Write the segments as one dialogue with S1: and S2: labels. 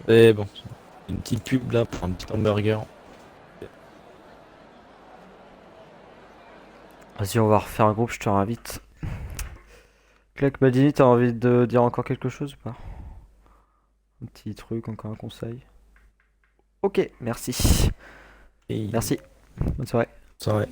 S1: Et bon, une petite pub là pour un petit hamburger.
S2: Vas-y, on va refaire un groupe, je te réinvite. Clac, Badini, t'as envie de dire encore quelque chose ou pas? Un petit truc, encore un conseil? Ok, merci.
S1: Et
S2: Merci. Bonne soirée.
S1: ça ouais.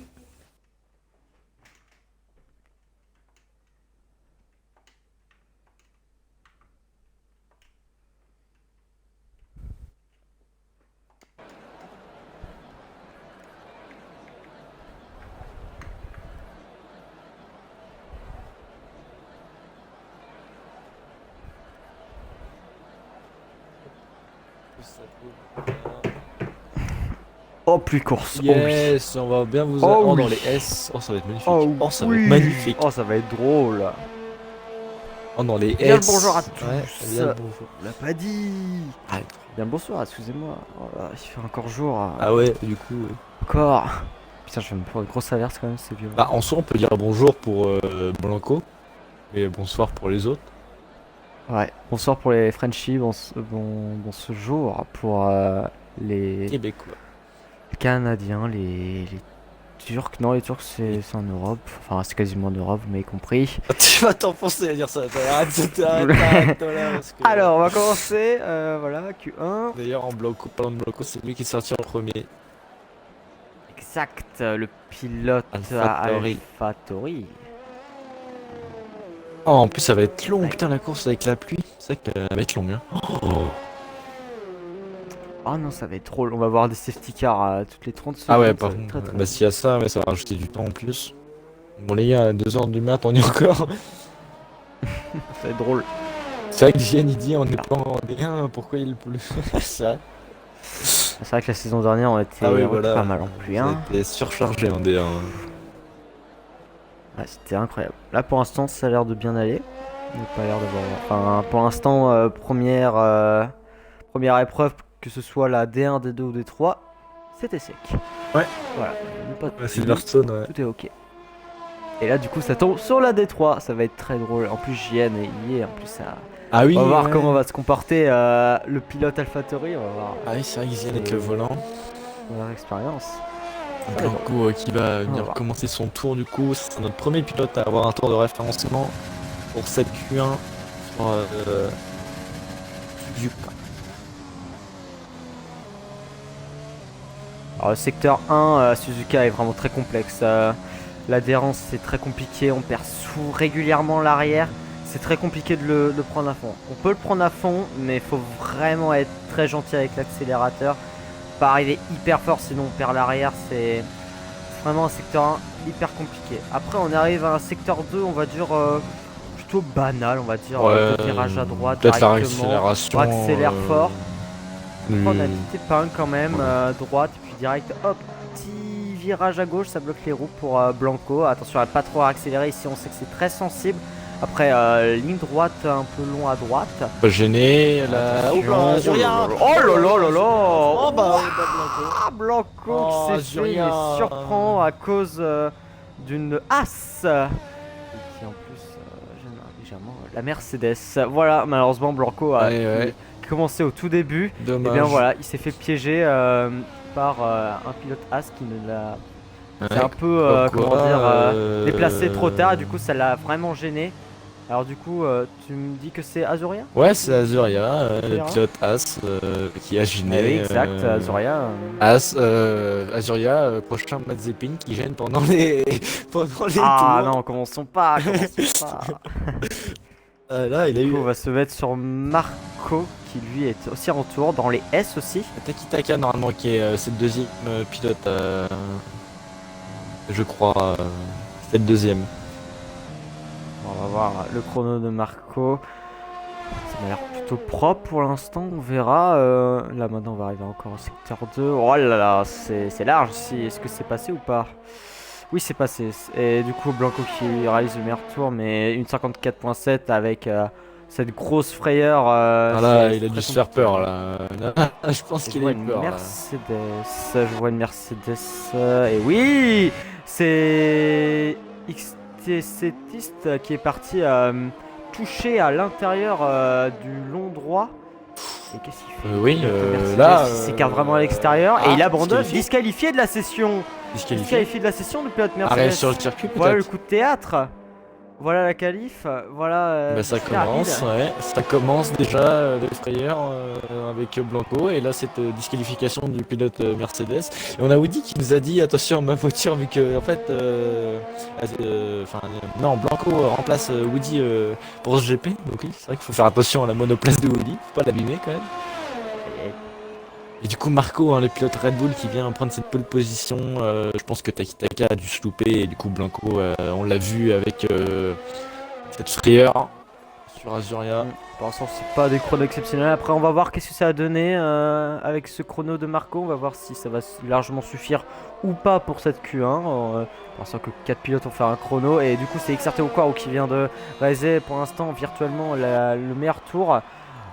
S2: Oh, plus course. Oh oui.
S1: Yes, on va bien vous...
S2: Oh
S1: Oh,
S2: oui.
S1: dans les S. Oh, ça va être magnifique.
S2: Oh
S1: Oh, ça va être
S2: oui.
S1: magnifique.
S2: Oh, ça va être drôle.
S1: Oh, dans les
S2: Bien le bonjour à
S1: S. Ouais,
S2: tous.
S1: bien le bonjour.
S2: On l'a pas dit.
S1: Ah,
S2: Bien le bonsoir, excusez-moi. Oh là, il fait encore jour.
S1: ah ouais, du coup...
S2: Encore. Putain, je vais me prendre une grosse averse quand même, c'est violent.
S1: Bah, en soi, on peut dire bonjour pour Blanco. Et bonsoir pour les autres.
S2: Ouais. Bonsoir pour les Frenchies. Bon ce jour pour les
S1: Québécois.
S2: Canadiens, les Turcs. Non, les Turcs, c'est en Europe. Enfin, c'est quasiment en Europe, vous m'avez compris.
S1: Ah, tu vas t'enfoncer à dire ça. Arrête-toi là. Parce que...
S2: Alors, on va commencer. Voilà, Q1.
S1: D'ailleurs, en Blanco, parlant de Blanco, c'est lui qui est sorti en premier.
S2: Exact, le pilote
S1: AlphaTauri.
S2: AlphaTauri.
S1: Oh, en plus, ça va être long,
S2: Ouais.
S1: putain, la course avec la pluie. C'est vrai qu'elle va être longue, hein. Oh.
S2: Oh non, ça va être drôle. On va voir des safety cars toutes les 30
S1: Ah ouais,
S2: secondes. Ça
S1: par
S2: va être
S1: contre,
S2: très
S1: bah, s'il y a ça, ouais, ça va rajouter du temps en plus. Bon, les gars, à 2h du mat, on y est encore.
S2: ça va être drôle.
S1: C'est vrai que Gian, il dit, on n'est pas en D1, pourquoi il pleut? C'est vrai.
S2: C'est vrai que la saison dernière,
S1: Ah oui,
S2: on était pas
S1: voilà.
S2: mal en pluie.
S1: Ça a
S2: Hein.
S1: été surchargé en D1.
S2: Ouais, c'était incroyable. Là, pour l'instant, ça a l'air de bien aller. Il n'y a pas l'air d'avoir. Enfin, pour l'instant, première épreuve, que ce soit la D1, D2 ou D3, c'était sec.
S1: Ouais.
S2: Voilà. Pas de
S1: Ouais,
S2: pluie,
S1: Silverstone, ouais.
S2: tout est ok. Et là, du coup, ça tombe sur la D3. Ça va être très drôle. En plus, JN y est. En plus, ça.
S1: Ah oui,
S2: On va voir
S1: ouais.
S2: comment va se comporter le pilote AlphaTauri. On va voir
S1: Ah oui, c'est vrai que Gian avec le volant.
S2: leur expérience.
S1: Blanco qui va venir
S2: voir.
S1: commencer son tour du coup. C'est notre premier pilote à avoir un tour de référencement pour cette Q1 sur Suzuka.
S2: Alors, le secteur 1, Suzuka est vraiment très complexe. L'adhérence, c'est très compliqué. On perd régulièrement l'arrière. C'est très compliqué de le prendre à fond. On peut le prendre à fond, mais il faut vraiment être très gentil avec l'accélérateur. Pas arriver hyper fort, sinon on perd l'arrière. C'est vraiment un secteur 1 hyper compliqué. Après, on arrive à un secteur 2, on va dire plutôt banal, on va dire
S1: Ouais,
S2: deux virages à droite
S1: peut-être la
S2: directement.
S1: réaccélération.
S2: On accélère fort.
S1: Hmm.
S2: Après, on a une petite épingle quand même, droite, et puis direct, hop, petit virage à gauche, ça bloque les roues pour Blanco. Attention à ne pas trop accélérer, ici on sait que c'est très sensible. Après, ligne droite, un peu long à droite.
S1: Pas gêné, là.
S2: Attention.
S1: Oh, bah, Zuria.
S2: Oh là là là là.
S1: Oh bah,
S2: Ah, Blanco
S1: Oh,
S2: qui s'est fait
S1: Zuria.
S2: surprend à cause d'une As. Et qui en plus gêne légèrement la Mercedes. Voilà, malheureusement Blanco a
S1: ouais.
S2: commencé au tout début.
S1: Dommage.
S2: Et bien voilà, il s'est fait piéger par un pilote As qui ne l'a. C'est
S1: Ouais,
S2: un peu comment dire déplacé trop tard. Et du coup, ça l'a vraiment gêné. Alors du coup, tu me dis que c'est Azuria?
S1: Ouais, c'est Azuria, le
S2: Azuria.
S1: pilote As qui a
S2: Eh
S1: gêné.
S2: oui, exact, Azuria.
S1: As, Azuria, prochain Mazepin qui gêne pendant les, pendant les
S2: Ah
S1: tours.
S2: non, commençons pas, commençons pas.
S1: Là, il a
S2: Du
S1: eu
S2: coup, on va se mettre sur Marco qui lui est aussi en tour, dans les S aussi.
S1: Takitaka normalement qui est c'est le deuxième pilote, je crois. C'est le deuxième.
S2: On va voir le chrono de Marco. Ça m'a l'air plutôt propre pour l'instant, on verra. Là maintenant on va arriver encore au secteur 2. Oh là là, c'est large ici. Est-ce que c'est passé ou pas? Oui, c'est passé. Et du coup, Blanco qui réalise le meilleur tour, mais une 54.7 avec cette grosse frayeur.
S1: Ah là,
S2: c'est
S1: il a dû
S2: très
S1: se faire
S2: compliqué.
S1: peur là. Je pense
S2: Je
S1: qu'il a
S2: vois
S1: eu
S2: une
S1: peur là.
S2: Mercedes. Je vois une Mercedes. Et oui, c'est XTCtiste qui est parti toucher à l'intérieur du long droit. Et qu'est-ce qu'il fait?
S1: Oui,
S2: Mercedes,
S1: là,
S2: il s'écarte vraiment à l'extérieur et il abandonne,
S1: disqualifié.
S2: disqualifié de la session. Disqualifié de la session du pilote Mercedes.
S1: Arrêt sur le circuit
S2: Voilà le
S1: peut-être.
S2: coup de théâtre. Voilà la qualif. Voilà.
S1: Bah, ça
S2: c'était rapide.
S1: commence, ouais. Ça commence déjà de frayeur avec Blanco et là cette disqualification du pilote Mercedes. Et on a Woody qui nous a dit attention à ma voiture vu que en fait, non Blanco remplace Woody pour ce GP. Donc oui, c'est vrai qu'il faut faire attention à la monoplace de Woody, faut pas l'abîmer quand même. Et du coup Marco, hein, le pilote Red Bull qui vient prendre cette pole position, je pense que Takitaka a dû se louper et du coup Blanco, on l'a vu avec cette frayeur sur Azuria.
S2: Pour l'instant, c'est pas des chronos exceptionnels. Après, on va voir qu'est-ce que ça a donné avec ce chrono de Marco. On va voir si ça va largement suffire ou pas pour cette Q1. Pour l'instant, que 4 pilotes ont fait un chrono. Et du coup, c'est XRT Ocor qui vient de réaliser pour l'instant virtuellement le meilleur tour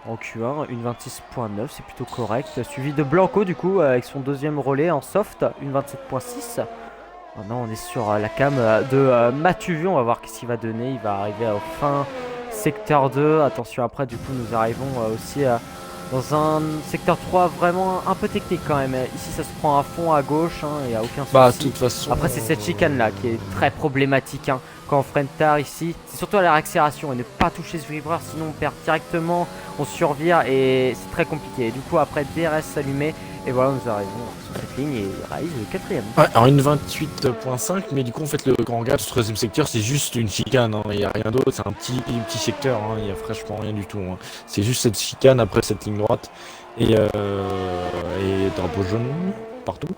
S2: en Q1. 1.26.9, c'est plutôt correct. Suivi de Blanco, du coup, avec son deuxième relais en soft. 1.27.6. Maintenant, on est sur la cam de Matuvu. On va voir qu'est-ce qu'il va donner. Il va arriver au fin secteur 2, attention après du coup nous arrivons aussi dans un secteur 3 vraiment un peu technique quand même. Ici ça se prend à fond à gauche, il n'y a aucun souci.
S1: Bah de toute façon...
S2: Après c'est cette chicane là qui est très problématique quand on freine tard ici. C'est surtout à la réaccélération et ne pas toucher ce vibreur sinon on perd directement, on survire et c'est très compliqué. Et du coup après DRS s'allumer et voilà nous arrivons sur cette ligne et il réalise le 4ème.
S1: Ouais, alors une 28.5 mais du coup en fait le grand gap ce troisième secteur c'est juste une chicane, hein. Il n'y a rien d'autre, c'est un petit secteur, hein. Il n'y a franchement rien du tout, hein. C'est juste cette chicane après cette ligne droite et drapeau jaune partout.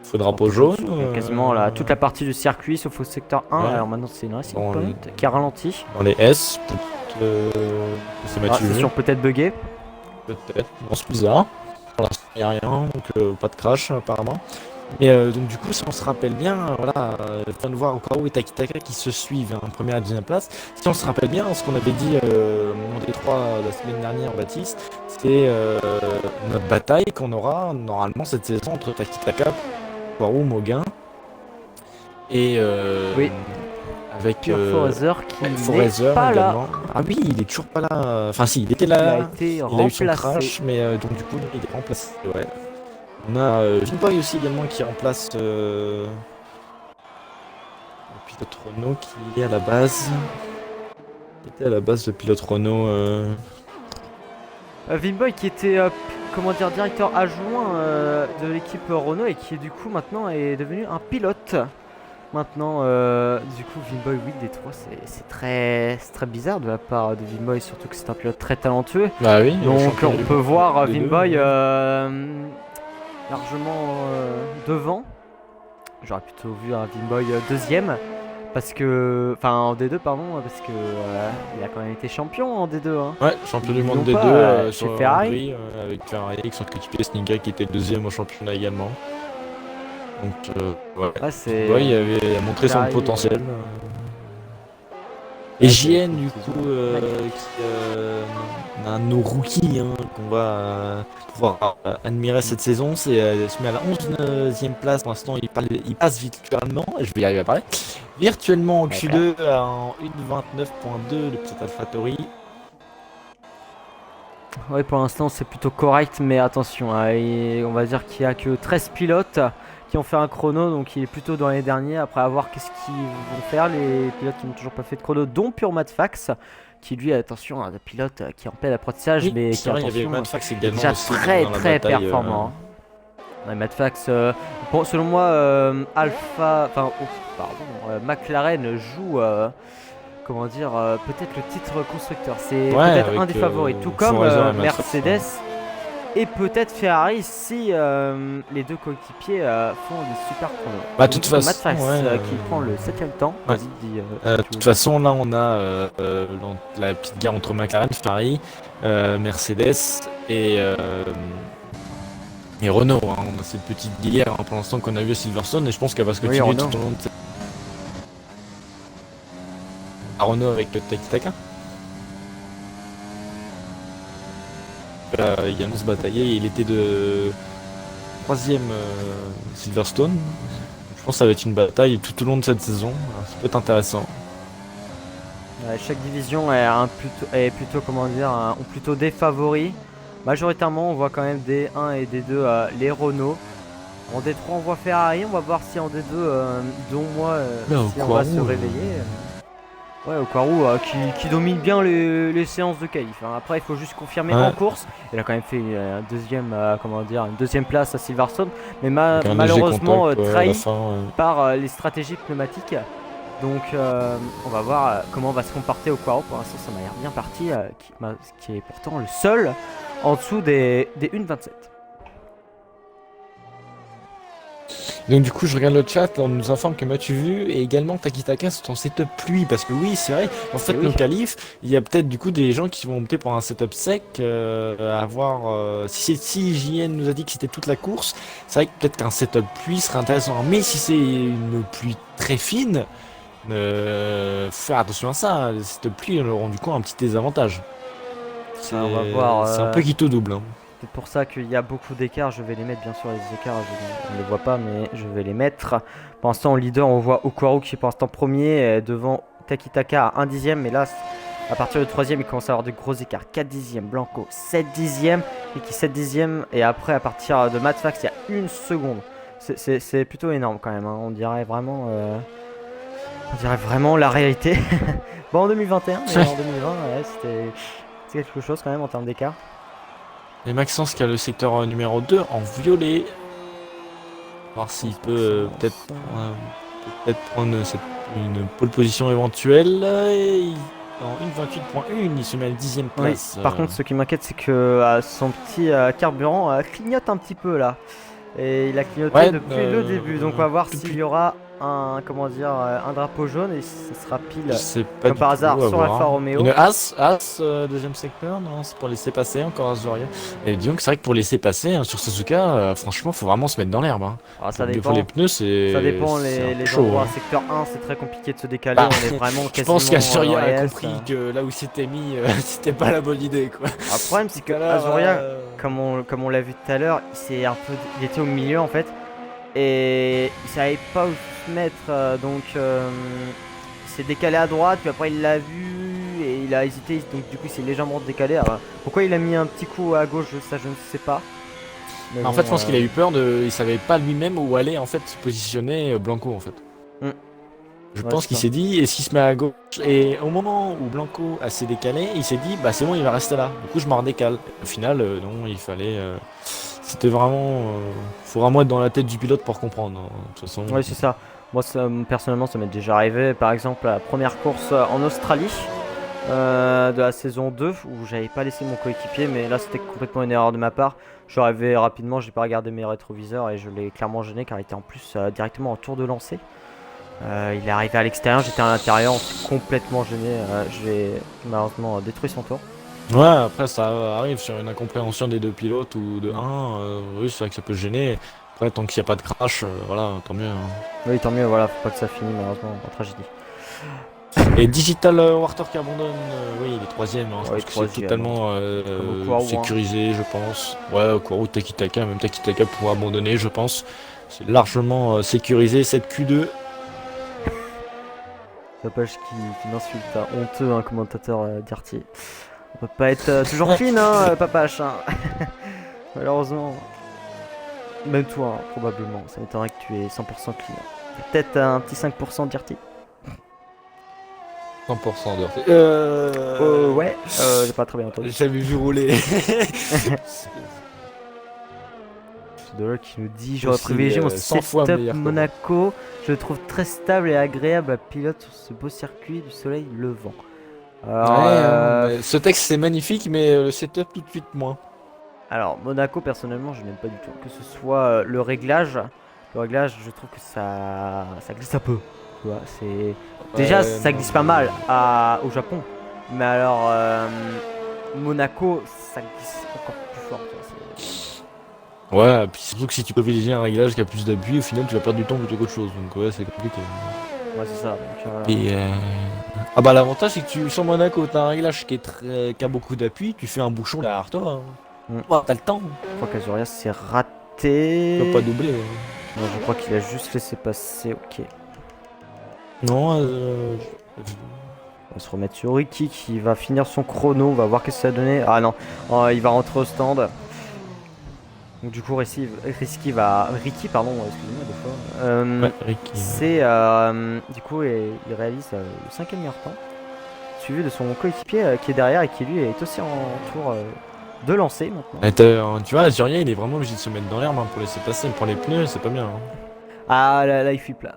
S1: Feu drapeau jaune.
S2: Quasiment là, toute la partie du circuit sauf au secteur 1.
S1: Ouais.
S2: Alors maintenant c'est une racing
S1: Dans
S2: point qui a ralenti.
S1: Dans les S, c'est Mathieu.
S2: C'est sûr peut-être bugué.
S1: Peut-être, non c'est bizarre. Pour l'instant il n'y a rien, donc pas de crash apparemment. Mais donc du coup si on se rappelle bien, voilà, on de voir Okaro et Takitaka qui se suivent en première et deuxième place. Si on se rappelle bien, ce qu'on avait dit au Détroit la semaine dernière, Baptiste, c'est notre bataille qu'on aura normalement cette saison entre Takitaka, Okaro, Moguin et
S2: Oui.
S1: avec
S2: Pure Forever qui n'est
S1: Forever
S2: pas là.
S1: également. Ah oui, il est toujours pas là. Enfin si, il était là.
S2: Il a été
S1: Il a eu son
S2: remplacé.
S1: crash, mais donc du coup il est remplacé. Ouais. On a Vinboy aussi également qui remplace le pilote Renault qui est à la base. Qui était à la base le pilote Renault.
S2: Vinboy qui était comment dire directeur adjoint de l'équipe Renault et qui du coup maintenant est devenu un pilote. Maintenant du coup Vinboy 8 D3 c'est très bizarre de la part de Vinboy, surtout que c'est un pilote très talentueux.
S1: Bah oui.
S2: Donc on peut voir
S1: des
S2: Vinboy largement devant. J'aurais plutôt vu un Vinboy deuxième parce que, enfin en D2 pardon, parce que il a quand même été champion en D2. Hein.
S1: Ouais, champion du monde
S2: Ils l'ont
S1: D2
S2: pas,
S1: sur
S2: chez Ferrari.
S1: Hongrie, avec Ferrari, avec son coéquipier Sniga qui était deuxième au championnat également. Donc ouais.
S2: Ouais, c'est.
S1: Ouais, il avait montré son
S2: Ferrari,
S1: potentiel. Et JN du coup qui un de nos rookies qu'on va pouvoir admirer cette saison, c'est se met à la 11e place pour l'instant, il passe virtuellement, je vais y arriver à parler, virtuellement en Q2 en 1.29.2 le petit AlphaTauri.
S2: Ouais, pour l'instant c'est plutôt correct, mais attention, on va dire qu'il y a que 13 pilotes qui ont fait un chrono, donc il est plutôt dans les derniers. Après, à voir qu'est-ce qu'ils vont faire, les pilotes qui n'ont toujours pas fait de chrono, dont Pure Madfax, qui lui, attention, un pilote qui est en plein apprentissage,
S1: Oui,
S2: mais qui
S1: vrai, il y avait Madfax
S2: est
S1: également
S2: déjà
S1: aussi
S2: très
S1: dans la
S2: très
S1: bataille,
S2: performant. Ouais, Madfax, bon, selon moi, McLaren joue. Comment dire, peut-être le titre constructeur, c'est peut-être un des favoris, tout comme Mercedes et peut-être Ferrari si les deux coéquipiers font des super chronos.
S1: Bah de toute façon,
S2: Madfax qui prend le 7ème temps.
S1: Ouais. De toute façon, là on a la petite guerre entre McLaren, Ferrari, Mercedes et Renault. Hein. On a cette petite guerre pour l'instant qu'on a vu à Silverstone et je pense qu'elle va se continuer tout au long de cette... Renault avec le Takitaka. Il y a se batailler, il était de 3ème Silverstone. Je pense que ça va être une bataille tout au long de cette saison. Ça peut être intéressant.
S2: Chaque division est plutôt comment dire, ont plutôt des favoris. Majoritairement, on voit quand même D1 et D2 les Renault. En D3, on voit Ferrari. On va voir si en D2, dont moi,
S1: Là, au
S2: si on va se
S1: Quarou,
S2: réveiller. Ouais, au Quarou qui domine bien les séances de qualif. Hein. Après, il faut juste confirmer en course. Il a quand même fait un deuxième, une deuxième place à Silverstone, mais
S1: avec un léger
S2: malheureusement
S1: contact, à la
S2: trahi
S1: fin,
S2: par les stratégies pneumatiques. Donc, on va voir comment va se comporter au Quarou. Pour l'instant, ça m'a l'air bien parti, qui est pourtant le seul en dessous des 1,27.
S1: Donc du coup, je regarde le chat, on nous informe que Mathieu Vu et également Takitaka sont en setup pluie, parce que oui, c'est vrai, en fait,
S2: oui.
S1: nos qualifs, il y a peut-être du coup des gens qui vont opter pour un setup sec, à voir si JN nous a dit que c'était toute la course, c'est vrai que peut-être qu'un setup pluie serait intéressant, mais si c'est une pluie très fine, faut faire attention à ça, les setup pluie auront du coup un petit désavantage.
S2: On va voir.
S1: C'est un peu qui tout double. Hein.
S2: C'est pour ça qu'il y a beaucoup d'écarts. Je vais les mettre, bien sûr, les écarts. On ne les voit pas, mais je vais les mettre. Pour l'instant, en leader, on voit Okwaru qui est pour l'instant premier devant Takitaka à 1 dixième. Mais là, à partir du troisième, il commence à avoir de gros écarts. 4 dixièmes, Blanco 7 dixièmes. Et qui 7 dixièmes. Et après, à partir de Matfax, il y a 1 seconde. C'est plutôt énorme quand même. Hein. On dirait vraiment la réalité. Bon, en 2021, mais en 2020, ouais, c'était quelque chose quand même en termes d'écart.
S1: Et Maxence qui a le secteur numéro 2 en violet. Voir s'il peut peut-être prendre une pole position éventuelle. Et en 1.28.1, il se met à la 10ème place.
S2: Oui, par contre, ce qui m'inquiète, c'est que son petit carburant clignote un petit peu là. Et il a clignoté depuis le début. Donc on va voir s'il y aura un drapeau jaune et ce sera pile comme par hasard sur l'Alfa Romeo.
S1: Une As, deuxième secteur, non, c'est pour laisser passer encore Azuria. Et disons que c'est vrai que pour laisser passer sur Suzuka, franchement, faut vraiment se mettre dans l'herbe. Hein.
S2: Ah, ça dépend.
S1: Pour les pneus, c'est.
S2: Ça dépend les
S1: chaud,
S2: endroits.
S1: hein.
S2: Secteur 1, c'est très compliqué de se décaler.
S1: Bah,
S2: on est vraiment
S1: je
S2: quasiment.
S1: pense qu'Azuria a
S2: RS,
S1: compris que là où c'était mis, c'était pas la bonne idée, quoi.
S2: Le problème, c'est que Azuria, comme on l'a vu tout à l'heure, il était au milieu en fait. Et il savait pas où se mettre, donc il s'est décalé à droite, puis après il l'a vu et il a hésité, donc du coup il s'est légèrement décalé. Alors, pourquoi il a mis un petit coup à gauche, ça je ne sais pas. Mais
S1: en
S2: bon,
S1: fait, je pense qu'il a eu peur il savait pas lui-même où aller en fait se positionner Blanco en fait. Je pense qu'il s'est dit, est-ce qu'il se met à gauche? Et au moment où Blanco s'est décalé, il s'est dit, bah c'est bon, il va rester là. Du coup, je m'en redécale. Au final, non, il fallait. C'était vraiment. Faut vraiment être dans la tête du pilote pour comprendre. Hein, de toute façon.
S2: Oui, c'est ça. Moi, personnellement, ça m'est déjà arrivé. Par exemple, la première course en Australie de la saison 2 où j'avais pas laissé mon coéquipier, mais là c'était complètement une erreur de ma part. Je suis arrivé rapidement, j'ai pas regardé mes rétroviseurs et je l'ai clairement gêné car il était en plus directement en tour de lancer. Il est arrivé à l'extérieur, j'étais à l'intérieur, on s'est complètement gêné. J'ai malheureusement détruit son tour.
S1: Ouais, après ça arrive sur une incompréhension des deux pilotes ou de un. Oui, c'est vrai que ça peut gêner. Après, tant qu'il n'y a pas de crash, voilà, tant mieux. Hein.
S2: Oui, tant mieux, voilà, faut pas que ça finisse malheureusement en tragédie.
S1: Et Digital Warthog qui abandonne, oui, il est troisième. Hein, je pense que c'est totalement sécurisé, je pense. Ouais, Quaru, Takitaka, même Takitaka pour abandonner, je pense. C'est largement sécurisé cette Q2.
S2: Papache qui m'insulte, hein. Honteux, un commentateur dirty. On peut pas être toujours clean, hein, Papache. Hein. Malheureusement. Même toi, hein, probablement. Ça m'étonnerait que tu es 100% clean. Peut-être un petit 5% dirty.
S1: 100% dirty.
S2: Ouais, j'ai pas très bien entendu.
S1: J'avais vu rouler.
S2: Dollar qui nous dit j'aurais privilégié mon setup Monaco. Je le trouve très stable et agréable à pilote sur ce beau circuit du soleil levant. Alors,
S1: ce texte c'est magnifique, mais le setup tout de suite moins.
S2: Alors Monaco personnellement je n'aime pas du tout. Que ce soit le réglage, je trouve que ça glisse un peu. Tu vois, c'est déjà ça glisse pas mal au Japon, mais alors Monaco ça glisse encore plus fort.
S1: Ouais, puis surtout que si tu privilégies un réglage qui a plus d'appui, au final tu vas perdre du temps plutôt qu'autre chose, donc ouais c'est compliqué.
S2: Ouais c'est ça. Donc,
S1: et ah bah l'avantage c'est que sur Monaco t'as un réglage qui a beaucoup d'appui, tu fais un bouchon derrière toi. Hein. T'as le temps.
S2: Je crois qu'Azuria s'est raté.
S1: Tu vas pas doubler.
S2: Non, je crois qu'il a juste laissé passer, ok.
S1: Non,
S2: On va se remettre sur Ricky qui va finir son chrono. On va voir qu'est-ce que ça a donné. Ah non, il va rentrer au stand. Donc du coup, Ricky pardon, excusez-moi des fois.
S1: Ouais, Ricky.
S2: C'est du coup, il réalise le 5e meilleur temps, suivi de son coéquipier qui est derrière et qui lui est aussi en tour de lancer maintenant.
S1: Et tu vois, Azuria, il est vraiment obligé de se mettre dans l'herbe pour laisser passer. Pour les pneus, c'est pas bien.
S2: Ah là il flippe là.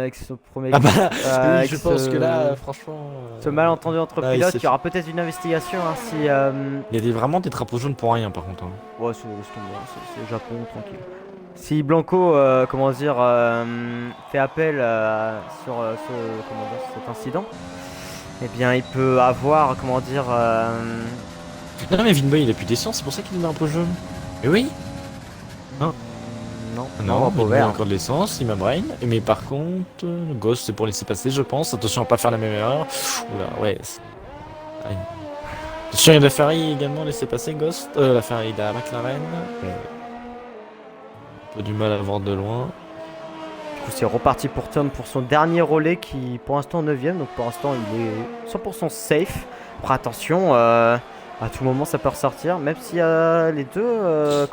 S2: Avec son premier.
S1: Ah bah, oui,
S2: avec
S1: je pense que là, franchement.
S2: Ce malentendu entre
S1: là,
S2: pilotes, il y aura peut-être une investigation hein, si.
S1: Il y a vraiment des drapeaux jaunes pour rien par contre. Hein.
S2: Ouais, c'est le Japon, tranquille. Si Blanco, fait appel sur cet incident, eh bien il peut avoir,
S1: Non mais Vinboy il a plus d'essence, c'est pour ça qu'il est dans un drapeau jaune. Mais oui.
S2: non,
S1: Non,
S2: drapeau
S1: il a
S2: vert.
S1: encore de l'essence, il m'a brain. Mais par contre, le Ghost c'est pour laisser passer je pense. Attention à pas faire la même erreur. Oula, ouais. Aïe. Attention, il y a la Ferrari également laisser passer Ghost. La Ferrari de la McLaren. Un peu du mal à voir de loin.
S2: Du coup, c'est reparti pour Turn pour son dernier relais qui, pour l'instant, 9ème. Donc, pour l'instant, il est 100% safe. Après, attention, à tout moment, ça peut ressortir. Même s'il y a les deux,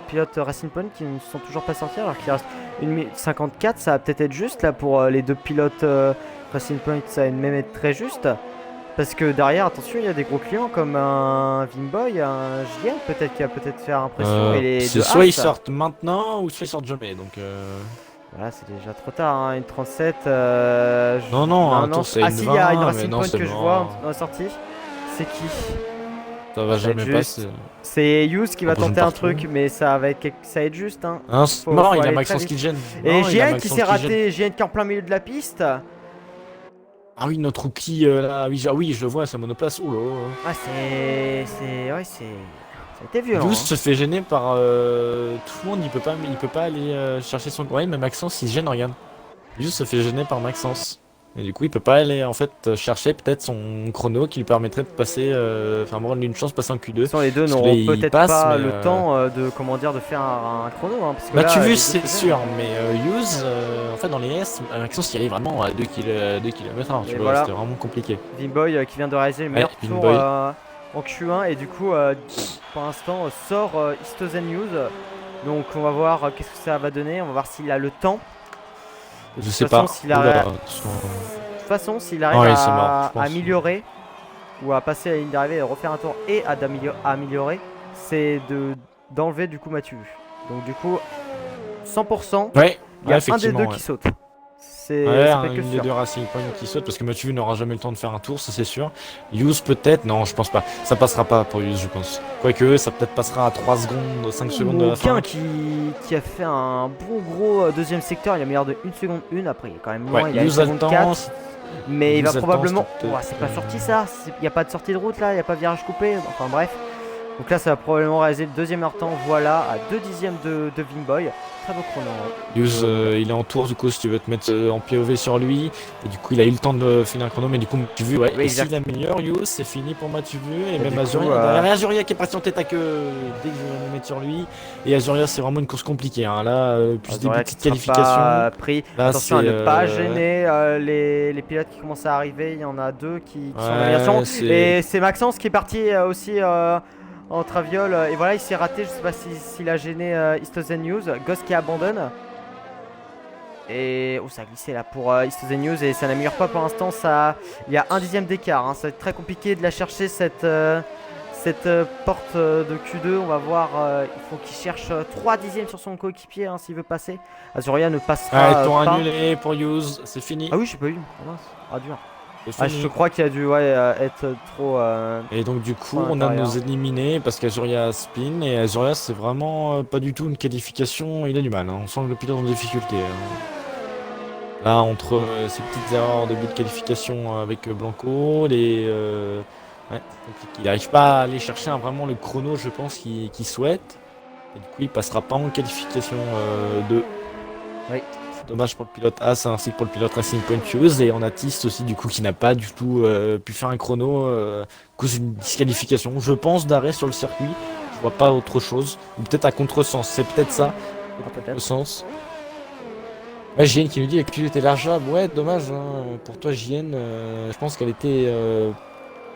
S2: pilotes Racing Point qui ne sont toujours pas sortis. Alors qu'il reste 1 minute 54, ça va peut-être être juste là pour les deux pilotes Racing Point. Ça va même être très juste. Parce que derrière, attention, il y a des gros clients comme un Vinboy, un JN peut-être qui va peut-être faire impression. Et les
S1: C'est
S2: deux
S1: soit ils
S2: As.
S1: sortent maintenant ou soit ils sortent jamais. Donc
S2: Voilà, c'est déjà trop tard, hein. Une 37.
S1: Non, un tour, c'est
S2: Ah
S1: une
S2: si, il y a
S1: 20,
S2: une
S1: mais
S2: Racing
S1: non,
S2: Point
S1: c'est
S2: que je
S1: mort.
S2: vois dans la sortie. C'est qui?
S1: ça va
S2: Ça va
S1: jamais
S2: être juste.
S1: passer.
S2: C'est Hughes qui va
S1: Drapeau jaune
S2: tenter un
S1: partout.
S2: truc, mais ça va être juste. Hein.
S1: Hein, c'est
S2: Faut
S1: mort, il a
S2: aller
S1: Maxence
S2: très
S1: qui gêne.
S2: Et
S1: Non, il a
S2: JN qui
S1: Maxence
S2: s'est
S1: gêne.
S2: raté, JN qui est en plein milieu de la piste.
S1: Ah oui, notre rookie là, oui, je le vois, sa monoplace. Oh là là.
S2: Ah, ouais, ça a été violent.
S1: Goose
S2: Hein.
S1: se fait gêner par tout le monde, il peut pas aller chercher son. Ouais, mais Maxence il se gêne, regarde. Goose se fait gêner par Maxence. Et du coup, il peut pas aller en fait chercher peut-être son chrono qui lui permettrait de passer, enfin, me rendre une chance de passer en Q2.
S2: De toute façon, les deux
S1: Parce que
S2: n'auront
S1: là, il
S2: peut-être
S1: passe,
S2: pas
S1: mais,
S2: le temps de faire un chrono. Hein, parce que
S1: Bah,
S2: là,
S1: tu
S2: les
S1: vu,
S2: deux
S1: c'est
S2: se
S1: sûr, mais Hughes, en fait, dans les S, Maxence il allait vraiment à 2 km/h, tu
S2: Et
S1: vois,
S2: voilà.
S1: c'était vraiment compliqué.
S2: Vinboy qui vient de réaliser le meilleur tour
S1: Vinboy.
S2: en Q1 et du coup pour l'instant sort Istozen News. Donc on va voir qu'est-ce que ça va donner, on va voir s'il a le temps. De
S1: Je
S2: toute
S1: sais
S2: façon,
S1: pas.
S2: s'il
S1: Oula,
S2: arrive,
S1: attention.
S2: de toute façon, s'il arrive
S1: Ah ouais, c'est mort, je
S2: à
S1: pense.
S2: améliorer ou à passer à la ligne d'arrivée et refaire un tour et à améliorer, c'est d'enlever du coup Mathieu. Donc du coup 100%,
S1: Ouais,
S2: il y a un des
S1: effectivement,
S2: deux
S1: ouais.
S2: qui saute.
S1: Ouais,
S2: Ça fait que
S1: une des
S2: sûr.
S1: deux Racing Point qui saute parce que Mathieu n'aura jamais le temps de faire un tour, ça c'est sûr. Hughes peut-être, non, je pense pas. Ça passera pas pour Hughes, je pense. Quoique, ça peut-être passera à 3 secondes, 5 secondes de la fin.
S2: Aucun qui a fait un bon gros deuxième secteur, il a meilleur de 1 seconde 1, après il est quand même loin,
S1: Ouais,
S2: il a 1
S1: Hughes a le
S2: seconde
S1: temps.
S2: 4, mais il va
S1: Hughes a le temps,
S2: probablement...
S1: c'est peut-être-
S2: Ouah, c'est pas sorti ça, il n'y a pas de sortie de route là, il n'y a pas de virage coupé, enfin bref. Donc là ça va probablement réaliser le deuxième heure temps, voilà, à 2 dixièmes de Vinboy. Très beau chrono. Hein.
S1: Hughes, il est en tour, du coup, si tu veux te mettre en POV sur lui. Et du coup, il a eu le temps de finir un chrono, mais du coup, tu veux, ouais.
S2: Oui,
S1: Et s'il améliore, Hughes, c'est fini pour Mathieu. Et même
S2: du
S1: Azuria,
S2: coup,
S1: derrière. Et Azuria qui est parti en tête à queue dès que je vais me mettre sur lui. Et Azuria, c'est vraiment une course compliquée. Hein. Là, plus début de
S2: qui
S1: petite
S2: sera
S1: qualification.
S2: pas pris.
S1: Là,
S2: Attention à
S1: c'est,
S2: ne pas gêner les pilotes qui commencent à arriver, il y en a deux qui sont en
S1: Ouais,
S2: aviation.
S1: c'est-
S2: Et c'est Maxence qui est parti aussi en traviole. Et voilà, il s'est raté, je sais pas s'il a gêné Istozen News. Ghost qui abandonne. Et ça a glissé là pour Istozen News et ça n'améliore pas pour l'instant. Il y a 1 dixième d'écart. Hein. Ça va être très compliqué de la chercher cette porte de Q2. On va voir. Il faut qu'il cherche 3 dixièmes sur son coéquipier hein, s'il veut passer. Azuria ne passera
S1: Ouais, tour
S2: pas.
S1: annulé pour Hughes, c'est fini.
S2: Ah oui, j'ai pas eu. Ah mince. Ah dur.
S1: C'est
S2: Ah,
S1: fini.
S2: je crois qu'il a dû être trop.
S1: Et donc du coup,
S2: Pas
S1: on a
S2: l'intérieur.
S1: nos éliminés parce qu'Azuria spin et Azuria c'est vraiment pas du tout une qualification, il a du mal, hein. On sent que le pilote est en difficulté. Hein. Là, entre ces petites erreurs de but de qualification avec Blanco, ouais, c'est compliqué. Il n'arrive pas à aller chercher vraiment le chrono, je pense, qu'il souhaite. Et du coup, il passera pas en qualification 2.
S2: Oui.
S1: C'est dommage pour le pilote As ainsi que pour le pilote Racing Point Hughes. Et on a Tist aussi, du coup, qui n'a pas du tout pu faire un chrono à cause d'une disqualification, je pense, d'arrêt sur le circuit. Je vois pas autre chose. Ou peut-être à contresens, c'est peut-être ça.
S2: Ah, peut-être.
S1: Contresens. Ouais, JN qui nous dit que tu étais largeable. Ouais, dommage, hein. Pour toi, JN, je pense qu'elle était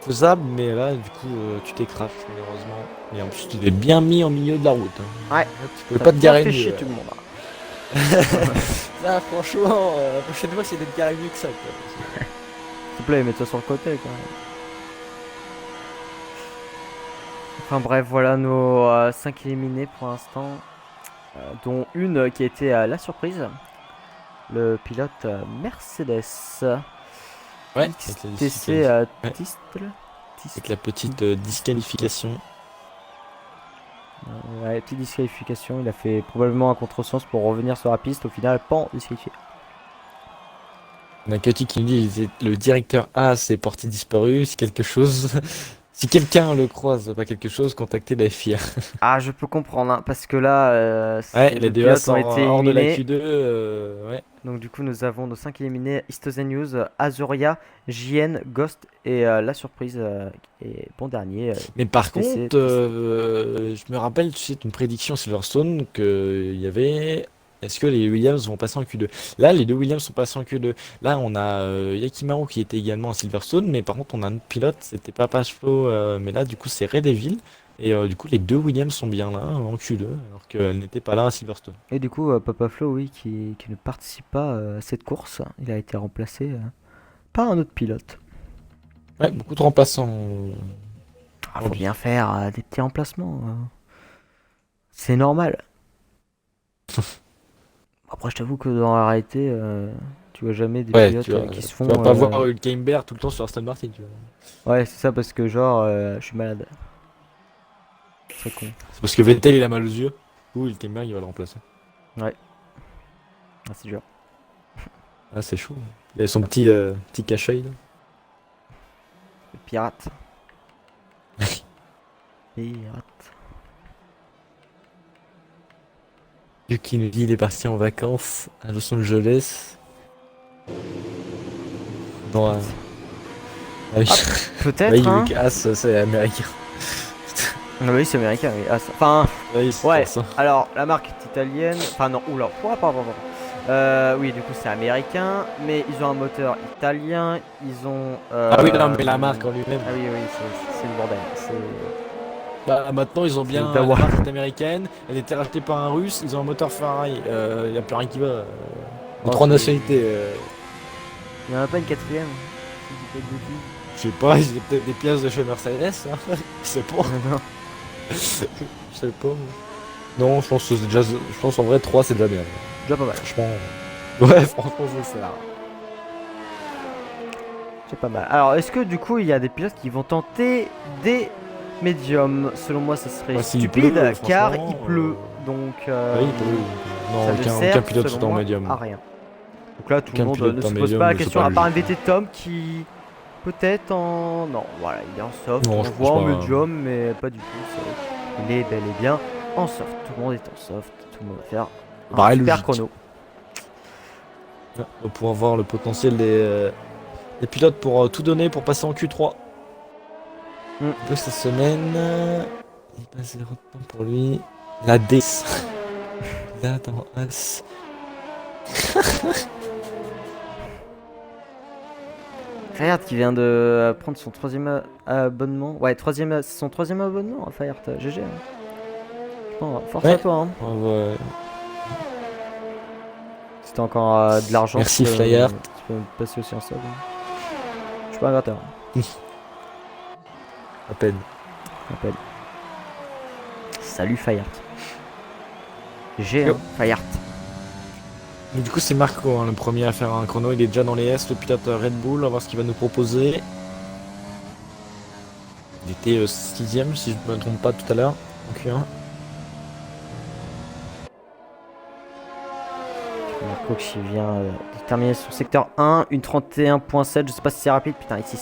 S1: faisable, mais là, du coup, tu t'écrases, malheureusement. Et en plus, tu t'es bien mis en milieu de la route, hein.
S2: Ouais,
S1: Tu pouvais
S2: ça a
S1: pas te
S2: bien
S1: garer
S2: fait
S1: mieux.
S2: chier tout le monde.
S1: Là, franchement, la prochaine fois, c'est d'être garé mieux que ça, quoi.
S2: S'il te plaît, mets-toi sur le côté quand même. Enfin bref, voilà nos 5 éliminés pour l'instant, dont une qui a été la surprise, le pilote Mercedes
S1: Ouais, avec la
S2: XTC
S1: disqualification. Ouais,
S2: Tistel.
S1: avec la petite disqualification.
S2: Ouais, petite disqualification, il a fait probablement un contresens pour revenir sur la piste, au final, pas disqualifié.
S1: On a Katy qui nous dit le directeur A s'est porté disparu, c'est quelque chose. Si quelqu'un le croise, pas quelque chose, contactez la FIA.
S2: Ah, je peux comprendre, hein, parce que là,
S1: Ouais,
S2: les
S1: les
S2: deux
S1: deux A
S2: pilotes ont
S1: sort
S2: été
S1: hors de la
S2: éliminés.
S1: Q2. Ouais.
S2: Donc du coup, nous avons nos 5 éliminés, Histozen News, Azuria, JN, Ghost et la surprise et bon dernier,
S1: Mais par
S2: XTC.
S1: contre, je me rappelle, tu sais, une prédiction Silverstone que il y avait. Est-ce que les Williams vont passer en Q2? Là, les deux Williams sont passés en Q2. Là, on a Yakimaru qui était également à Silverstone, mais par contre, on a un autre pilote, c'était pas Pageflo, mais là, du coup, c'est Ray Devil. Et du coup, les deux Williams sont bien là, en Q2, alors qu'elles n'étaient pas là à Silverstone.
S2: Et du coup, Papa Flo, oui, qui ne participe pas à cette course, il a été remplacé par un autre pilote.
S1: Ouais, beaucoup de remplaçants
S2: Ah, faut
S1: aujourd'hui.
S2: bien faire des petits remplacements. C'est normal. Après, je t'avoue que dans la réalité, tu vois jamais des
S1: Ouais,
S2: pilotes qui se
S1: tu vas
S2: font.
S1: pas voir Camembert tout le temps sur Aston Martin, tu vois.
S2: Ouais, c'est ça parce que genre, je suis malade. C'est con.
S1: C'est parce que Vettel il a mal aux yeux. Ou il Camembert il va le remplacer.
S2: Ouais, ah, c'est dur.
S1: Ah, c'est chaud. Il a son petit cache-œil là.
S2: Le pirate. Pirate.
S1: Yuki nous dit il est parti en vacances à Los Angeles. Dans un. Ah oui,
S2: Ah,
S1: oui,
S2: peut-être, hein.
S1: Lucas, c'est américain.
S2: Ah oui, c'est américain, oui. Ah, enfin,
S1: Oui, c'est
S2: ouais.
S1: pour ça.
S2: Alors, la marque est italienne. Enfin, non, oula. Pardon. Oui, du coup, c'est américain. Mais ils ont un moteur italien. Ils ont.
S1: Ah oui, non, mais la marque en lui-même.
S2: Ah oui, c'est le bordel. C'est.
S1: Bah, maintenant, ils ont
S2: C'est
S1: bien. La
S2: Dawa.
S1: marque est américaine. Elle a été rachetée par un russe. Ils ont un moteur Ferrari. Il n'y a plus rien qui va. Les
S2: Oh,
S1: trois
S2: c'est-
S1: nationalités.
S2: Il n'y en a pas une quatrième. Si je dis pas de bêtises.
S1: Je sais pas, ils ont peut-être des pièces de chez Mercedes. Hein. Je sais pas.
S2: Non.
S1: Je sais pas. Non, je pense que c'est déjà. Je pense en vrai 3 c'est déjà bien.
S2: Déjà pas mal.
S1: Franchement. Ouais, franchement, c'est ça.
S2: C'est pas mal. Alors, est-ce que du coup, il y a des pilotes qui vont tenter des médiums? Selon moi, ça serait
S1: Bah, s'il
S2: stupide
S1: pleut,
S2: car
S1: franchement,
S2: il pleut. Donc,
S1: Ah oui, oui. Non,
S2: ça ne
S1: aucun
S2: sert,
S1: pilote
S2: selon
S1: est en
S2: moi,
S1: médium.
S2: à rien. Donc là, tout le
S1: Aucun
S2: monde
S1: pilote
S2: ne
S1: en
S2: se pose
S1: médium
S2: pas la
S1: ne fait
S2: question,
S1: pas
S2: à part un
S1: logique.
S2: VT Tom qui peut-être en... Non, voilà, il est en soft.
S1: Non,
S2: On
S1: je
S2: le
S1: pense
S2: voit en
S1: pas.
S2: médium, mais pas du tout. Il est bel et bien en soft. Tout le monde est en soft. Tout le monde va faire un
S1: Pareil,
S2: super
S1: logique.
S2: chrono.
S1: On va pouvoir voir le potentiel des pilotes pour tout donner pour passer en Q3.
S2: Mm.
S1: Un peu cette semaine, il passe 0 de temps pour lui. La D. Là, dans As.
S2: Fayard qui vient de prendre son troisième abonnement. Ouais, c'est son troisième abonnement, Fayard. GG. Hein. Bon, force
S1: Ouais.
S2: à toi. Hein.
S1: Ouais.
S2: Si t'as encore de l'argent,
S1: Merci,
S2: tu peux,
S1: Fayard.
S2: tu peux me passer aussi en sub. Hein. Je suis pas un gratteur.
S1: À peine.
S2: Je m'appelle. Salut Fayard. GG,
S1: Yo.
S2: hein, Fayard.
S1: Mais du coup, c'est Marco, hein, le premier à faire un chrono. Il est déjà dans les S, le pilote Red Bull. On va voir ce qu'il va nous proposer. Il était 6ème, si je ne me trompe pas tout à l'heure, en Q1.
S2: Marco qui vient de terminer son secteur 1, une 31.7. Je sais pas si c'est rapide. Putain, ici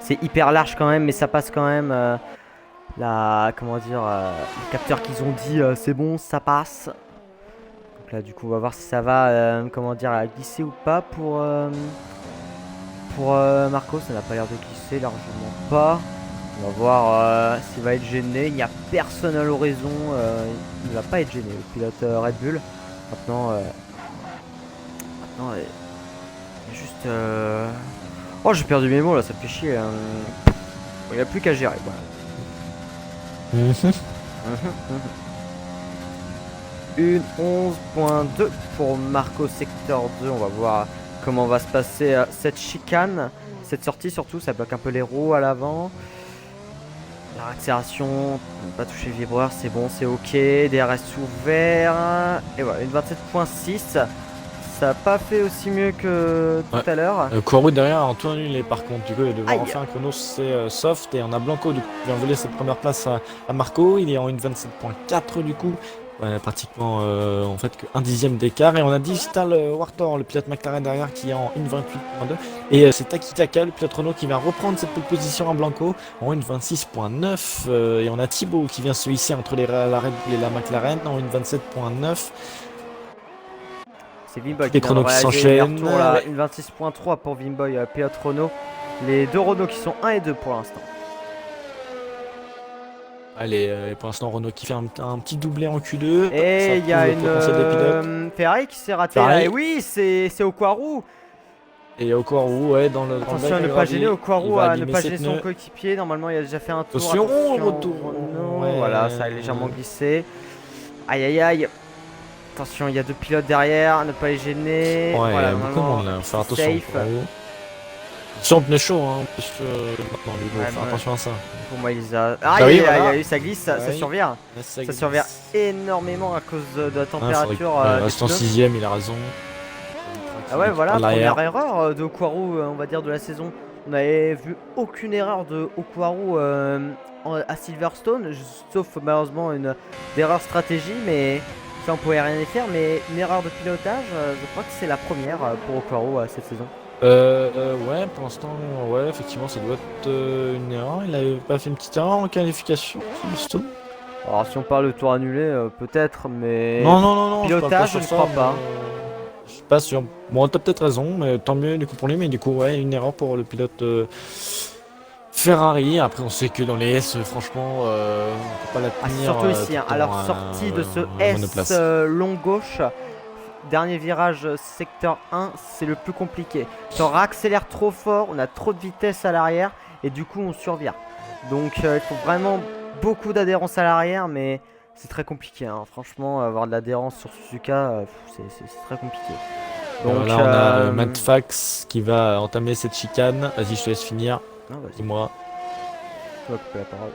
S2: c'est hyper large quand même, mais ça passe quand même. Comment dire, le capteur qu'ils ont dit c'est bon, ça passe. Donc là, du coup, on va voir si ça va, comment dire, glisser ou pas pour Marco. Ça n'a pas l'air de glisser, largement pas. On va voir s'il va être gêné. Il n'y a personne à l'horizon. Il ne va pas être gêné, le pilote Red Bull. Maintenant, Non, il y a juste... Oh, j'ai perdu mes mots là, ça me fait chier. Bon, il n'y a plus qu'à gérer. Voilà. Une 11.2 pour Marco secteur 2. On va voir comment va se passer cette chicane. Cette sortie surtout, ça bloque un peu les roues à l'avant. La accélération, pas toucher le vibreur, c'est bon, c'est ok. DRS ouvert. Et voilà, une 27.6. Ça n'a pas fait aussi mieux que tout à l'heure.
S1: Kourou derrière a tout annulé par contre, du coup il devrait
S2: Aïe.
S1: refaire un chrono, c'est soft. Et on a Blanco du coup qui vient voler cette première place à Marco. Il est en une 27.4 du coup. Pratiquement en fait qu'un dixième d'écart, et on a Digital Warthor, le pilote McLaren derrière, qui est en 1.28.2, et c'est Taki Taka, le pilote Renault, qui va reprendre cette pole position à Blanco en 1.26.9, et on a Thibaut qui vient se hisser entre la Red Bull et la McLaren en 1.27.9.
S2: C'est Vimboy
S1: Les
S2: qui vient de
S1: chronos qui
S2: réaliser
S1: s'enchaînent.
S2: les retours là, une 26.3 pour Vimboy, pilote Renault. Les deux Renault qui sont 1 et 2 pour l'instant.
S1: Allez, pour l'instant Renault qui fait un petit doublé en Q2.
S2: Et il y a une Ferrari qui s'est ratée là. Et oui, c'est Okwaru.
S1: Et Okwaru, ouais, dans le.
S2: Attention à ne pas gêner Okwaru, à ne pas gêner son coéquipier. Normalement, il a déjà fait un tour.
S1: Attention, retour.
S2: Ouais. Voilà, ça a légèrement glissé. Aïe aïe aïe. Attention, il y a deux pilotes derrière, ne pas les gêner.
S1: Ouais,
S2: voilà,
S1: il y a beaucoup de monde là, faire attention.
S2: safe.
S1: Si on tenait chaud, hein, parce que maintenant, il faut faire attention à ça.
S2: Pour moi, il a.
S1: Oui,
S2: voilà.
S1: voilà.
S2: Ça glisse, ça survient. Ça survient énormément à cause de la température.
S1: Il reste en 6ème, il a raison.
S2: Ah ouais, voilà, première erreur de Okwaru, on va dire, de la saison. On n'avait vu aucune erreur de Okwaru à Silverstone, sauf malheureusement une erreur stratégie, mais ça on pouvait rien y faire. Mais une erreur de pilotage, je crois que c'est la première pour Okwaru cette saison.
S1: Ouais, pour l'instant, ouais, effectivement, ça doit être une erreur. Il avait pas fait une petite erreur en qualification, Silverstone.
S2: Alors si on parle de tour annulé, peut-être, mais
S1: non,
S2: pilotage, je ne crois pas.
S1: Je suis pas sûr. Bon, t'as peut-être raison, mais tant mieux du coup pour lui. Mais du coup, ouais, une erreur pour le pilote Ferrari. Après, on sait que dans les S, franchement, on peut pas la tenir.
S2: Surtout ici, alors sortie de ce S long gauche. Dernier virage secteur 1, c'est le plus compliqué. Si on réaccélère trop fort, on a trop de vitesse à l'arrière et du coup on survire. Donc il faut vraiment beaucoup d'adhérence à l'arrière, mais c'est très compliqué. Hein. Franchement, avoir de l'adhérence sur Suzuka, c'est très compliqué.
S1: Donc là, on a Matt Fax qui va entamer cette chicane. Vas-y, je te laisse finir. Dis-moi.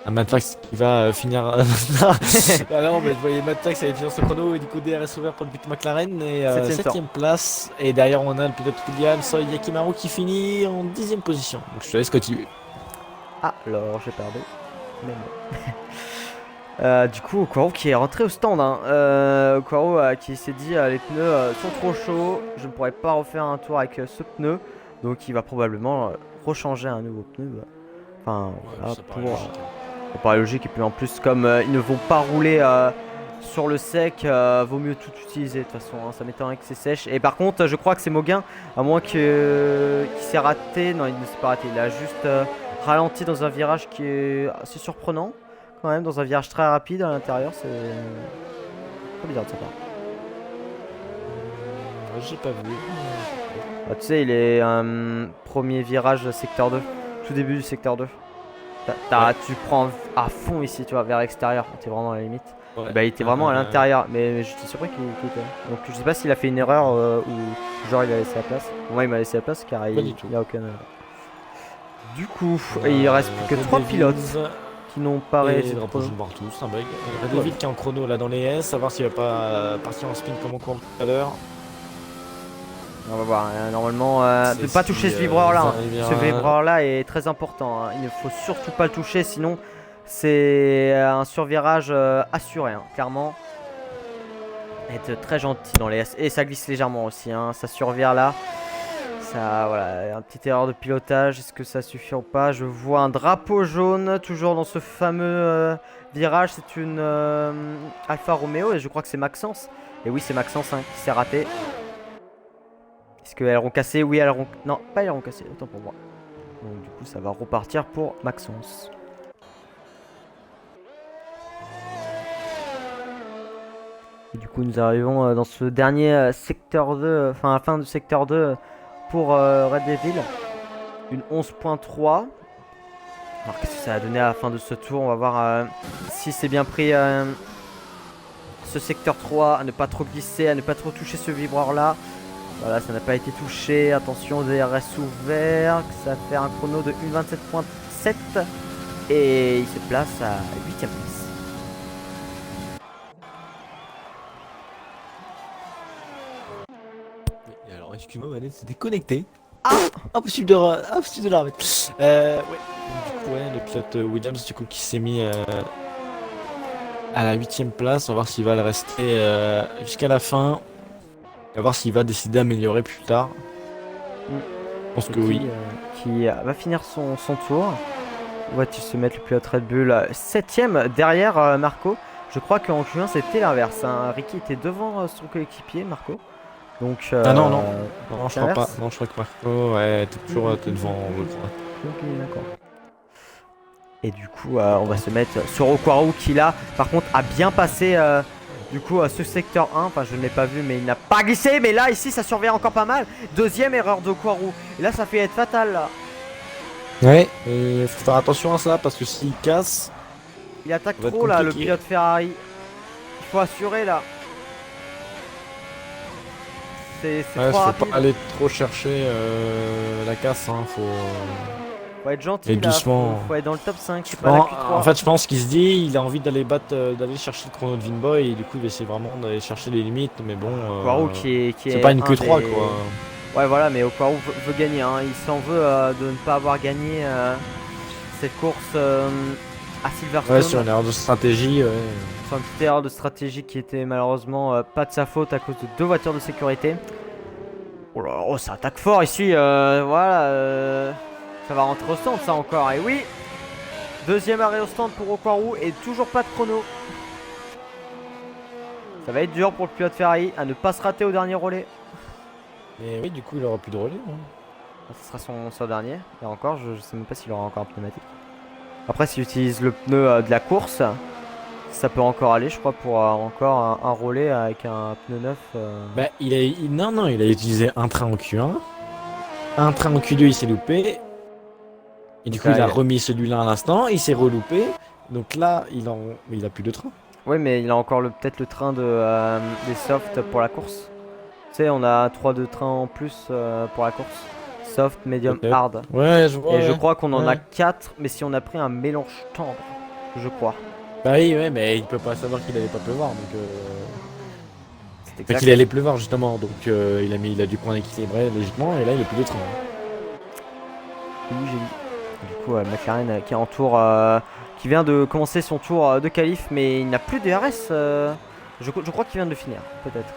S1: Matt Fax qui va finir. Ah non, mais vous voyez, Matt Fax allait finir ce chrono et du coup DRS ouvert pour le but McLaren et 7ème place. Et derrière, on a le pilote Williams, Yakimaru qui finit en 10ème position. Donc je te laisse continuer.
S2: Ah, alors j'ai perdu. Mais du coup, Okwaru qui est rentré au stand. Hein. Okwaru qui s'est dit les pneus sont trop chauds, je ne pourrais pas refaire un tour avec ce pneu. Donc il va probablement rechanger un nouveau pneu. Enfin, voilà, ça paraît logique. Et puis en plus, comme ils ne vont pas rouler sur le sec, vaut mieux tout utiliser de toute façon. Hein, ça m'étonnerait que c'est sèche. Et par contre, je crois que c'est Mauguin, à moins qu'il s'est raté. Non, il ne s'est pas raté. Il a juste ralenti dans un virage qui est assez surprenant. Quand même, dans un virage très rapide à l'intérieur, c'est très bizarre de sa part.
S1: J'ai pas vu.
S2: Tu sais, il est premier virage secteur 2. Tout début du secteur 2. Tu prends à fond ici, tu vois, vers l'extérieur. T'es vraiment à la limite. Ouais. Bah, il était vraiment à l'intérieur. Mais j'étais surpris qu'il était. Donc, je sais pas s'il a fait une erreur ou genre il a laissé la place. Moi, il m'a laissé la place car il n'y a aucun. Du coup, il reste plus que 3 pilotes qui n'ont pas réussi.
S1: De voir tous, un bug. David qui est en chrono là dans les S, savoir s'il va pas partir en spin comme on court tout à l'heure.
S2: On va voir, normalement, ne pas toucher ce vibreur là. Ce vibreur là est très important. Hein. Il ne faut surtout pas le toucher, sinon c'est un survirage assuré, hein, clairement. Être très gentil dans les S. Et ça glisse légèrement aussi, hein. Ça survire là. Ça, voilà, un petit erreur de pilotage. Est-ce que ça suffit ou pas? Je vois un drapeau jaune toujours dans ce fameux virage. C'est une Alfa Romeo et je crois que c'est Maxence. Et oui, c'est Maxence hein, qui s'est raté. Est-ce qu'elles auront cassé? Oui, elles auront... Non, pas elles auront cassé, autant pour moi. Donc du coup, ça va repartir pour Maxence. Et du coup nous arrivons dans ce dernier secteur 2, enfin la fin du secteur 2 pour Red Devil. Une 11.3. Alors qu'est-ce que ça a donné à la fin de ce tour? On va voir si c'est bien pris ce secteur 3, à ne pas trop glisser, à ne pas trop toucher ce vibreur là. Voilà, ça n'a pas été touché. Attention, DRS ouvert. Ça va faire un chrono de 1.27.7. Et il se place à 8ème place.
S1: Et alors, excuse-moi, Manette, c'est déconnecté. Ah, impossible de, impossible de la remettre. Ouais. Du coup, ouais, le pilote Williams, du coup, qui s'est mis à la 8ème place. On va voir s'il va le rester jusqu'à la fin. On va voir s'il va décider d'améliorer plus tard. Je pense que oui.
S2: Qui va finir son tour. Où va-t-il se mettre le pilote Red Bull 7ème derrière Marco. Je crois qu'en Q1 c'était l'inverse. Hein. Ricky était devant son coéquipier Marco. Donc,
S1: Ah non, je crois pas. Non, je crois que Marco, ouais, t'es toujours devant, je crois.
S2: Ok, d'accord. Et du coup, on va se mettre sur Okwaru qui là, par contre, a bien passé du coup ce secteur 1. Enfin, je ne l'ai pas vu, mais il n'a pas glissé. Mais là, ici, ça surveille encore pas mal. Deuxième erreur d'Okwaru. Et là, ça fait être fatal. Là.
S1: Ouais, il faut faire attention à ça parce que s'il casse.
S2: Il attaque trop là, le pilote Ferrari. Il faut assurer là. C'est trop rapide.
S1: Faut pas aller trop chercher la casse, hein, faut
S2: être gentil
S1: et
S2: là,
S1: doucement.
S2: faut être dans le top 5, c'est pas la Q3.
S1: En fait, je pense qu'il se dit, il a envie d'aller d'aller chercher le chrono de Vinboy et du coup, il essaie vraiment d'aller chercher les limites, mais bon.
S2: Okwaru qui est
S1: c'est pas une Q3 quoi.
S2: Ouais, voilà, mais Okwaru veut gagner, hein. Il s'en veut de ne pas avoir gagné cette course à Silverstone.
S1: Ouais, sur une erreur de stratégie. Ouais.
S2: Sur une petite erreur de stratégie qui était malheureusement pas de sa faute à cause de 2 voitures de sécurité. Oh là, oh, ça attaque fort ici, voilà. Ça va rentrer au stand ça encore, et oui. Deuxième arrêt au stand pour Okwaru et toujours pas de chrono. Ça va être dur pour le pilote Ferrari à ne pas se rater au dernier relais.
S1: Et oui, du coup, il aura plus de relais. Hein.
S2: Ce sera son dernier. Et encore, je sais même pas s'il aura encore un pneumatique. Après, s'il utilise le pneu de la course, ça peut encore aller, je crois, pour encore un relais avec un pneu neuf.
S1: Bah, non, il a utilisé un train en Q1. Un train en Q2, il s'est loupé. Et du coup, il a remis celui-là à l'instant, il s'est reloupé. Donc là, il a plus de train.
S2: Oui, mais il a encore peut-être le train des softs pour la course. Tu sais, on a 3 de trains en plus pour la course. Soft, medium, hard.
S1: Ouais, je vois.
S2: Et je crois qu'on en a 4, mais si on a pris un mélange tendre, je crois.
S1: Bah oui, ouais, mais il peut pas savoir qu'il allait pas pleuvoir, donc. Qu'il allait pleuvoir justement, donc il a dû prendre équilibré logiquement, et là il a plus de train.
S2: Oui, j'ai dit. Du coup, McLaren qui est en tour, qui vient de commencer son tour de qualif, mais il n'a plus de DRS. Je crois qu'il vient de finir, peut-être.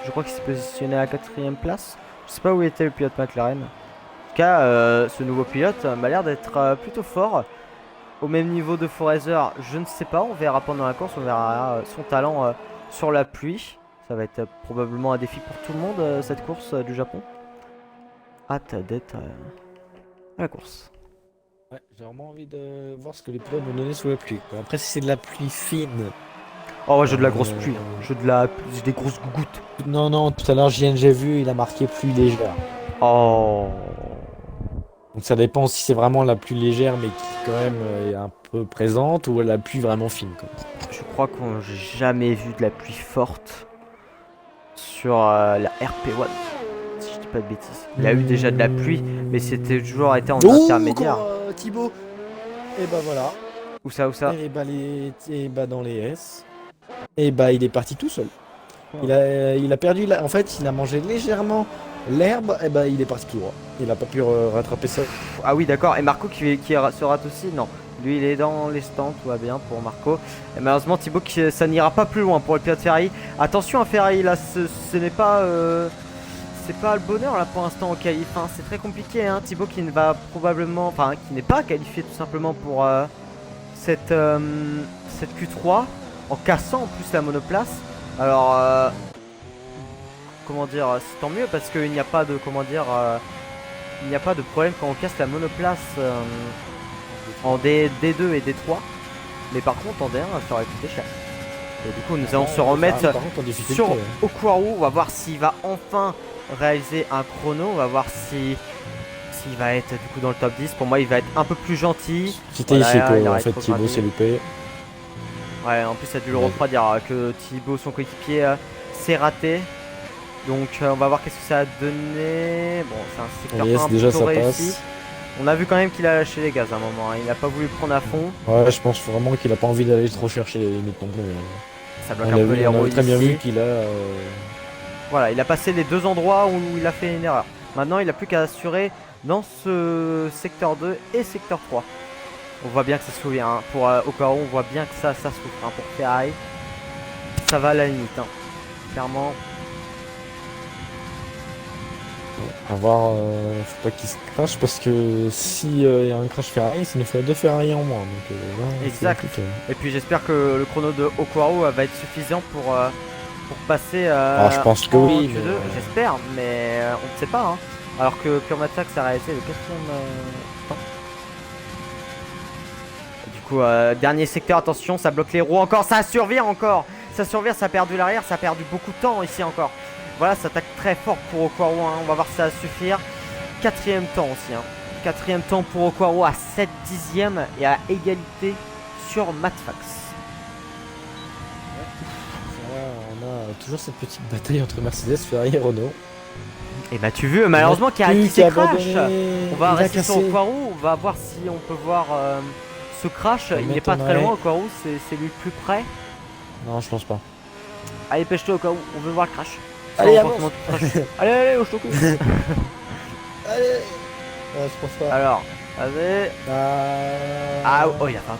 S2: Je crois qu'il s'est positionné à la 4ème place. Je sais pas où était le pilote McLaren. En tout cas, ce nouveau pilote m'a l'air d'être plutôt fort. Au même niveau de Forezer, je ne sais pas. On verra pendant la course, on verra son talent sur la pluie. Ça va être probablement un défi pour tout le monde, cette course du Japon. Hâte d'être à la course.
S1: Ouais, j'ai vraiment envie de voir ce que les pilotes vont donner sous la pluie. Après, si c'est de la pluie fine.
S2: Oh ouais, j'ai de la grosse pluie. J'ai des grosses gouttes.
S1: Non, tout à l'heure, j'ai vu, il a marqué pluie légère.
S2: Oh.
S1: Donc ça dépend si c'est vraiment la pluie légère, mais qui quand même est un peu présente, ou la pluie vraiment fine. Quoi.
S2: Je crois qu'on j'ai jamais vu de la pluie forte sur la RP1. Si je dis pas de bêtises. Il a eu déjà de la pluie, mais c'était toujours été en intermédiaire.
S1: Thibaut. Et bah voilà.
S2: Où ça
S1: Et bah dans les S. Et bah il est parti tout seul. Il a perdu, en fait il a mangé légèrement l'herbe, et bah il est parti tout droit. Il a pas pu rattraper ça.
S2: Ah oui d'accord, et Marco qui se rate aussi, non. Lui il est dans les stands, tout va bien pour Marco. Et malheureusement Thibaut, ça n'ira pas plus loin pour le pilote Ferrari. Attention à Ferrari là, ce n'est pas... c'est pas le bonheur là pour l'instant au qualif, hein. C'est très compliqué, hein. Thibaut qui ne va probablement... Enfin qui n'est pas qualifié tout simplement pour cette Q3. En cassant en plus la monoplace. Alors, comment dire, c'est tant mieux parce qu'il n'y a pas de, comment dire, il n'y a pas de problème quand on casse la monoplace en D2 et D3. Mais par contre en D1, ça aurait coûté cher. Et du coup, nous allons se remettre
S1: Par contre, en difficulté,
S2: sur Okwaru. On va voir s'il va enfin réaliser un chrono. On va voir si s'il va être du coup dans le top 10. Pour moi, il va être un peu plus gentil.
S1: C'était
S2: Voilà,
S1: ici
S2: il
S1: que en
S2: arrête
S1: fait
S2: trop
S1: Thibaut
S2: gratter.
S1: s'est loupé.
S2: Ouais, en plus, ça a dû le
S1: Ouais.
S2: refroidir que Thibaut, son coéquipier, s'est raté. Donc, on va voir qu'est-ce que ça a donné. Bon, c'est un secteur
S1: Yes,
S2: un
S1: déjà
S2: plutôt
S1: ça
S2: réussi.
S1: passe.
S2: On a vu quand même qu'il a lâché les gaz à un moment. Hein. Il n'a pas voulu prendre à fond.
S1: Ouais, je pense vraiment qu'il a pas envie d'aller trop chercher les limites non plus.
S2: Ça bloque
S1: On
S2: un
S1: a
S2: peu
S1: vu,
S2: les
S1: on
S2: roues
S1: a très bien
S2: ici.
S1: vu qu'il a.
S2: Voilà, il a passé les deux endroits où il a fait une erreur. Maintenant, il n'a plus qu'à assurer dans ce secteur 2 et secteur 3. On voit bien que ça souffre. Hein. Pour Okaro, on voit bien que ça souffre. Hein. Pour Ferrari, ça va à la limite. Hein. Clairement.
S1: À voir, faut pas qu'il se crache parce que si y a un crash Ferrari, ça nous fait 2 Ferrari en moins. Donc, là,
S2: Exact.
S1: c'est compliqué.
S2: Et puis j'espère que le chrono de Okaro va être suffisant pour passer
S1: Alors, je pense que
S2: en
S1: oui,
S2: Q2.
S1: mais-
S2: J'espère, mais on ne sait pas. Hein. Alors que Pure Matrax a réalisé le quatrième temps. Du coup, dernier secteur, attention, ça bloque les roues encore, ça survire encore. Ça survire, ça a perdu l'arrière, ça a perdu beaucoup de temps ici encore. Voilà, ça attaque très fort pour Okaro. Hein. On va voir si ça va suffire. Quatrième temps aussi. Hein. Quatrième temps pour Okaro à 7 dixièmes et à égalité sur Matfax.
S1: Voilà, on a toujours cette petite bataille entre Mercedes, Ferrari et Renault.
S2: Et bah tu vu, malheureusement qui
S1: Plus
S2: s'est crash.
S1: abandonné,
S2: On va
S1: il a
S2: rester sur
S1: cassé.
S2: Okaro, on va voir si on peut voir ce crash.
S1: Ça
S2: Il n'est pas très
S1: m'étonnerait.
S2: loin Okaro, c'est lui le plus près.
S1: Non, je pense pas.
S2: Allez pêche-toi Okaro, on veut voir le crash.
S1: Allez,
S2: Sans
S1: avance.
S2: forcément tout crash. Allez, allez, au choco.
S1: Allez. Je pense pas.
S2: Alors, allez. Ah oh il a fait un...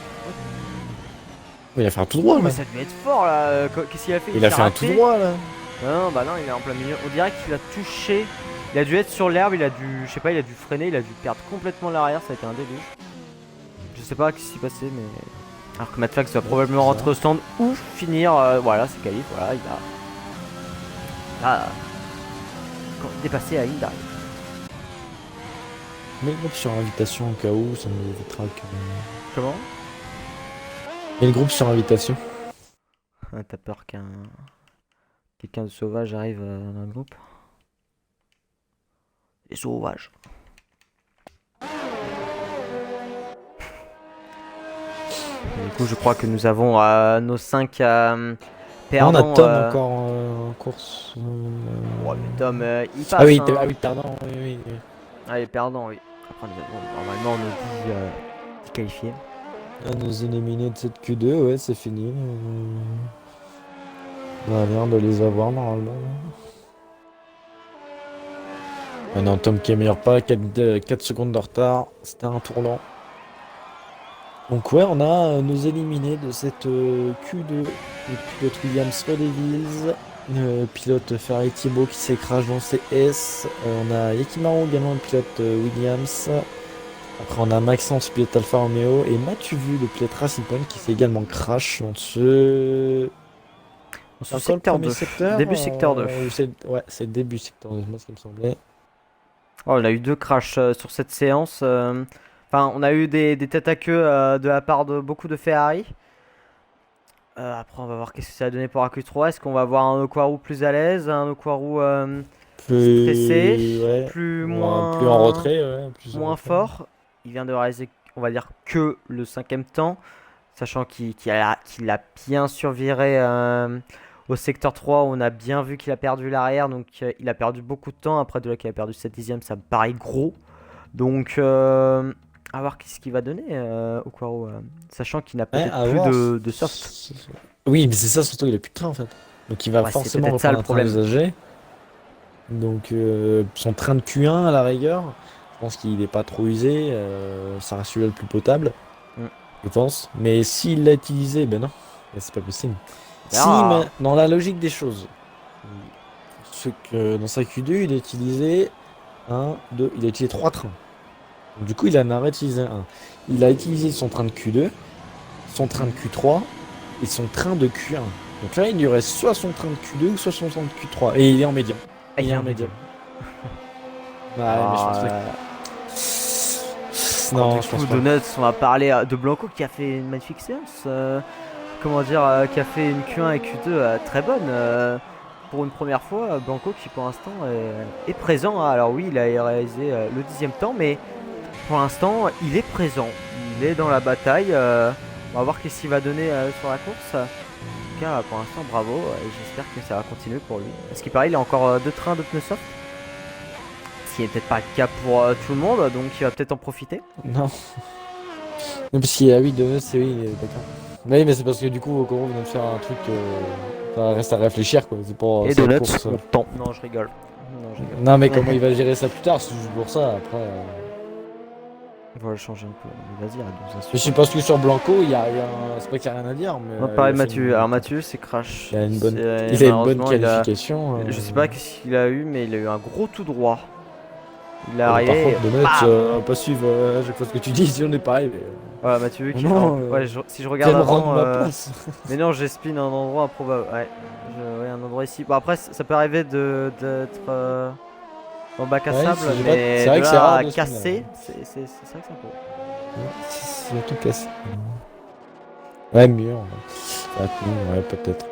S1: Il a fait un tout droit
S2: Oh,
S1: là.
S2: mais ça devait être fort là. Qu'est-ce qu'il a fait?
S1: Il a
S2: s'est
S1: fait un
S2: raté.
S1: tout droit là.
S2: Non, bah non, il est en plein milieu. On dirait qu'il a touché. Il a dû être sur l'herbe, il a dû, je sais pas, il a dû freiner, il a dû perdre complètement l'arrière, ça a été un déluge. Je sais pas ce qui s'est passé, mais. Alors que Matfax va probablement rentrer au stand ou finir. Voilà, c'est qualif, voilà, il a dépassé la ligne d'arrivée.
S1: Mets le groupe sur invitation au cas où, ça nous évitera que.
S2: Comment?
S1: Mets le groupe sur invitation.
S2: Ah, t'as peur quelqu'un de sauvage arrive dans le groupe? Les sauvages. Et du coup, je crois que nous avons nos 5
S1: On
S2: perdants.
S1: a Tom encore en course.
S2: Ouais, mais Tom, il passe.
S1: Ah oui,
S2: hein.
S1: ah oui, pardon, oui.
S2: Allez, perdant, oui. Après, normalement, on nous dit qualifié.
S1: À nous éliminer de cette Q2, ouais, c'est fini. On a l'air de les avoir normalement. Ah non, Tom qui est meilleur pas, 4 secondes de retard, c'était un tour lent. Donc ouais, on a nous éliminés de cette Q2. Le pilote Williams Rodevils, pilote Ferrari Thibaut qui s'écrase dans CS. On a Yakimaru également, le pilote Williams. Après on a Maxence, pilote Alfa Romeo. Et Mathieu Vu, le pilote Racing Point qui s'est également crash dans ce...
S2: On
S1: C'est encore le premier
S2: 2.
S1: secteur,
S2: Début secteur 2.
S1: Ouais, c'est le début secteur 2, moi ce qui me semblait.
S2: Oh, on a eu 2 crashs sur cette séance. Enfin, on a eu des têtes à queue de la part de beaucoup de Ferrari. Après, on va voir qu'est-ce que ça va donner pour AQ3. Est-ce qu'on va avoir un Okwaru plus à l'aise, un Okwaru stressé,
S1: Ouais.
S2: plus
S1: Ouais,
S2: moins,
S1: plus en retrait, ouais. Plus en
S2: moins
S1: retrait.
S2: fort. Il vient de réaliser, on va dire, que le 5ème temps, sachant qu'il a bien surviré au secteur 3. On a bien vu qu'il a perdu l'arrière, donc il a perdu beaucoup de temps. Après, de là qu'il a perdu 7 dixièmes, ça me paraît gros. Donc, à voir ce qu'il va donner Okwaru, sachant qu'il n'a peut-être
S1: à
S2: plus
S1: voir.
S2: de soft.
S1: Oui, mais c'est ça, surtout il a plus de train en fait. Donc il va
S2: Ouais, c'est
S1: forcément
S2: peut-être ça,
S1: reprendre
S2: le
S1: un train
S2: problème.
S1: usagé. Donc son train de Q1 à la rigueur, je pense qu'il n'est pas trop usé, ça reste celui-là le plus potable,
S2: Mm.
S1: je pense. Mais s'il l'a utilisé, ben non, c'est pas possible. Si,
S2: Ah.
S1: mais dans la logique des choses, ce que dans sa Q2, il a utilisé il a utilisé 3 trains. Donc, du coup, il en a réutilisé un. Il a utilisé son train de Q2, son train de Q3 et son train de Q1. Donc là, il lui reste soit son train de Q2 ou soit son train de Q3. Et il est en médium.
S2: Il est en
S1: médium. Ouais,
S2: Ah,
S1: mais je pense
S2: Du
S1: Non, je pense
S2: coup,
S1: pas.
S2: Donuts, on va parler de Blanco qui a fait une magnifique séance. comment dire, qui a fait une Q1 et Q2 très bonne. Pour une première fois, Blanco qui pour l'instant est présent. Alors oui, il a réalisé le 10e temps, mais pour l'instant, il est présent. Il est dans la bataille. On va voir qu'est-ce qu'il va donner sur la course. En tout cas, pour l'instant, bravo. Et j'espère que ça va continuer pour lui. Parce qu'il paraît, il a encore 2 trains de pneus soft. Ce qui n'est peut-être pas le cas pour tout le monde, donc il va peut-être en profiter.
S1: Non. Non, parce qu'il y a 8 de c'est oui, d'accord. Oui, mais c'est parce que du coup, Okoro vient de faire un truc. Ça reste à réfléchir quoi. C'est pour
S2: Et
S1: cette
S2: Donuts,
S1: course.
S2: on tend. Non, je rigole. Non, je rigole.
S1: Non, mais comment il va gérer ça plus tard, c'est juste pour ça. Après.
S2: On va le changer un peu. Mais vas-y, arrête de nous insulter.
S1: Je sais pas ce que sur Blanco, il y a rien. C'est pas qu'il y a rien à dire, mais.
S2: On va parler de
S1: il a fait
S2: Mathieu.
S1: une-
S2: Alors Mathieu, c'est crash.
S1: Il a une bonne,
S2: C'est-
S1: il a une bonne
S2: malheureusement, il a-
S1: qualification.
S2: Je sais pas qu'est-ce qu'il a eu, mais il a eu un gros tout droit. Il est
S1: Par
S2: arrivé.
S1: contre, Donuts, pas suivre à chaque fois ce que tu dis, si on est pareil. Mais...
S2: Voilà, Mathieu qui.
S1: Non,
S2: Ouais, si je regarde
S1: Viens me
S2: avant.
S1: rendre ma place.
S2: Mais non, j'ai spin un endroit improbable. Ouais, ouais, un endroit ici. Bon, après, ça peut arriver d'être en bac à
S1: Ouais,
S2: sable,
S1: c'est
S2: mais
S1: vrai
S2: de
S1: que c'est
S2: là
S1: rare
S2: à
S1: de spin,
S2: casser,
S1: là.
S2: c'est vrai que c'est un peu.
S1: C'est tout cassé. Ouais, mur. Ouais, peut-être.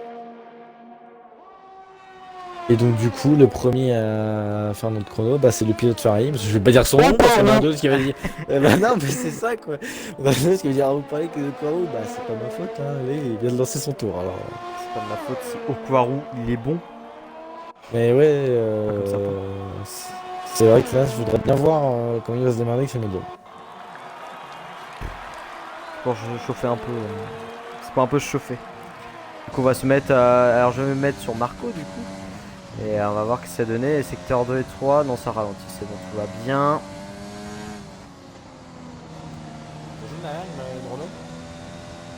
S1: Et donc du coup, le premier à faire notre chrono, bah, c'est le pilote Ferrari, parce que je vais pas dire son nom, parce qu'il y en a d'autres qui va dire... bah non, mais c'est ça quoi. Il y en a d'autres qui va dire, ah, vous parlez que de Quarou, bah c'est pas ma faute, hein. Allez, il vient de lancer son tour, alors...
S2: C'est pas de ma faute si Okwaru il est bon.
S1: Mais ouais,
S2: comme ça,
S1: c'est vrai que là, je voudrais bien voir comment il va se démarrer avec ses médiums.
S2: Bon, je chauffais un peu. C'est pas un peu chauffé. Du coup, on va se mettre. Alors, je vais me mettre sur Marco du coup. Et on va voir ce que ça donnait. Secteur 2 et 3, non, ça ralentit, c'est bon, tout va bien.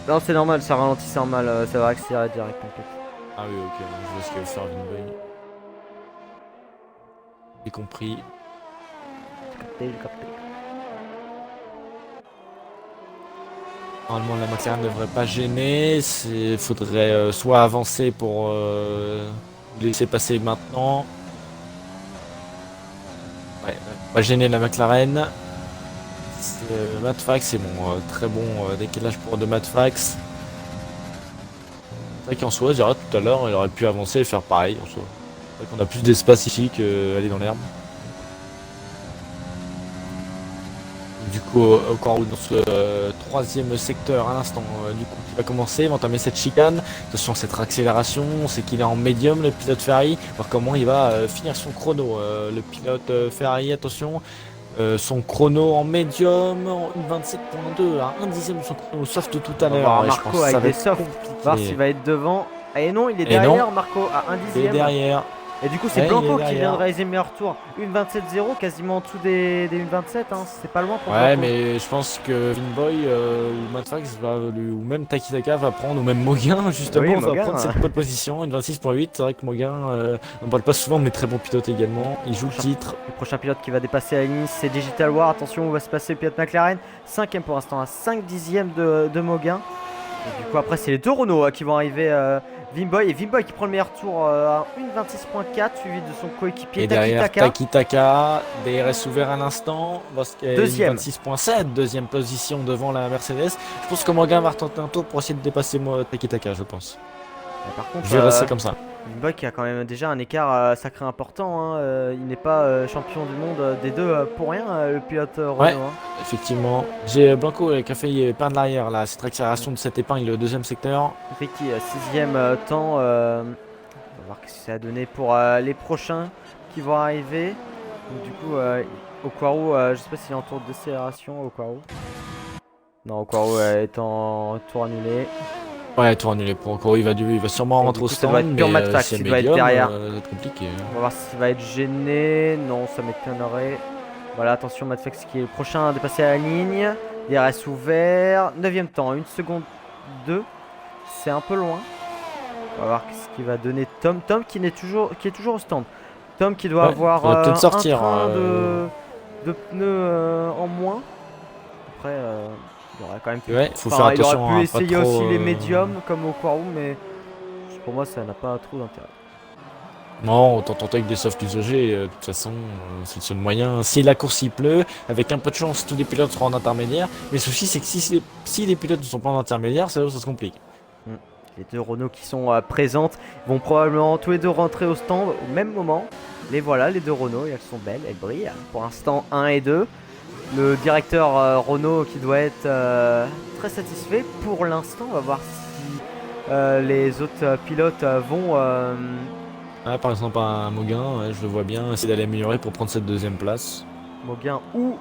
S2: Non, c'est normal, ça ralentit, c'est normal, ça va accélérer direct, t'inquiète.
S1: Ah oui, ok, je vois ce qu'il va faire Vinboy. J'ai compris.
S2: J'ai capté.
S1: Normalement, la McLaren ne devrait pas gêner. Il faudrait soit avancer pour laisser passer maintenant. Ouais, pas gêner la McLaren. Matt Fax, c'est bon, très bon décalage pour de Matt Fax. C'est vrai qu'en soi, je dirais tout à l'heure, il aurait pu avancer et faire pareil en soi. C'est vrai qu'on a plus d'espace ici qu'aller dans l'herbe. Du coup, encore dans ce troisième secteur à l'instant, du coup, qui va commencer, il va entamer cette chicane. Attention, cette accélération, c'est qu'il est en médium, le pilote Ferrari. Voir comment il va finir son chrono. Le pilote Ferrari, attention, son chrono en médium, en 1,27.2, à 1 dixième de son chrono soft tout à
S2: On va
S1: l'heure.
S2: voir
S1: Et je
S2: Marco
S1: pense que ça
S2: avec
S1: va
S2: des
S1: être
S2: softs, voir
S1: compliqué.
S2: s'il va être devant. Et non, il est
S1: Et
S2: derrière
S1: non.
S2: Marco à 1
S1: Et
S2: dixième.
S1: derrière.
S2: Et du coup, c'est
S1: Ouais, il
S2: Blanco
S1: est
S2: qui vient
S1: derrière.
S2: de réaliser le meilleur tour. 1,27.0, quasiment en dessous des 1,27, hein. C'est pas loin pour
S1: Ouais,
S2: Blanco.
S1: mais je pense que Vinboy ou Matt Fax ou même Takitaka va prendre, ou même Moguin justement,
S2: Oui,
S1: va
S2: Moguin,
S1: prendre cette pole position, une 26.8. C'est vrai que Moguin, on ne parle pas souvent, mais très bon pilote également. Il joue le titre.
S2: Le prochain pilote qui va dépasser la ligne, c'est Digital War. Attention, où va se passer le pilote McLaren. 5ème pour l'instant, à 5 dixièmes de Moguin. Et du coup, après, c'est les deux Renault qui vont arriver. Vinboy, et Vinboy qui prend le meilleur tour à 1,26.4, suivi de son coéquipier
S1: Et derrière
S2: Takitaka.
S1: Takitaka, DRS ouvert à l'instant,
S2: Deuxième.
S1: 26.7, deuxième position devant la Mercedes. Je pense que Moguin va retenter un tour pour essayer de dépasser Takitaka, je pense.
S2: Et par contre,
S1: Je vais rester comme ça.
S2: Vinboy qui a quand même déjà un écart sacré important, hein. Il n'est pas champion du monde des deux pour rien, le pilote Renault.
S1: Ouais.
S2: Hein.
S1: Effectivement. J'ai Blanco qui a fait épingle l'arrière là, cette accélération de cette épingle, le deuxième secteur.
S2: Effectivement, 6ème temps. On va voir ce que ça a donné pour les prochains qui vont arriver. Donc, du coup, Okwaru, je sais pas s'il est en tour de décélération, Okwaru. Non, Okwaru est en tour annulé.
S1: Ouais, tour annulé pour Okoro, il va sûrement
S2: Et
S1: rentrer
S2: du
S1: au
S2: coup, ça doit
S1: stand,
S2: être pur
S1: mais
S2: Matt Fax,
S1: si
S2: il
S1: c'est
S2: doit être
S1: médium,
S2: derrière.
S1: ça va être compliqué.
S2: On va voir s'il va être gêné. Non, ça m'étonnerait. Voilà, attention, Matt Fax qui est le prochain à dépasser la ligne. DRS ouvert. 9ème temps, 1 seconde 2. C'est un peu loin. On va voir ce qu'il va donner Tom. Tom qui est toujours au stand. Tom qui doit
S1: Ouais,
S2: avoir
S1: faudrait peut-être sortir,
S2: un train de pneus en moins. Après, il aurait quand même pu,
S1: Ouais, faut
S2: enfin,
S1: faire
S2: il aurait
S1: attention
S2: pu
S1: à pas
S2: essayer
S1: trop,
S2: aussi les médiums comme au Quaru, mais pour moi ça n'a pas trop d'intérêt.
S1: Non, autant tenter avec des softs usagés, de toute façon, c'est le seul moyen. Si la course il pleut, avec un peu de chance, tous les pilotes seront en intermédiaire. Mais le souci, c'est que si les pilotes ne sont pas en intermédiaire, ça se complique.
S2: Les deux Renault qui sont présentes vont probablement tous les deux rentrer au stand au même moment. Les voilà, les deux Renault, et elles sont belles, elles brillent. Pour l'instant, 1 et 2. Le directeur Renault qui doit être très satisfait. Pour l'instant, on va voir si les autres pilotes vont...
S1: Ah, par exemple, un Moguin, ouais, je le vois bien essayer d'aller améliorer pour prendre cette deuxième place.
S2: Moguin ou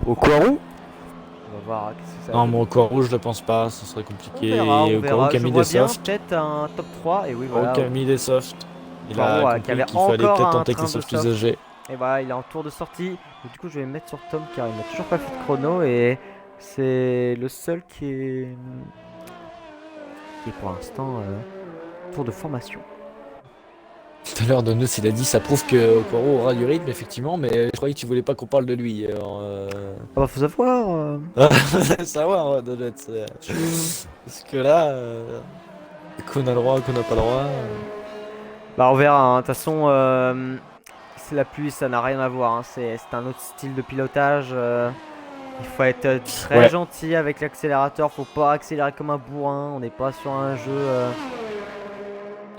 S2: Okwaru. On va voir qu'est-ce que ça
S1: Non,
S2: donne.
S1: mon corps rouge, je le pense pas, ce serait compliqué.
S2: On
S1: Et
S2: verra.
S1: Okoro qui a
S2: Je
S1: mis
S2: vois
S1: des
S2: bien
S1: softs.
S2: peut-être un top 3. Et oui, voilà.
S1: Okoro qui a mis des softs. Il
S2: Okoro,
S1: a
S2: qui
S1: compris
S2: avait
S1: qu'il fallait
S2: encore
S1: peut-être
S2: un
S1: tenter avec
S2: train
S1: les
S2: de
S1: softs
S2: soft.
S1: usagés.
S2: Et voilà, il est en tour de sortie. Et du coup, je vais me mettre sur Tom car il n'a toujours pas fait de chrono. Et c'est le seul qui est pour l'instant tour de formation.
S1: Tout à l'heure, Donos, il a dit ça prouve que Okoro aura du rythme, effectivement, mais je croyais que tu voulais pas qu'on parle de lui. Alors,
S2: Ah bah, faut savoir.
S1: savoir, Donuts. Parce que là, qu'on a le droit, qu'on n'a pas le droit.
S2: Bah, on verra. Hein. De toute façon, c'est la pluie, ça n'a rien à voir. Hein. C'est un autre style de pilotage. Il faut être très gentil avec l'accélérateur. Faut pas accélérer comme un bourrin. On n'est pas sur un jeu.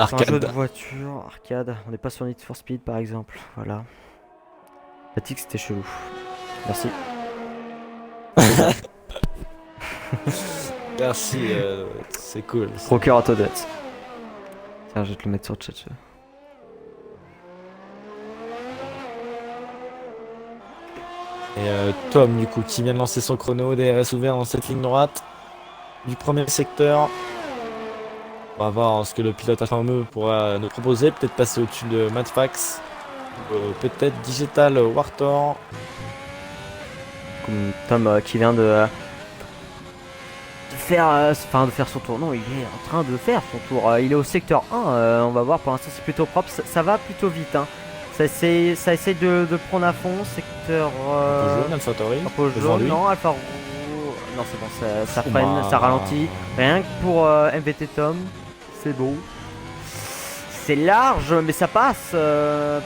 S1: Arcade.
S2: Un jeu de voiture, arcade. On n'est pas sur Need for Speed par exemple. Voilà. Fatigue, c'était chelou. Merci.
S1: Merci, c'est cool.
S2: Rocker Autodot. Tiens, je vais te le mettre sur le chat.
S1: Et Tom, du coup, qui vient de lancer son chrono, DRS ouvert dans cette ligne droite du premier secteur. On va voir ce que le pilote fameux pourra nous proposer. Peut-être passer au-dessus de Madfax. Peut-être Digital Wartor.
S2: Comme Tom qui vient de faire son tour. Non, il est en train de faire son tour. Il est au secteur 1. On va voir, pour l'instant c'est plutôt propre. Ça va plutôt vite. Hein. Ça essaie de prendre à fond. Secteur...
S1: Jaune, AlphaTauri.
S2: Jaune, non, Alpha Rouge. Non, c'est bon, ça freine, ça ralentit. Rien que pour MVT Tom. C'est beau. C'est large, mais ça passe.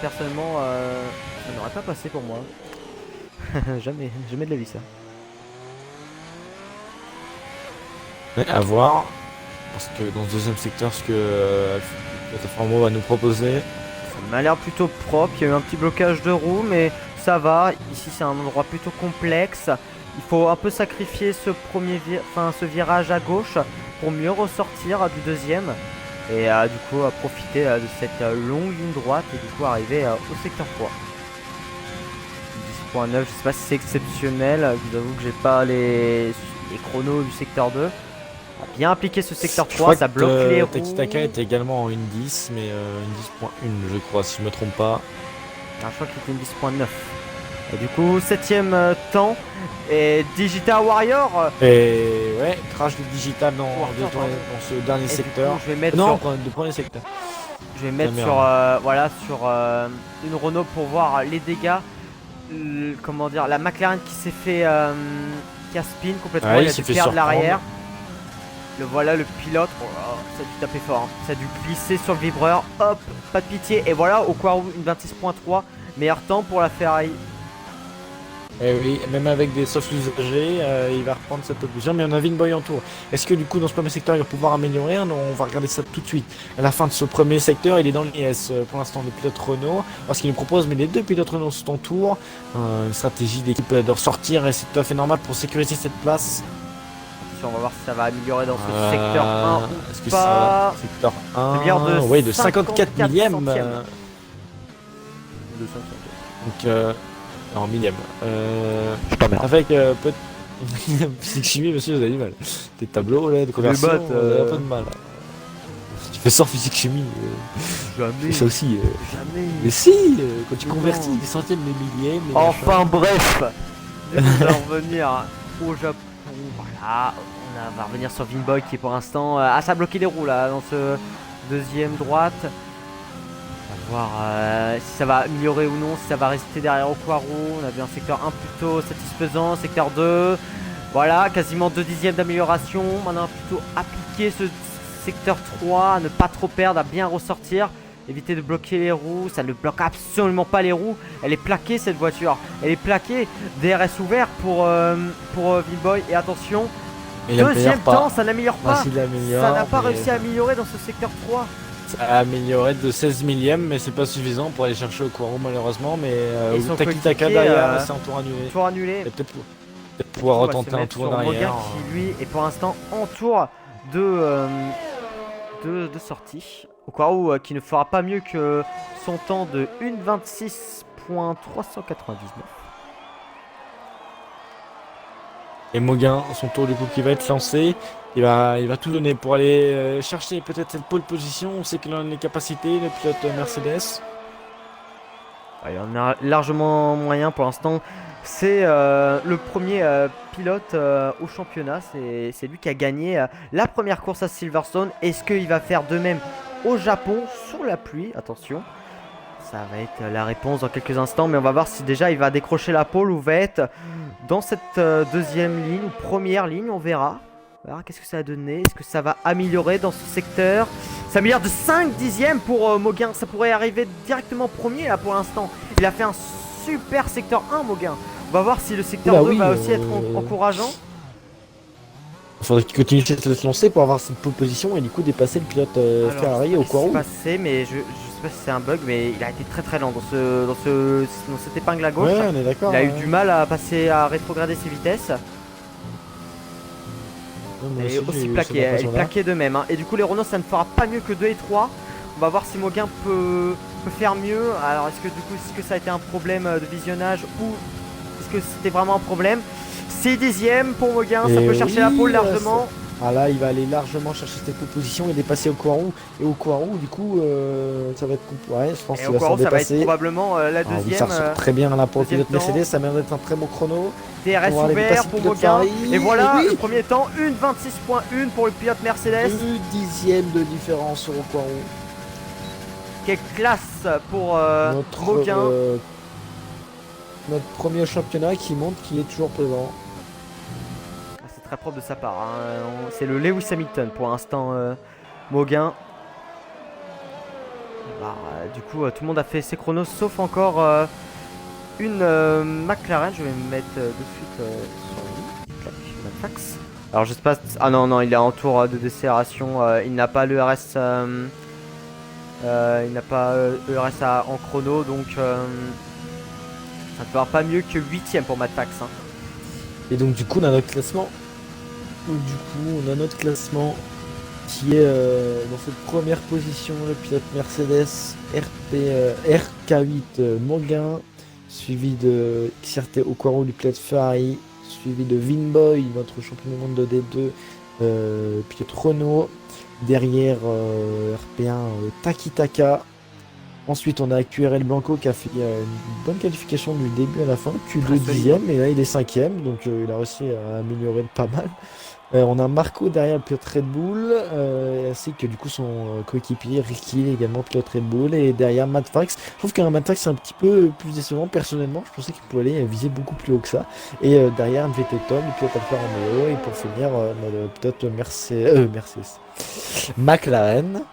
S2: Personnellement, ça n'aurait pas passé pour moi. jamais de la vie ça.
S1: Mais à voir. Parce que dans ce deuxième secteur, ce que Alpha va nous proposer.
S2: Ça m'a l'air plutôt propre. Il y a eu un petit blocage de roue, mais ça va. Ici, c'est un endroit plutôt complexe. Il faut un peu sacrifier ce ce virage à gauche pour mieux ressortir du deuxième. Et du coup, profiter de cette longue ligne droite et du coup arriver au secteur 3. 10.9, je sais pas si c'est exceptionnel. Je vous avoue que j'ai pas les chronos du secteur 2. Bien appliqué ce secteur 3, ça bloque les roues.
S1: Takitaka était également en une 10, mais une 10.1 je crois, si je me trompe pas.
S2: Je crois qu'il était une 10.9. Et du coup, 7ème temps. Et Digital Warrior.
S1: Et ouais, crash de Digital dans ce dernier secteur.
S2: Coup, je vais mettre
S1: non,
S2: sur...
S1: le premier secteur.
S2: Je vais mettre sur, une Renault pour voir les dégâts. Comment dire, la McLaren qui s'est fait qui a spin complètement, il a dû perdre l'arrière. Voilà le pilote, oh là, ça a dû taper fort, hein. Ça a dû glisser sur le vibreur, hop, pas de pitié. Et voilà, Okwaru, une 26.3, meilleur temps pour la Ferrari.
S1: Et oui, même avec des softs usagés, il va reprendre cette position, mais on a Vinboy en tour. Est-ce que du coup dans ce premier secteur il va pouvoir améliorer? On va regarder ça tout de suite. À la fin de ce premier secteur, il est dans l'IS pour l'instant le pilote Renault, parce qu'il nous propose, mais les deux pilotes Renault sont en tour. Une stratégie d'équipe de ressortir et c'est tout à fait normal pour sécuriser cette place.
S2: On va voir si ça va améliorer dans ce secteur 1 ou
S1: est-ce que
S2: pas.
S1: Secteur 1, oui, de 54 millième. Donc, en millième. Avec physique chimie, monsieur, vous avez du mal. Tes tableaux là, de conversion, vous avez un peu de mal. Tu fais ça en physique chimie.
S2: Jamais.
S1: Ça aussi.
S2: Jamais.
S1: Mais si, quand tu convertis des centièmes de millièmes.
S2: Enfin bref. On va revenir au Japon. Voilà. On va revenir sur Vinboy qui est pour l'instant ça a bloqué les roues là dans ce deuxième droite. On va voir si ça va améliorer ou non, si ça va rester derrière Okwaru. On avait un secteur 1 plutôt satisfaisant, secteur 2. Voilà, quasiment 2 dixièmes d'amélioration. Maintenant plutôt appliquer ce secteur 3, à ne pas trop perdre, à bien ressortir. Éviter de bloquer les roues, ça ne bloque absolument pas les roues. Elle est plaquée cette voiture, elle est plaquée. DRS ouvert pour Vinboy. Et attention,
S1: Mais il améliore
S2: Deuxième
S1: pas.
S2: temps, ça n'améliore
S1: Enfin,
S2: pas.
S1: s'il améliore,
S2: Ça n'a pas
S1: mais
S2: réussi à améliorer dans ce secteur 3.
S1: ça a amélioré de 16 millièmes, mais c'est pas suffisant pour aller chercher Okuaro malheureusement. Mais
S2: Et son
S1: Takitaka
S2: coéquipier,
S1: derrière, c'est un tour annulé.
S2: Tour annulé.
S1: Et peut-être pouvoir
S2: On va se
S1: retenter un
S2: mettre
S1: tour
S2: sur
S1: derrière.
S2: Moguin qui lui est pour l'instant en tour de sortie. Okuaro qui ne fera pas mieux que son temps de 1,26.399.
S1: Et Moguin, son tour du coup qui va être lancé, il va tout donner pour aller chercher peut-être cette pole position. On sait qu'il en a les capacités, le pilote Mercedes.
S2: Il en a largement moyen pour l'instant. C'est le premier pilote au championnat. C'est lui qui a gagné la première course à Silverstone. Est-ce qu'il va faire de même au Japon sur la pluie? Attention. Ça va être la réponse dans quelques instants. Mais on va voir si déjà il va décrocher la pole ou va être dans cette deuxième ligne ou première ligne. On verra. Alors, qu'est-ce que ça va donner? Est-ce que ça va améliorer dans ce secteur? Ça améliore de 5 dixièmes pour Moguin. Ça pourrait arriver directement premier là pour l'instant. Il a fait un super secteur 1, Moguin. On va voir si le secteur 2
S1: oui,
S2: va aussi être encourageant.
S1: Il faudrait qu'il continue de se lancer pour avoir cette pole position et du coup dépasser le pilote Ferrari au Okuaro.
S2: C'est passé, mais je sais pas si c'est un bug, mais il a été très lent dans cette épingle à gauche.
S1: Ouais, on est d'accord.
S2: Il a eu du mal à passer à rétrograder ses vitesses. Et aussi plaqué de même. Et du coup, les Renault, ça ne fera pas mieux que 2 et 3. On va voir si Moguin peut faire mieux. Alors, est-ce que du coup, ça a été un problème de visionnage ou est-ce que c'était vraiment un problème? 6 dixièmes pour Moguin, ça peut chercher la pole largement.
S1: Ah là, il va aller largement chercher cette pole position et dépasser Okuaro. Et Okuaro, du coup, ça va être compliqué. Ouais, je pense qu'il va s'en
S2: Ça va être
S1: dépasser.
S2: probablement la
S1: Ah oui,
S2: deuxième.
S1: ça ressort très bien là pour le
S2: deuxième
S1: pilote Mercedes,
S2: temps.
S1: ça m'a l'air d'être un très bon chrono.
S2: DRS
S1: On va aller
S2: ouvert
S1: dépasser
S2: pour
S1: le pilote
S2: Moguin.
S1: Ferrari.
S2: Et voilà,
S1: oui,
S2: le premier temps, 1,26.1 pour le pilote Mercedes.
S1: 2 dixièmes de différence sur Okuaro.
S2: Quelle classe pour Moguin.
S1: Notre premier championnat qui montre qu'il est toujours présent.
S2: C'est très propre de sa part. C'est le Lewis Hamilton pour l'instant, Moguin. Du coup, tout le monde a fait ses chronos sauf encore une McLaren. Je vais me mettre de suite sur lui. Max. Alors, je sais pas. Ah non, il est en tour de décélération. Il n'a pas le RS. Il n'a pas ERS en chrono, donc ça ne fera pas mieux que 8ème pour Matt Fax.
S1: Et donc du coup on a notre classement. Qui est dans cette première position, le pilote Mercedes RK8 Moguin, suivi de Xerte Okuaro du pilote Ferrari, suivi de Vinboy, notre champion du monde de D2, pilote Renault. Derrière RP1 Takitaka. Ensuite on a QRL Blanco qui a fait une bonne qualification du début à la fin, Q2 dixième et là il est 5ème, donc il a réussi à améliorer pas mal. On a Marco derrière le pilote Red Bull, ainsi que du coup son coéquipier Ricky également pilote Red Bull, et derrière Matt Fax. Je trouve qu'un Matt Fax c'est un petit peu plus décevant personnellement, je pensais qu'il pouvait aller viser beaucoup plus haut que ça. Et derrière MVT Tom, le pilote Alfa Romeo, et pour finir le pilote Mercedes. McLaren.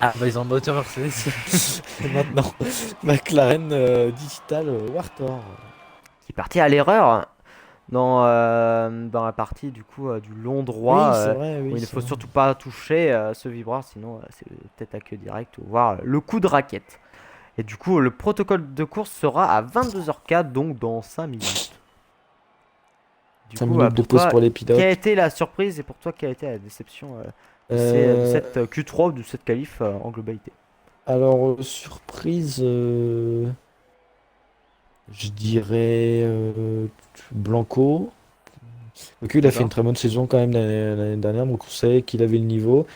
S1: Ah bah ils ont un moteur Mercedes. Maintenant McLaren Digital Warthog.
S2: Qui est parti à l'erreur dans la partie du coup du long droit.
S1: Oui, c'est vrai, oui,
S2: où il ne faut surtout pas toucher ce vibreur, sinon c'est tête à queue direct ou voir le coup de raquette. Et du coup le protocole de course sera à 22h04, donc dans 5 minutes. Du
S1: 5
S2: coup,
S1: minutes de pause
S2: toi,
S1: pour les pilotes.
S2: quelle a été la surprise et pour toi quelle a été la déception de cette Q3 ou de cette qualif en globalité?
S1: Alors, surprise, je dirais Blanco. Ok, il a fait une très bonne saison quand même l'année dernière, donc on savait qu'il avait le niveau.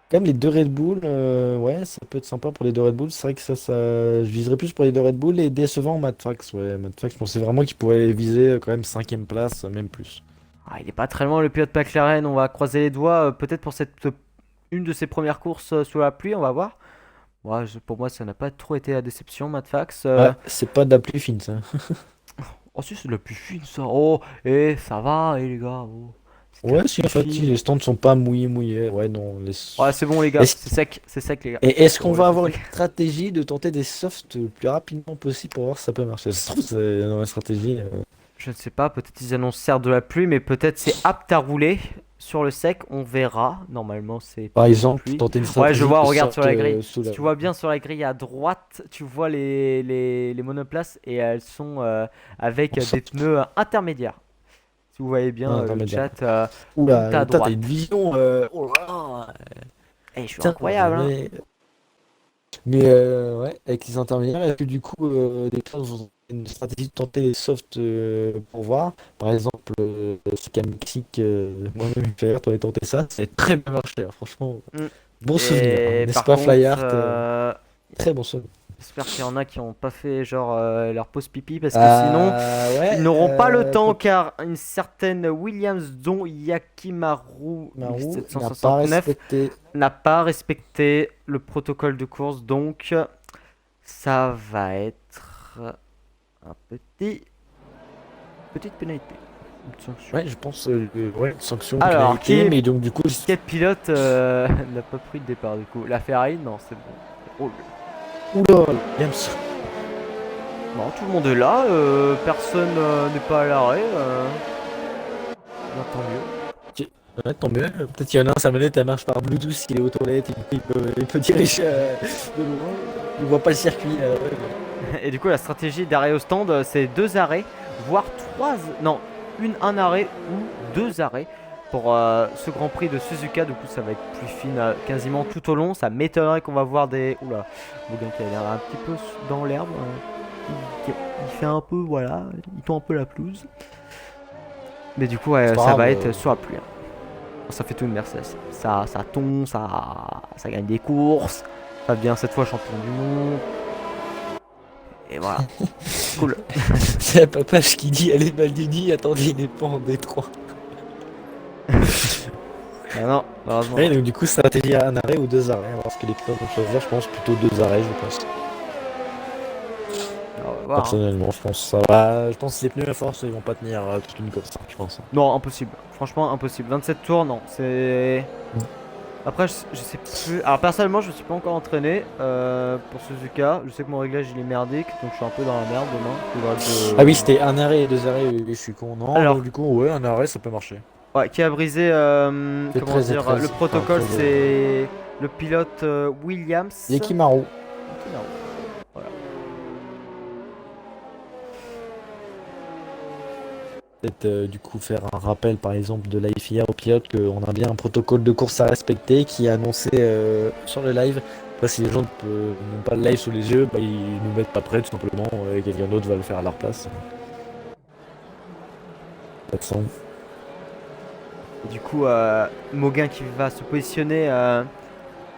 S1: Quand même, les deux Red Bull, ouais, ça peut être sympa pour les deux Red Bull. C'est vrai que ça, je viserais plus pour les deux Red Bull, et décevant Matt Fax. Ouais, Matt Fax, je pensais vraiment qu'il pouvait viser quand même 5ème place, même plus.
S2: Il est pas très loin le pilote McLaren, on va croiser les doigts peut-être pour une de ses premières courses sous la pluie, on va voir. Pour moi ça n'a pas trop été la déception, Matt Fax.
S1: Ouais, c'est pas de la pluie fine ça.
S2: Oh si, c'est de la pluie fine ça. Oh, ça va, les gars. Oh.
S1: Ouais, si en fait, les stands sont pas mouillés. Ouais, non.
S2: Ouais, c'est bon les gars, c'est sec les gars.
S1: Et est-ce qu'on va avoir une stratégie de tenter des softs le plus rapidement possible pour voir si ça peut marcher? Ça se trouve, c'est dans la stratégie.
S2: Je ne sais pas, peut-être ils annoncent certes de la pluie, mais peut-être c'est apte à rouler sur le sec, on verra. Normalement, c'est
S1: Par
S2: pas de
S1: exemple,
S2: pluie.
S1: tenter une
S2: Ouais, je
S1: stratégie
S2: vois,
S1: de
S2: regarde sur la
S1: sorte
S2: grille.
S1: sous
S2: Si
S1: la...
S2: tu vois bien sur la grille à droite, tu vois les monoplaces et elles sont avec
S1: en
S2: des
S1: sorte
S2: pneus intermédiaires. Si vous voyez bien le
S1: intermédiaire.
S2: chat, tout
S1: Oula,
S2: à
S1: toi, t'as
S2: droite.
S1: une vision. Oh là là.
S2: Eh, je suis
S1: Putain,
S2: incroyable, hein.
S1: ouais, avec les intermédiaires, est-ce que du coup, des clubs ont une stratégie de tenter les softs pour voir? Par exemple, ce qu'à Mexique, moi-même, je vais toi, tenter ça, c'est très bien marché, hein, franchement.
S2: Mm.
S1: Bon souvenir, hein,
S2: Et
S1: n'est-ce
S2: par
S1: pas,
S2: contre,
S1: Flyart? Très bon souvenir.
S2: j'espère qu'il y en a qui n'ont pas fait genre leur pause pipi parce que sinon ils
S1: Ouais,
S2: n'auront pas le temps car une certaine Williams dont Yakimaru
S1: Maru n'a pas
S2: 1769
S1: respecté.
S2: n'a pas respecté le protocole de course donc ça va être un petite pénalité. Une sanction.
S1: Ouais, je pense, ouais, sanction,
S2: Alors,
S1: pénalité, mais donc du coup,
S2: quel pilote n'a pas pris de départ du coup? La Ferrari? Non, c'est bon. Oh,
S1: oula, Williams.
S2: non, tout le monde est là, personne n'est pas à l'arrêt. Tant mieux.
S1: Ouais, tant mieux. Peut-être qu'il y en a un, sa manette elle marche par Bluetooth, il est aux toilettes, il peut diriger de loin. Il voit pas le circuit.
S2: Et du coup, la stratégie d'arrêt au stand, c'est 2 arrêts, voire 3. Non, un arrêt ou 2 arrêts pour ce Grand Prix de Suzuka. Du coup, ça va être plus fine quasiment tout au long. Ça m'étonnerait qu'on va voir des. Oula, Bougain qui a l'air un petit peu dans l'herbe. Il fait un peu, voilà, il tend un peu la pelouse. Mais du coup, ouais,
S1: C'est pas
S2: ça
S1: grave,
S2: va être sur la pluie, hein. Ça fait tout une Mercedes. Ça tombe, ça gagne des courses. Ça devient cette fois champion du monde. Et voilà. Cool.
S1: C'est la papage qui dit allez Maldini, attendez, il n'est pas en Détroit.
S2: Ah non, malheureusement.
S1: Ouais, donc du coup, stratégie à un arrêt ou 2 arrêts. On va voir ce que les pilotes vont choisir. Je pense plutôt 2 arrêts, je pense.
S2: On va voir, hein.
S1: Personnellement, je pense ça va. Je pense que les pneus à force, ils vont pas tenir toute une course, hein, je pense.
S2: Non, impossible. Franchement, impossible. 27 tours, non. C'est. Après, je sais plus. Alors, personnellement, je me suis pas encore entraîné pour Suzuka. Je sais que mon réglage il est merdique, donc je suis un peu dans la merde demain.
S1: Ah oui, c'était un arrêt et 2 arrêts, oui, je suis con. Non,
S2: Alors.
S1: donc du coup, ouais, un arrêt, ça peut marcher.
S2: Ouais, qui a brisé
S1: C'est
S2: comment
S1: 13 et
S2: dire
S1: 13.
S2: le protocole,
S1: Enfin,
S2: c'est le pilote Williams.
S1: Yakimaru.
S2: Yakimaru. Voilà.
S1: Peut-être du coup faire un rappel par exemple de la FIA aux pilotes qu'on a bien un protocole de course à respecter qui est annoncé sur le live. Après, si les gens n'ont pas le live sous les yeux, bah, ils nous mettent pas prêts tout simplement, et quelqu'un d'autre va le faire à leur place. Ça te semble.
S2: Et du coup, Mauguin qui va se positionner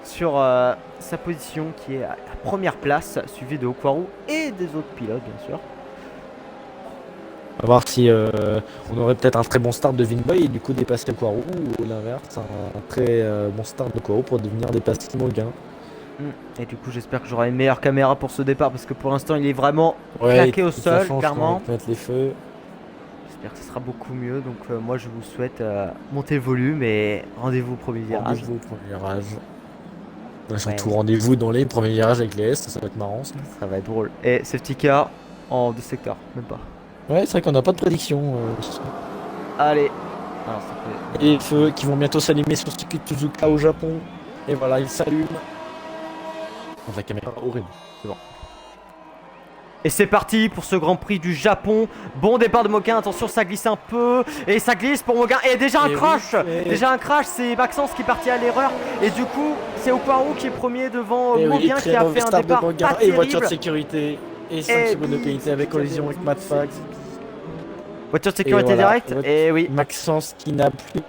S2: sur sa position qui est à la première place, suivi de Okwaru et des autres pilotes bien sûr.
S1: On va voir si on aurait peut-être un très bon start de Vinboy et du coup dépasser Quaru ou l'inverse, un très bon start de Quaru pour devenir dépasser Mauguin.
S2: Et du coup j'espère que j'aurai une meilleure caméra pour ce départ parce que pour l'instant il est vraiment
S1: Ouais,
S2: claqué au sol clairement.
S1: Mettre les feux.
S2: J'espère que ce sera beaucoup mieux donc moi je vous souhaite monter le volume et rendez-vous au premier virage.
S1: Rendez-vous au premier virage. Surtout
S2: Ouais.
S1: rendez-vous dans les premiers virages avec les S, ça va être marrant ça.
S2: Ça va être drôle. Et safety car en 2 secteurs, même pas.
S1: Ouais, c'est vrai qu'on n'a pas de prédiction.
S2: Allez. Alors, ça fait...
S1: Et les feux qui vont bientôt s'allumer sur le circuit de Suzuka au Japon. Et voilà, ils s'allument. Dans la caméra horrible.
S2: C'est bon. Et c'est parti pour ce Grand Prix du Japon. Bon départ de Mauguin, attention ça glisse un peu. Et ça glisse pour Mauguin. Et déjà un crash. Déjà un crash, c'est Maxence qui est parti à l'erreur. Et du coup, c'est Okwaru qui est premier devant Mauguin qui a fait un départ pas
S1: et
S2: terrible.
S1: voiture de sécurité. Et 5 secondes de pénalité avec collision avec Matt Fax.
S2: Voiture de sécurité
S1: Et voilà,
S2: directe. Et oui.
S1: Maxence qui n'a plus.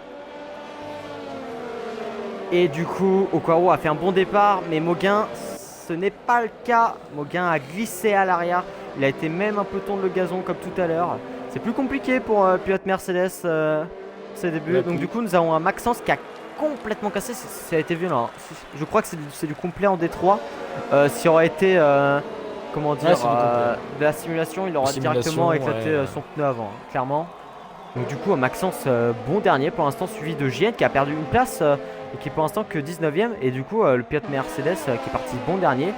S2: Et du coup, Okwaru a fait un bon départ. Mais Mauguin, ce n'est pas le cas. Mauguin a glissé à l'arrière. Il a été même un peu tourné le gazon comme tout à l'heure. C'est plus compliqué pour pilote Mercedes ses débuts. Donc du coup, nous avons un Maxence qui a complètement cassé. Ça a été violent, hein. Je crois que c'est du complet en D3. S'il aurait été, comment dire, de la simulation, il aurait directement éclaté son pneu avant, hein, clairement. Donc du coup, Maxence, bon dernier pour l'instant, suivi de JN qui a perdu une place et qui est pour l'instant que 19ème. Et du coup, le pilote Mercedes qui est parti bon dernier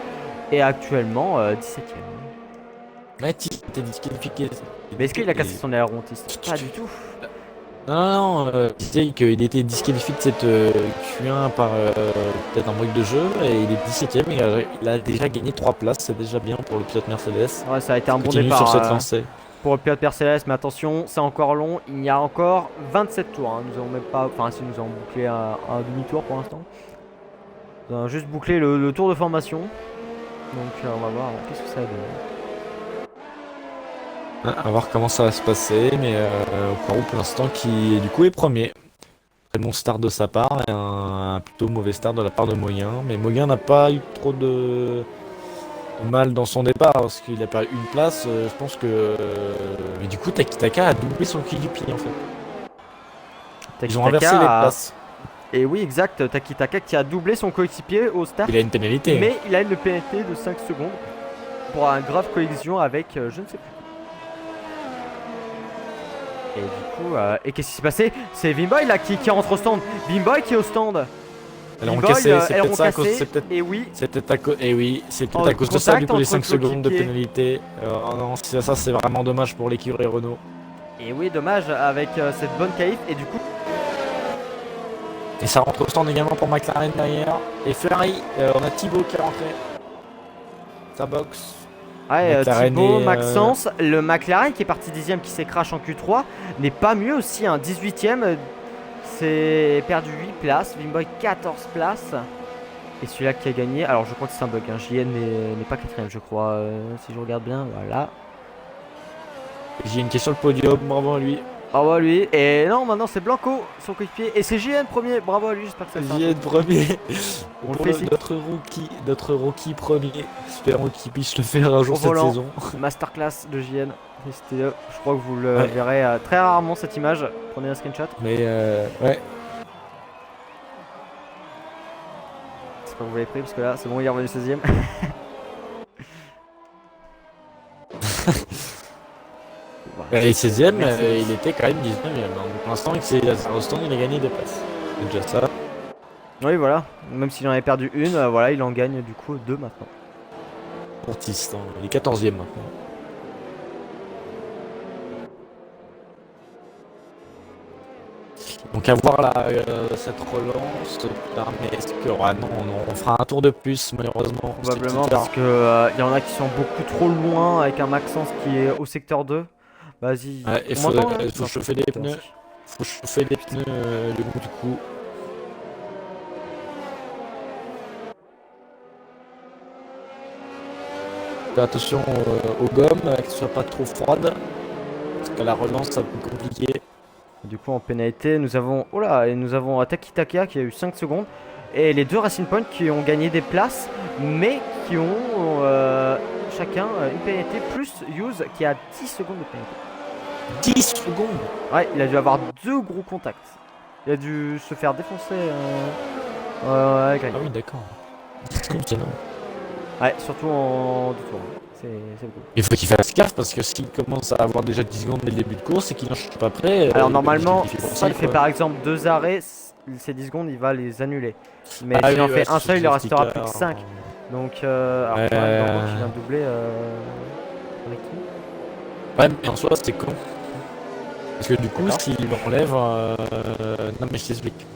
S2: est actuellement 17ème.
S1: Ouais, il était disqualifié.
S2: Mais est-ce qu'il a cassé son aileron test? Pas du tout.
S1: Non, tu sais qu'il était disqualifié de cette Q1 par peut-être un bug de jeu et il est 17ème et il a déjà gagné 3 places, c'est déjà bien pour le pilote Mercedes.
S2: Ouais, ça a été un bon
S1: Continue
S2: départ
S1: sur cette lancée.
S2: pour le pilote Mercedes, mais attention, c'est encore long. Il y a encore 27 tours. Hein. Nous avons même pas, enfin, si nous avons bouclé un demi-tour pour l'instant. Nous avons juste bouclé le tour de formation. Donc, on va voir qu'est-ce que ça donne.
S1: À voir comment ça va se passer, mais Ocaro pour l'instant qui du coup est premier. Très bon start de sa part et un plutôt mauvais start de la part de Moyen. Mais Moyen n'a pas eu trop de mal dans son départ parce qu'il a perdu une place. Je pense que. Mais du coup, Takitaka a doublé son coéquipier en fait. Ils ont inversé les places.
S2: Et oui, exact. Takitaka qui a doublé son coéquipier au start.
S1: Il a une pénalité.
S2: Mais il a une pénalité de 5 secondes pour un grave collision avec je ne sais plus. Et du coup, et qu'est-ce qui s'est passé? C'est Vimboy là qui rentre au stand. Vimboy qui est au stand.
S1: Elles ont cassé, c'est peut-être ça à cause.
S2: Et oui.
S1: C'est peut-être à cause. Et oui, c'est peut-être à cause de ça du coup les 5 secondes de pénalité. Oh non, ça c'est vraiment dommage pour l'écurie Renault.
S2: Et oui, dommage avec cette bonne qualif et du coup.
S1: Et ça rentre au stand également pour McLaren derrière. Et Ferrari, on a Thibaut qui est rentré. Sa box.
S2: Ouais, Thibaut, Maxence, le McLaren qui est parti 10ème qui s'est crash en Q3 n'est pas mieux aussi, hein, 18ème, c'est perdu 8 places, Vimboy 14 places. Et celui-là qui a gagné, alors je crois que c'est un bug, hein, JN n'est pas 4ème je crois, si je regarde bien, voilà.
S1: JN qui est sur le podium, bravo à lui.
S2: Bravo à lui, et non maintenant c'est Blanco, son coéquipier, et c'est JN premier, bravo à lui, j'espère que ça va.
S1: JN premier,
S2: on
S1: pour
S2: le fait
S1: notre rookie premier, espérons qu'il puisse le faire un jour cette saison.
S2: Masterclass de JN, félicitez-le, je crois que vous le verrez très rarement cette image, prenez un screenshot.
S1: Mais ouais.
S2: J'espère que vous l'avez pris parce que là c'est bon, il est revenu 16ème.
S1: Et 16ème, il était quand même 19ème. Donc pour l'instant, au stand, il a gagné des places. C'est déjà ça.
S2: Oui, voilà. Même s'il en avait perdu une, voilà, il en gagne du coup 2 maintenant.
S1: Portiste, hein. Il est 14ème maintenant. Donc à voir là, cette relance. Mais est-ce que. Ah non, on fera un tour de plus malheureusement.
S2: Probablement parce que y en a qui sont beaucoup trop loin avec un Maxence qui est au secteur 2. Vas-y.
S1: Il faut chauffer les pneus. Faut chauffer les pneus du coup. Fais attention aux gommes, qu'elles ne soient pas trop froides. Parce que la relance ça peut être compliqué.
S2: Du coup en pénalité nous avons. Oh là, et nous avons Takitaka qui a eu 5 secondes. Et les deux Racing Point qui ont gagné des places. Mais qui ont chacun une pénalité plus Hughes qui a 10 secondes de pénalité.
S1: 10 secondes.
S2: Ouais, il a dû avoir 2 gros contacts. Il a dû se faire défoncer avec
S1: Ah oui, d'accord. C'est énorme.
S2: Ouais, surtout en 2 tours. C'est cool.
S1: Il faut qu'il fasse gaffe parce que s'il commence à avoir déjà 10 secondes dès le début de course et qu'il n'en chute pas près.
S2: Alors normalement, s'il fait par exemple 2 arrêts, ces 10 secondes il va les annuler. Mais s'il en fait un seul, il en restera plus que 5. Donc, alors il vient de doubler avec qui?
S1: Ouais, mais en soi, c'était con. Parce que du coup, s'il enlève. Non, mais je t'explique.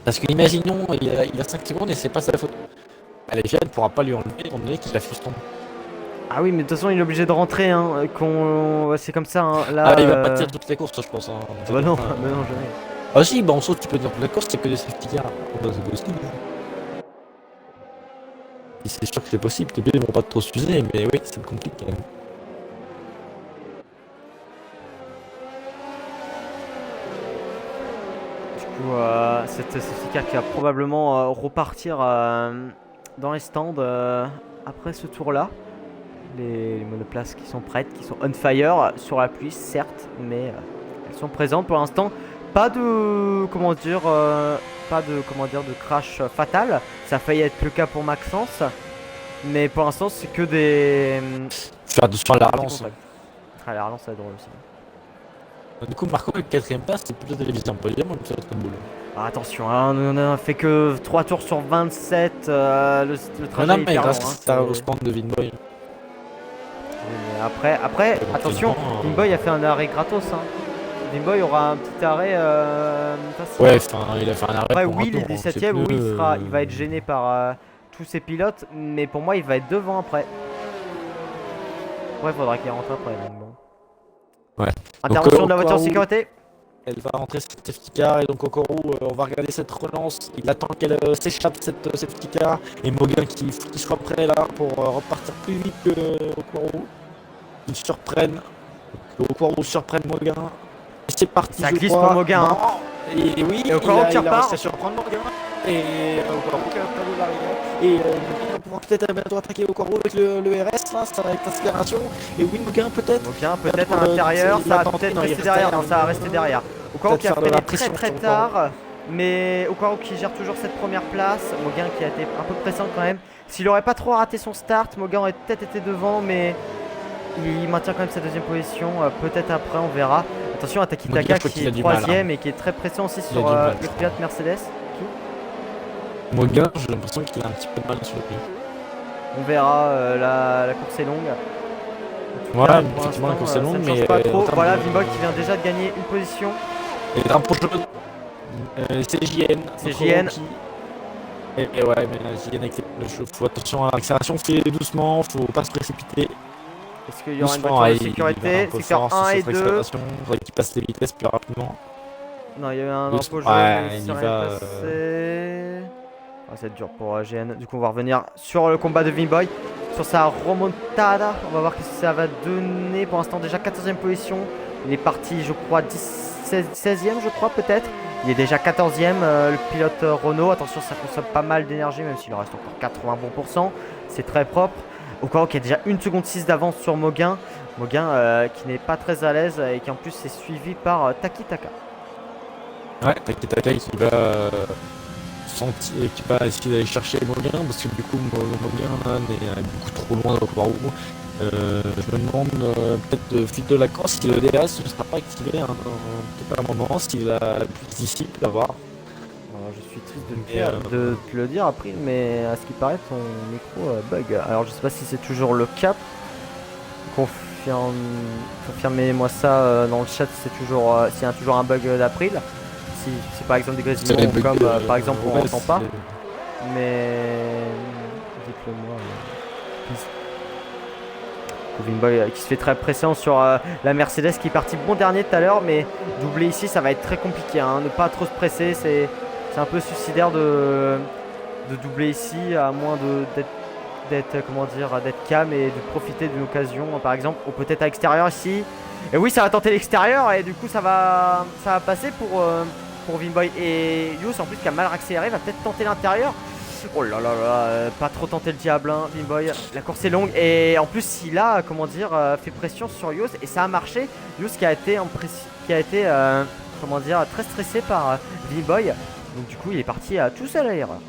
S1: Parce que, imaginons, il a 5 secondes et c'est pas sa faute. Bah, la FIA ne pourra pas lui enlever étant donné qu'il a fait tomber.
S2: Ah oui, mais de toute façon, il est obligé de rentrer. Hein, c'est comme ça. Hein, là,
S1: il va pas tirer toutes les courses, je pense. Hein.
S2: Bah non, mais non, jamais.
S1: Ah si, bah en soi, tu peux dire toute la course, c'est que des safety cars. Bah, c'est possible. C'est sûr que c'est possible, tes pieds ne vont pas trop s'user, mais oui, c'est compliqué quand même.
S2: Cette safety car qui va probablement repartir dans les stands après ce tour là. Les monoplaces qui sont prêtes, qui sont on fire sur la pluie certes, mais elles sont présentes pour l'instant. Pas de de crash fatal. Ça a failli être le cas pour Maxence, mais pour l'instant c'est que des.
S1: Faire attention à la relance.
S2: Ah, la relance ça va être drôle aussi.
S1: Du coup, Marco, le 4ème place, c'est plutôt télévisé en podium ou plutôt très boulot.
S2: Attention, hein, on a fait que 3 tours sur 27. Le trajet
S1: non, mais
S2: hyper
S1: grâce
S2: long,
S1: à au stand de Vinboy.
S2: Après, attention, Vimboy a fait un arrêt gratos. Hein. Vimboy aura un petit arrêt facile.
S1: Ouais, enfin, il a fait un arrêt.
S2: Après,
S1: pour
S2: Will
S1: un
S2: est
S1: tour,
S2: 17ème,
S1: hein,
S2: oui, il va être gêné par tous ses pilotes, mais pour moi, il va être devant après. Ouais, faudra qu'il rentre après. Donc bon.
S1: Ouais.
S2: Intervention
S1: Donc,
S2: de la voiture de
S1: Okoro,
S2: sécurité.
S1: elle va rentrer cette safety car et donc Okoro, on va regarder cette relance. Il attend qu'elle s'échappe cette safety car et Moguin qui soit prêt là pour repartir plus vite que Okoro. Ils surprennent. Okoro surprenne Moguin. Et c'est parti.
S2: Ça
S1: je
S2: glisse
S1: crois.
S2: pour Moguin. Hein.
S1: Et oui,
S2: Et Okoro qui
S1: il a
S2: repart.
S1: réussi à surprendre Moguin. Et Okoro qui a perdu l'arrière. Et Moguin va pouvoir peut-être bientôt attaquer Okoro avec le RS là, ça va être inspiration. Et oui, Moguin peut-être.
S2: Moguin peut-être à l'intérieur, ça va peut-être rester derrière. Non, ça va rester derrière. Okoro qui a freiné très tard. Mais Okoro qui gère toujours cette première place. Moguin qui a été un peu pressant quand même. S'il aurait pas trop raté son start, Moguin aurait peut-être été devant, mais il maintient quand même sa deuxième position. Peut-être après, on verra. Attention à Takitaka qui est troisième et qui est très pressant aussi sur le pilote Mercedes.
S1: Moguin, j'ai l'impression qu'il a un petit peu de mal sur lui.
S2: On verra, la course est longue.
S1: Voilà, effectivement la course est longue, mais
S2: pas trop. Voilà, Vimboy qui vient déjà de gagner une position.
S1: Et drapeau jaune. CJN.
S2: CJN.
S1: Et ouais, mais CJN avec le chevaux. Faut attention à l'accélération, fait doucement, faut pas se précipiter.
S2: Est-ce qu'il y aura une voiture de sécurité? Secteur 1 et 2.
S1: Faudrait qu'il passe les vitesses plus rapidement.
S2: Non, il y a eu un drapeau jaune, il s'est rien passé. Ah, ça va être dur pour GN. Du coup, on va revenir sur le combat de Vimboy. Sur sa remontada. On va voir ce que ça va donner. Pour l'instant, déjà 14ème position. Il est parti, je crois, 16ème, je crois, peut-être. Il est déjà 14ème, le pilote Renault. Attention, ça consomme pas mal d'énergie, même s'il en reste encore 80 bons %. C'est très propre. Okoro qui a déjà 1 seconde 6 d'avance sur Moguin. Moguin qui n'est pas très à l'aise et qui en plus est suivi par Takitaka.
S1: Ouais, Takitaka qui va essayer d'aller chercher Moguin parce que du coup Moguin est beaucoup trop loin d'Okoro. Je me demande peut-être de fuite de la course si le DRS ne sera pas activé peut-être à un moment, s'il a plus d'ici, à voir.
S2: Je suis triste de te le dire après, mais à ce qui paraît ton micro bug. Alors je sais pas si c'est toujours le cas. Confirmez-moi ça dans le chat si s'il y a toujours un bug d'April. Si par exemple des grésillements comme par exemple on n'entend pas. Mais dites-le moi. Vimboy qui se fait très pressant sur la Mercedes qui est parti bon dernier tout à l'heure, mais doubler ici ça va être très compliqué. Hein. Ne pas trop se presser, c'est un peu suicidaire de doubler ici, à moins d'être calme et de profiter d'une occasion par exemple, ou peut-être à l'extérieur ici. Et oui, ça va tenter l'extérieur et du coup ça va passer pour Vimboy. Et Yous en plus qui a mal accéléré va peut-être tenter l'intérieur. Oh là là là, pas trop tenter le diable, hein, Vimboy. La course est longue et en plus il a, fait pression sur Yous et ça a marché. Yous qui a été très stressé par Vimboy. Donc du coup il est parti tout seul à l'erreur.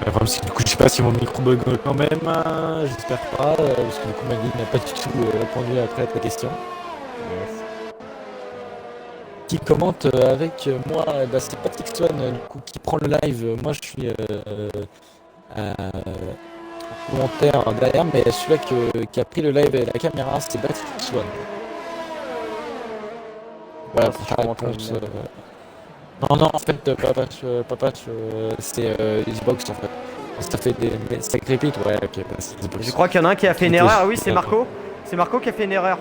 S1: Le problème c'est que du coup je sais pas si mon micro bug quand même, j'espère pas, parce que du coup Maggie n'a pas du tout répondu après à ta question.
S2: Yes.
S1: Qui commente avec moi, c'est Patrick Swan du coup, qui prend le live. Moi je suis commentaire derrière, mais celui-là qui a pris le live et la caméra, c'est Patrick Swan. Voilà pour ta réponse. Non, en fait, papa c'est Xbox en fait. Ça fait des sacrés pites, ouais, ok.
S2: Je crois qu'il y en a un qui a fait une erreur. Ah oui, c'est Marco. C'est Marco qui a fait une erreur.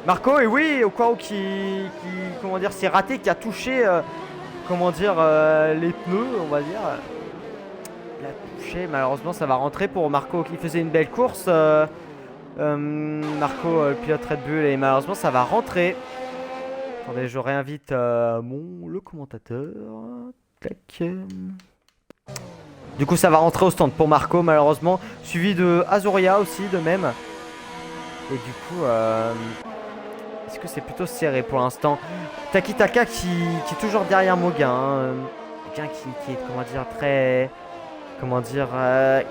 S2: Marco, et oui, Okoro qui s'est raté, qui a touché, les pneus, on va dire. Il a touché, malheureusement, ça va rentrer pour Marco qui faisait une belle course. Marco, le pilote Red Bull, et malheureusement, ça va rentrer. Attendez, je réinvite le commentateur. Tac. Du coup, ça va rentrer au stand pour Marco, malheureusement. Suivi de Azuria aussi, de même. Et du coup, est-ce que c'est plutôt serré pour l'instant? Takitaka qui est toujours derrière Moguin. Hein. Moguin qui est,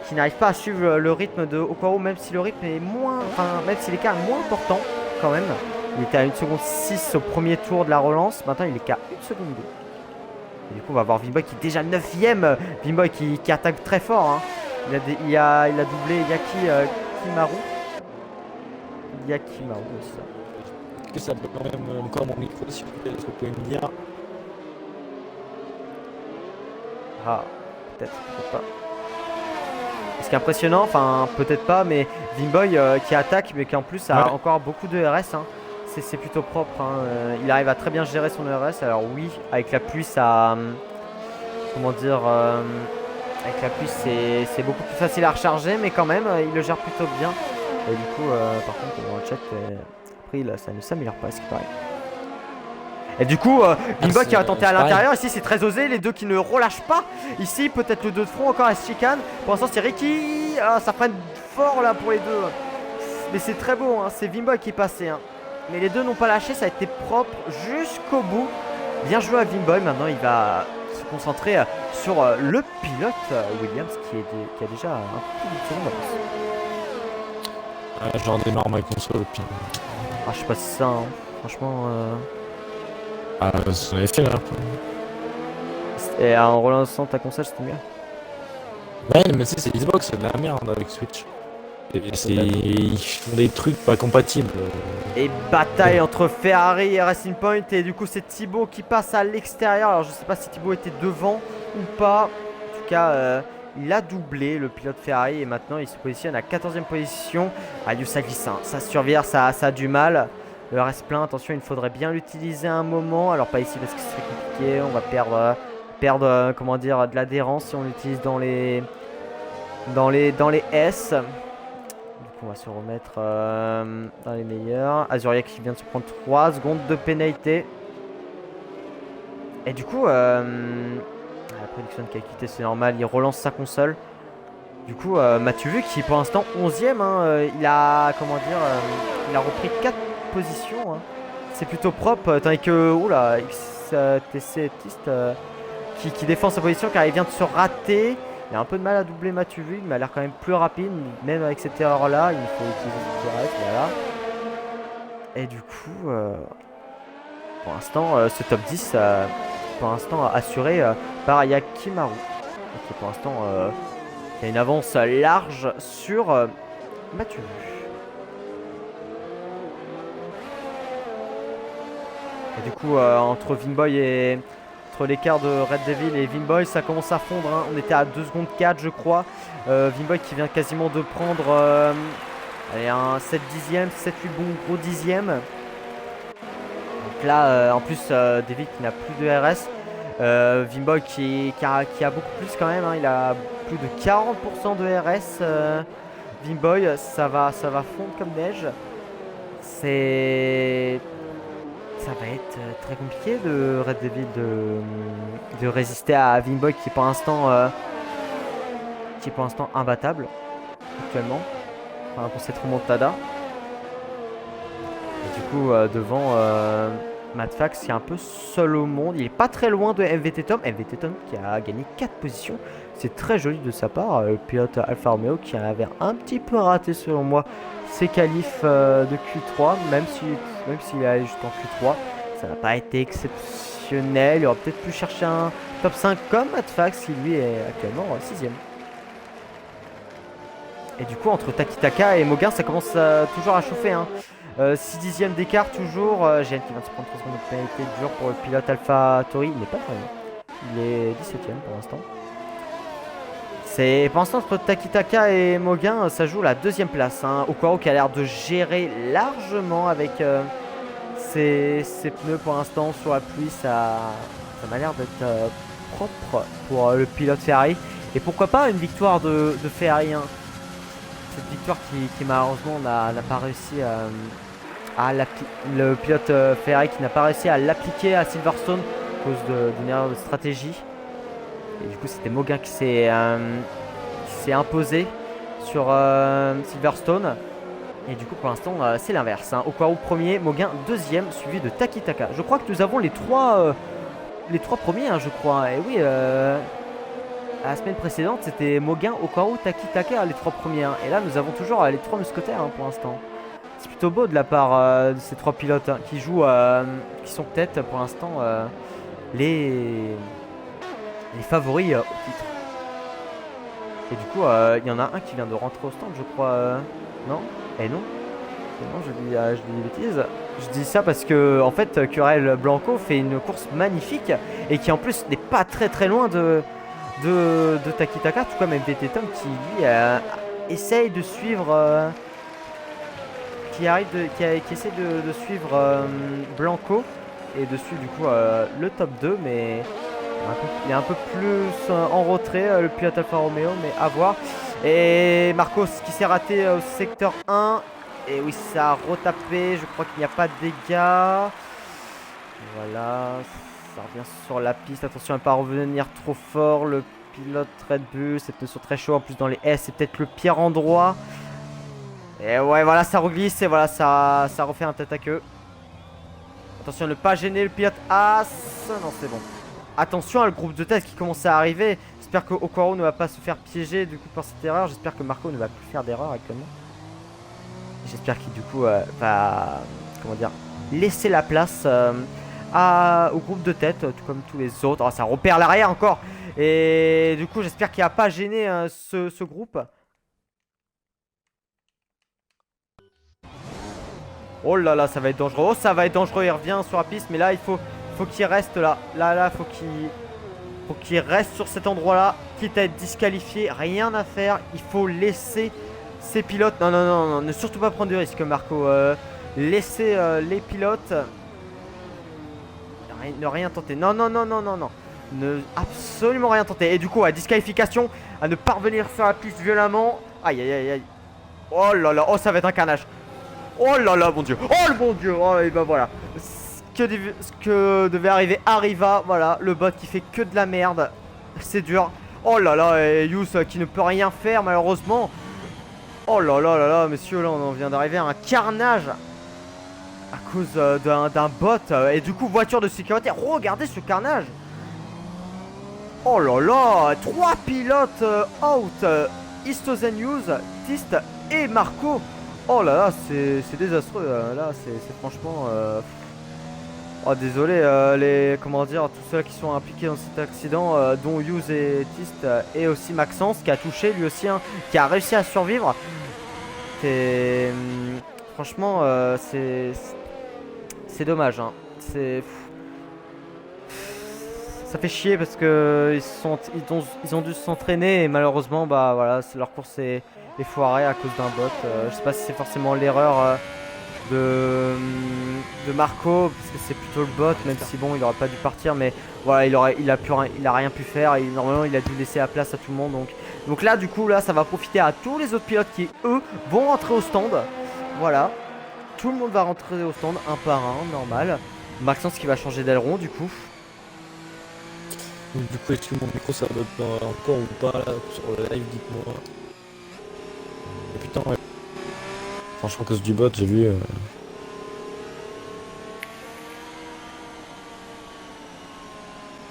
S2: qui n'arrive pas à suivre le rythme de Okoro, même si le rythme est même si l'écart est moins important quand même. Il était à 1 seconde 6 au premier tour de la relance. Maintenant, il est qu'à 1 seconde 2. Et du coup, on va voir Vimboy qui est déjà 9ème. Vimboy qui attaque très fort. Hein. Il a doublé Kimaru. Yakimaru, c'est ça.
S1: Est-ce que ça peut quand même encore mon micro, s'il vous plaît, est-ce que vous pouvez me dire?
S2: Ah, peut-être pas. Ce qui est impressionnant, enfin peut-être pas, mais Vimboy qui attaque, mais qui en plus a encore beaucoup de RS. Hein. C'est plutôt propre. Hein. Il arrive à très bien gérer son RS. Alors oui, avec la pluie, ça, comment dire, avec la pluie, c'est beaucoup plus facile à recharger, mais quand même, il le gère plutôt bien. Et du coup, par contre, dans le chat, après, là, ça ne s'améliore pas, ce qui paraît. Et du coup, Vimboy qui va tenter à l'intérieur. Ici, c'est très osé. Les deux qui ne relâchent pas. Ici, peut-être le 2 de front, encore la chicane. Pour l'instant, c'est Ricky. Ah, ça freine fort là pour les deux. Mais c'est très beau. Hein. C'est Vimboy qui est passé. Hein. Mais les deux n'ont pas lâché. Ça a été propre jusqu'au bout. Bien joué à Vimboy. Maintenant, il va se concentrer sur le pilote Williams qui a déjà un peu plus de seconde d'avance.
S1: J'en démarre ma console. Puis...
S2: Ah, je sais pas si c'est ça. Hein. Franchement.
S1: Ça en avait fait là.
S2: Et en relançant ta console, c'était mieux.
S1: Ouais, mais tu sais, c'est Xbox, c'est de la merde avec Switch. Ils font des trucs pas compatibles.
S2: Et bataille entre Ferrari et Racing Point. Et du coup, c'est Thibaut qui passe à l'extérieur. Alors, je sais pas si Thibaut était devant ou pas. En tout cas, il a doublé le pilote Ferrari. Et maintenant, il se positionne à 14e position. Aliou, ça glisse. Hein. Ça survire, ça a du mal. Le RS plein, attention, il faudrait bien l'utiliser un moment. Alors pas ici parce que c'est compliqué. On va perdre comment dire, de l'adhérence si on l'utilise dans les S. Du coup, on va se remettre dans les meilleurs. Azuria qui vient de se prendre 3 secondes de pénalité. Et du coup, la prédiction qui a quitté, c'est normal. Il relance sa console. Du coup, Mathieu Vu qui pour l'instant 11ème. Hein, il a comment dire, il a repris 4 position, hein. C'est plutôt propre, tandis que oula, XTC qui défend sa position car il vient de se rater. Il a un peu de mal à doubler Mathieu Vu, mais il a l'air quand même plus rapide, même avec cette erreur là, il faut utiliser ce RS, voilà. Et du coup, pour l'instant, ce top 10, pour l'instant assuré par Yakimaru, qui pour l'instant a une avance large sur Mathieu Vu. Et du coup, entre Vimboy et entre l'écart de Red Devil et Vimboy, ça commence à fondre. Hein. On était à 2 secondes 4, je crois. Vimboy qui vient quasiment de prendre allez, un 7 dixième, 7-8 bons gros dixièmes. Donc là, en plus, Devil qui n'a plus de RS. Vimboy qui a beaucoup plus quand même. Hein. Il a plus de 40% de RS. Vimboy, ça va fondre comme neige. Ça va être très compliqué de Red Devil de résister à Vimboy qui est pour l'instant imbattable actuellement, enfin, pour cette remontada. Et du coup devant Madfax qui est un peu seul au monde. Il est pas très loin de MVT Tom qui a gagné 4 positions. C'est très joli de sa part. Le pilote Alfa Romeo qui avait un petit peu raté selon moi ses qualifs de Q3, même s'il est allé juste en Q3, ça n'a pas été exceptionnel. Il aurait peut-être pu chercher un top 5 comme Madfax qui lui est actuellement 6ème. Et du coup, entre Takitaka et Moguin, ça commence toujours à chauffer. Hein. 6 dixièmes d'écart toujours. GN qui vient de se prendre 3 secondes de pénalité dure pour le pilote Alpha Tori. Il n'est pas très loin. Il est 17ème pour l'instant. C'est pour l'instant entre Takitaka et Moguin, ça joue la 2ème place. Hein. Okaro qui a l'air de gérer largement avec ses pneus pour l'instant sur la pluie. Ça m'a l'air d'être propre pour le pilote Ferrari. Et pourquoi pas une victoire de Ferrari. Hein. Cette victoire qui malheureusement n'a pas réussi le pilote Ferrari qui n'a pas réussi à l'appliquer à Silverstone à cause d'une erreur de stratégie. Et du coup c'était Moguin qui s'est imposé sur Silverstone. Et du coup pour l'instant c'est l'inverse. Hein. Okwaru premier, Moguin deuxième, suivi de Takitaka. Je crois que nous avons les trois premiers, hein, je crois. Et oui, la semaine précédente c'était Moguin, Okwaru, Takitaka les 3 premiers. Hein. Et là nous avons toujours les 3 mousquetaires hein, pour l'instant. C'est plutôt beau de la part de ces 3 pilotes hein, qui jouent, qui sont peut-être pour l'instant les favoris au titre. Et du coup, il y en a un qui vient de rentrer au stand, je crois. Non? Eh non? Non, je dis des bêtises. Je dis ça parce que, en fait, Curel Blanco fait une course magnifique et qui en plus n'est pas très loin de Takitaka, tout comme MVT Tom qui lui essaye de suivre. Qui essaie de suivre Blanco et de suivre du coup le top 2, mais il est un peu plus en retrait, le pilote Alfa Romeo, mais à voir. Et Marcos qui s'est raté au secteur 1. Et oui, ça a retapé. Je crois qu'il n'y a pas de dégâts. Voilà, ça revient sur la piste. Attention à ne pas revenir trop fort. Le pilote Red Bull, c'est pneus sont très chaud. En plus, dans les S, c'est peut-être le pire endroit. Et ouais, voilà, ça reglisse. Et voilà, ça refait un tête à queue. Attention à ne pas gêner le pilote As. Non, c'est bon. Attention à le groupe de tête qui commence à arriver. J'espère que Okwaro ne va pas se faire piéger du coup par cette erreur. J'espère que Marco ne va plus faire d'erreur actuellement. J'espère qu'il du coup va, comment dire, laisser la place au groupe de tête, tout comme tous les autres. Oh, ça repère l'arrière encore. Et du coup, j'espère qu'il n'a pas gêné ce groupe. Oh là là, ça va être dangereux. Oh, ça va être dangereux. Il revient sur la piste, mais là, il faut qu'il reste là. Là, faut qu'il reste sur cet endroit-là, quitte à être disqualifié. Rien à faire. Il faut laisser ces pilotes. Non, ne surtout pas prendre de risques, Marco. Laissez les pilotes. Ne rien tenter. Non. Ne absolument rien tenter. Et du coup, à disqualification, à ne pas revenir sur la piste violemment. Aïe. Oh là là, oh, ça va être un carnage. Oh là là, mon dieu. Oh le bon dieu. Oh, et ben voilà. Ce que devait arriver arriva. Voilà, le bot qui fait que de la merde. C'est dur. Oh là là, et Yous qui ne peut rien faire malheureusement. Oh là là, messieurs, là on en vient d'arriver à un carnage à cause d'un bot. Et du coup, voiture de sécurité. Regardez ce carnage. Oh là là, 3 pilotes out. Istozen News, Tist et Marco. Oh là là, c'est désastreux. Là, c'est franchement... Oh désolé, comment dire, tous ceux qui sont impliqués dans cet accident, dont Hughes et Tist, et aussi Maxence qui a touché lui aussi, hein, qui a réussi à survivre. Franchement, c'est dommage. Hein. Ça fait chier parce que ils ont dû s'entraîner et malheureusement, bah voilà, leur course est foirée à cause d'un bot. Je sais pas si c'est forcément l'erreur. De Marco parce que c'est plutôt le bot, même si bon il aurait pas dû partir, mais voilà, il a rien pu faire et normalement il a dû laisser la place à tout le monde, donc là du coup là ça va profiter à tous les autres pilotes qui eux vont rentrer au stand. Voilà, tout le monde va rentrer au stand un par un, normal. Maxence qui va changer d'aileron du coup.
S1: Du coup, est-ce que mon micro ça doit encore ou pas là, sur le live, dites-moi. Et putain, ouais. Franchement, à cause du bot, j'ai vu.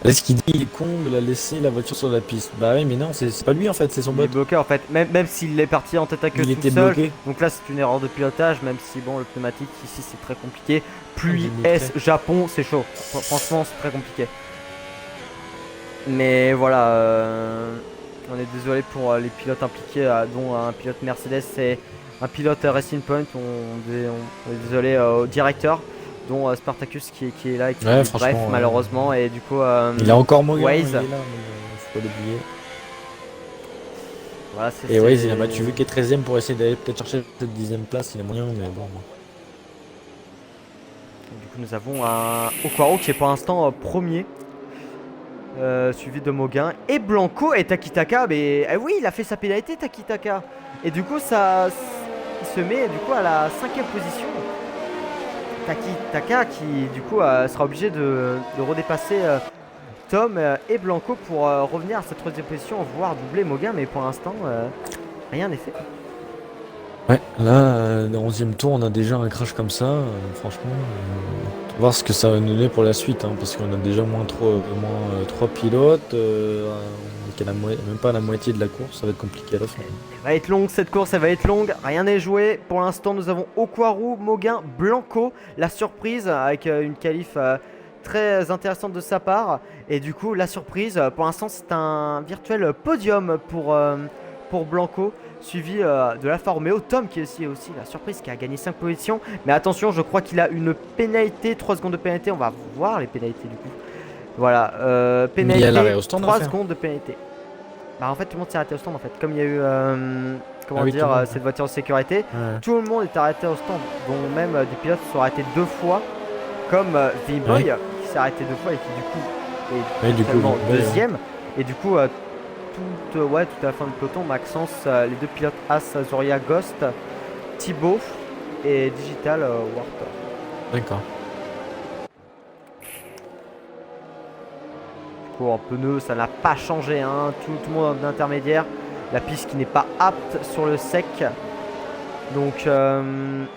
S1: Est-ce qu'il dit il est con de la laisser la voiture sur la piste? Bah oui, mais non, c'est pas lui en fait, c'est son
S2: Il
S1: bot.
S2: est bloqué en fait, même s'il est parti en tête à queue
S1: Il
S2: tout
S1: était
S2: seul.
S1: bloqué.
S2: Donc là c'est une erreur de pilotage, même si bon le pneumatique ici c'est très compliqué. Pluie,
S1: Il est
S2: S, Japon, c'est chaud. Franchement c'est très compliqué. Mais voilà, on est désolé pour les pilotes impliqués, dont un pilote Mercedes et un pilote Racing Point. On est désolé au directeur, dont Spartacus qui est là et qui
S1: Ouais,
S2: bref malheureusement. Et du coup
S1: il a encore Morgan,
S2: Waze.
S1: il est là, mais faut pas l'oublier.
S2: Voilà,
S1: et Waze il a battu vu qu'il est 13ème pour essayer d'aller peut-être chercher cette 10ème place, il a moyen, mais bon.
S2: Du coup nous avons un Okwaro qui est pour l'instant premier. Suivi de Moguin et Blanco et Takitaka, mais oui il a fait sa pénalité Takitaka et du coup ça il se met du coup à la 5ème position. Takitaka qui du coup sera obligé de redépasser Tom et Blanco pour revenir à cette 3ème position, voire doubler Moguin, mais pour l'instant rien n'est fait.
S1: Ouais, là, dans le 11ème tour, on a déjà un crash comme ça, franchement, on va voir ce que ça va nous donner pour la suite, hein, parce qu'on a déjà moins 3 pilotes, on est même pas à la moitié de la course, ça va être compliqué à la fin.
S2: Elle va être longue cette course, elle va être longue, rien n'est joué. Pour l'instant, nous avons Okwaro, Moguin, Blanco, la surprise avec une qualif très intéressante de sa part. Et du coup, la surprise, pour l'instant, c'est un virtuel podium pour Blanco, suivi de l'Alfa Romeo. Tom qui est aussi la surprise, qui a gagné 5 positions. Mais attention, je crois qu'il a une pénalité, 3 secondes de pénalité. On va voir les pénalités du coup. Voilà, pénalité, 3 secondes de pénalité. Bah en fait tout le monde s'est arrêté au stand en fait. Comme il y a eu cette voiture de sécurité, tout le monde est arrêté au stand. Dont même des pilotes se sont arrêtés 2 fois. Comme V-Boy qui s'est arrêté 2 fois et qui du coup est seulement deuxième. Et du coup tout à la fin du peloton, Maxence, les 2 pilotes As, Zoria Ghost, Thibaut et Digital Warthog.
S1: D'accord.
S2: En pneu, ça n'a pas changé, hein. Tout le monde en intermédiaire. La piste qui n'est pas apte sur le sec. Donc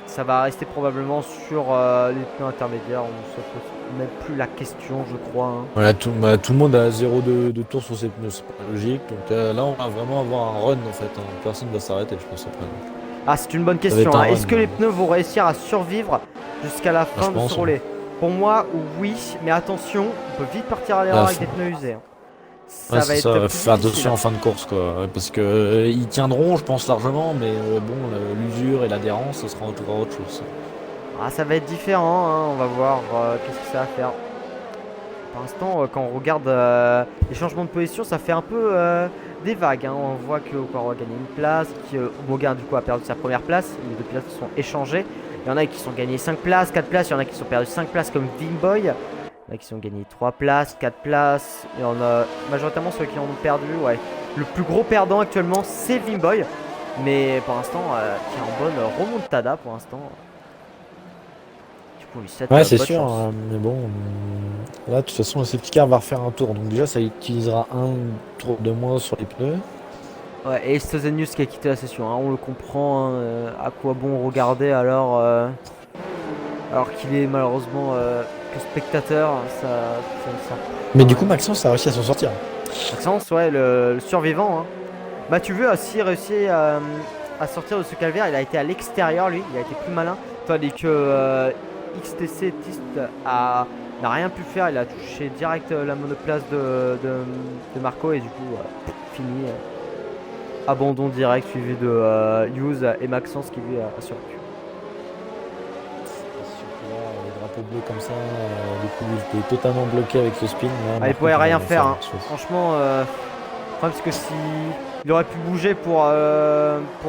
S2: ça va rester probablement sur les pneus intermédiaires. On ne se pose même plus la question, je crois. Hein.
S1: Voilà, tout le monde a 0 de tour sur ses pneus, c'est pas logique. Donc là, on va vraiment avoir un run en fait. Hein. Personne ne va s'arrêter, je pense, après.
S2: Ah, c'est une bonne question. Hein. Est-ce que les pneus vont réussir à survivre jusqu'à la fin de ce relais? Pour moi, oui, mais attention, on peut vite partir à l'erreur avec des pneus usés. Hein.
S1: Ça va être faire attention en fin de course, quoi, parce que ils tiendront, je pense largement, mais bon, l'usure et l'adhérence, ce sera encore autre chose.
S2: Ah, ça va être différent, hein. On va voir qu'est-ce que ça va faire. Pour l'instant, quand on regarde les changements de position, ça fait un peu des vagues. Hein. On voit que Okwaro a gagné une place, que Moguin du coup a perdu sa première place. Les 2 pilotes sont échangés. Il y en a qui sont gagnés 5 places, 4 places, il y en a qui sont perdus 5 places comme Vimboy. Il y en a qui sont gagnés 3 places, 4 places. Il y en a majoritairement ceux qui en ont perdu. Ouais. Le plus gros perdant actuellement, c'est Vimboy. Mais pour l'instant, qui est en bonne remontada pour l'instant. Du coup, il 7
S1: c'est sûr, mais bon. Là, de toute façon, le safety car va refaire un tour. Donc déjà, ça utilisera un tour de moins sur les pneus.
S2: Ouais, et Stozenius qui a quitté la session, hein, on le comprend, hein, à quoi bon regarder alors qu'il est malheureusement que spectateur, ça.
S1: Mais du coup Maxence a réussi à s'en sortir.
S2: Maxence, ouais, le survivant. Hein. Bah tu veux aussi réussi à sortir de ce calvaire, il a été à l'extérieur lui, il a été plus malin, tandis que XTC Tist n'a rien pu faire, il a touché direct la monoplace de Marco et du coup fini. Abandon direct suivi de Hughes et Maxence qui lui a survécu.
S1: Surtout là, les drapeaux bleus comme ça, du coup il était totalement bloqué avec ce spin. Là,
S2: il pouvait rien faire. Hein. Franchement, le problème c'est que si il aurait pu bouger pour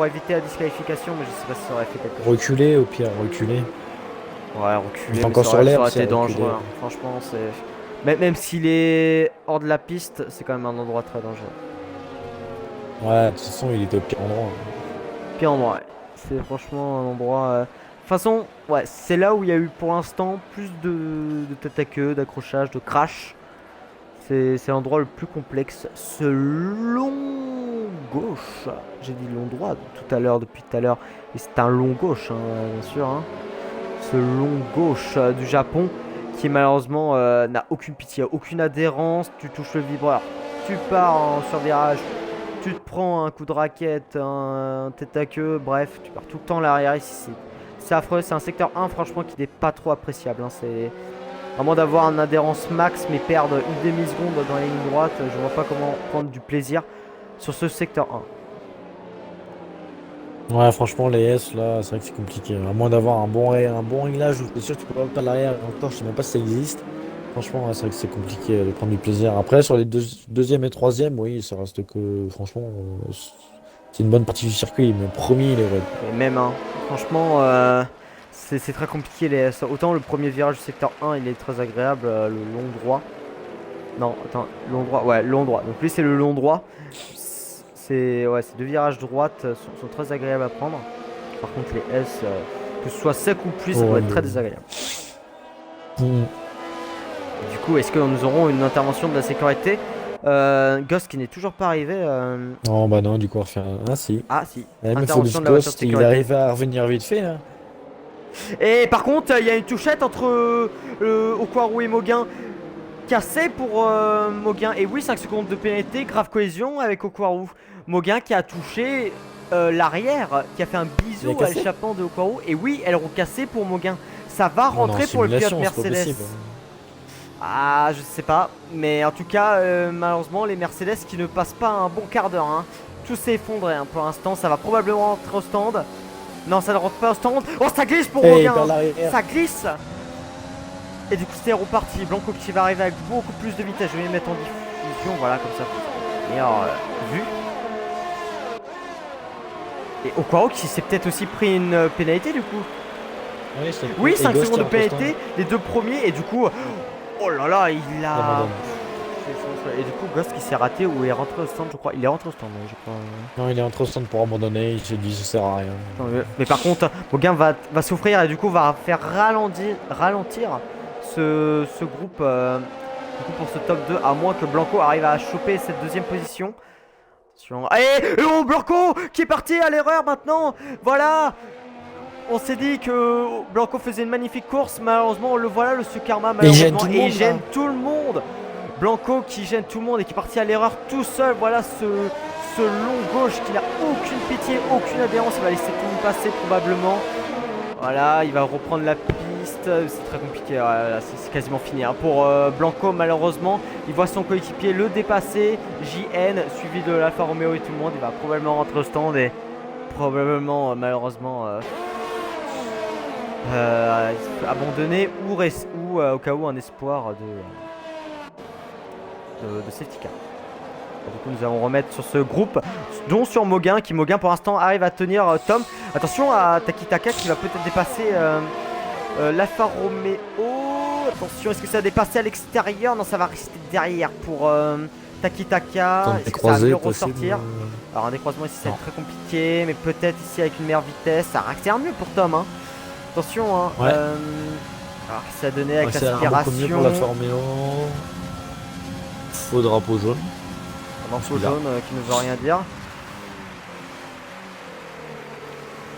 S2: éviter la disqualification, mais je sais pas si ça aurait fait quelque chose.
S1: Reculer, au pire, reculer.
S2: Ouais, reculer.
S1: Encore sur l'air,
S2: c'est dangereux. Hein. Franchement, c'est. Même s'il est hors de la piste, c'est quand même un endroit très dangereux.
S1: Ouais, de toute façon, il était au pire endroit.
S2: Pire endroit, ouais. C'est franchement un endroit. De toute façon, ouais, c'est là où il y a eu pour l'instant plus de tête à queue, d'accrochage, de crash. C'est l'endroit le plus complexe. Ce long gauche. J'ai dit long droit depuis tout à l'heure. Et c'est un long gauche, hein, bien sûr. Hein. Ce long gauche du Japon qui malheureusement n'a aucune pitié, aucune adhérence. Tu touches le vibreur, tu pars en survirage. Tu te prends un coup de raquette, un tête à queue, bref, tu pars tout le temps à l'arrière ici. C'est affreux, c'est un secteur 1 franchement qui n'est pas trop appréciable. Hein. C'est vraiment d'avoir une adhérence max mais perdre une demi-seconde dans la ligne droite. Je vois pas comment prendre du plaisir sur ce secteur
S1: 1. Ouais, franchement, les S là, c'est vrai que c'est compliqué. À moins d'avoir un bon réglage, c'est sûr que tu peux pas perdre l'arrière. Encore, je sais même pas si ça existe. Franchement, c'est vrai que c'est compliqué de prendre du plaisir. Après, sur les deuxième et troisième, oui, ça reste que, franchement, c'est une bonne partie du circuit. Mais premier, il est raide.
S2: Et même, hein, franchement, c'est très compliqué les S. Autant le premier virage du secteur 1, il est très agréable, le long droit. Non, attends, long droit, ouais, long droit. Donc lui, c'est le long droit. Ces 2 virages droite sont très agréables à prendre. Par contre, les S, que ce soit sec ou pluie, ça doit être très désagréable. Du coup, est-ce que nous aurons une intervention de la sécurité Ghost qui n'est toujours pas arrivé.
S1: Non, bah non, du coup, on refait un. Ah, si.
S2: Ah, si.
S1: Intervention de la voiture de sécurité. Il arrive à revenir vite fait, là.
S2: Et par contre, il y a une touchette entre Okwaro et Moguin. Cassé pour Moguin. Et oui, 5 secondes de pénalité. Grave cohésion avec Okwaro. Moguin qui a touché l'arrière, qui a fait un bisou à l'échappement de Okwaro. Et oui, elles ont cassé pour Moguin. Ça va rentrer pour le pilote Mercedes. Ah, je sais pas, mais en tout cas, malheureusement, les Mercedes qui ne passent pas un bon quart d'heure, hein, tout s'est effondré hein. Pour l'instant, ça va probablement rentrer au stand. Non, ça ne rentre pas au stand. Oh, ça glisse pour
S1: Et
S2: Moguin.
S1: vers l'arrière.
S2: Ça glisse. Et du coup, c'est reparti. Blanco qui va arriver avec beaucoup plus de vitesse. Je vais les mettre en diffusion. Voilà, comme ça. Meilleure vue. Et Okwaro qui s'est peut-être aussi pris une pénalité du coup. Oui, 5 secondes de pénalité. Les deux premiers. Et du coup, oh là là, il a. Et du coup, Ghost qui s'est raté ou est rentré au stand, je crois. Il est rentré au stand, je crois.
S1: Non, il est rentré au stand pour abandonner. Il s'est dit, ça sert à rien.
S2: Mais par contre, Moguin va souffrir et du coup va faire ralentir ce groupe du coup, pour ce top 2. À moins que Blanco arrive à choper cette deuxième position. Et oh, Blanco qui est parti à l'erreur maintenant. Voilà. On s'est dit que Blanco faisait une magnifique course. Malheureusement, le voilà, le Sukarma. Malheureusement, et il gêne tout le monde. Blanco qui gêne tout le monde et qui est parti à l'erreur tout seul. Voilà ce long gauche qui n'a aucune pitié, aucune adhérence. Il va laisser tout le monde passer probablement. Voilà, il va reprendre la piste. C'est très compliqué. Voilà, c'est quasiment fini hein. Pour Blanco, malheureusement, il voit son coéquipier le dépasser. JN, suivi de l'Alfa Romeo et tout le monde. Il va probablement rentrer au stand et probablement, malheureusement, abandonner ou au cas où un espoir de safety car. Du coup nous allons remettre sur ce groupe dont sur Moguin qui pour l'instant arrive à tenir Tom. Attention à Takitaka qui va peut-être dépasser l'Alfa Romeo. Attention, est-ce que ça va dépasser à l'extérieur? Non, ça va rester derrière pour Takitaka. Est-ce que ça va mieux ressortir? Alors un décroisement ici ça va être très compliqué, mais peut-être ici avec une meilleure vitesse ça accélère mieux pour Tom hein. Attention hein.
S1: Ouais.
S2: Alors ça a donné avec l'aspiration.
S1: Pour l'Alfa Romeo. Faux drapeau jaune.
S2: Un drapeau jaune qui ne veut rien dire.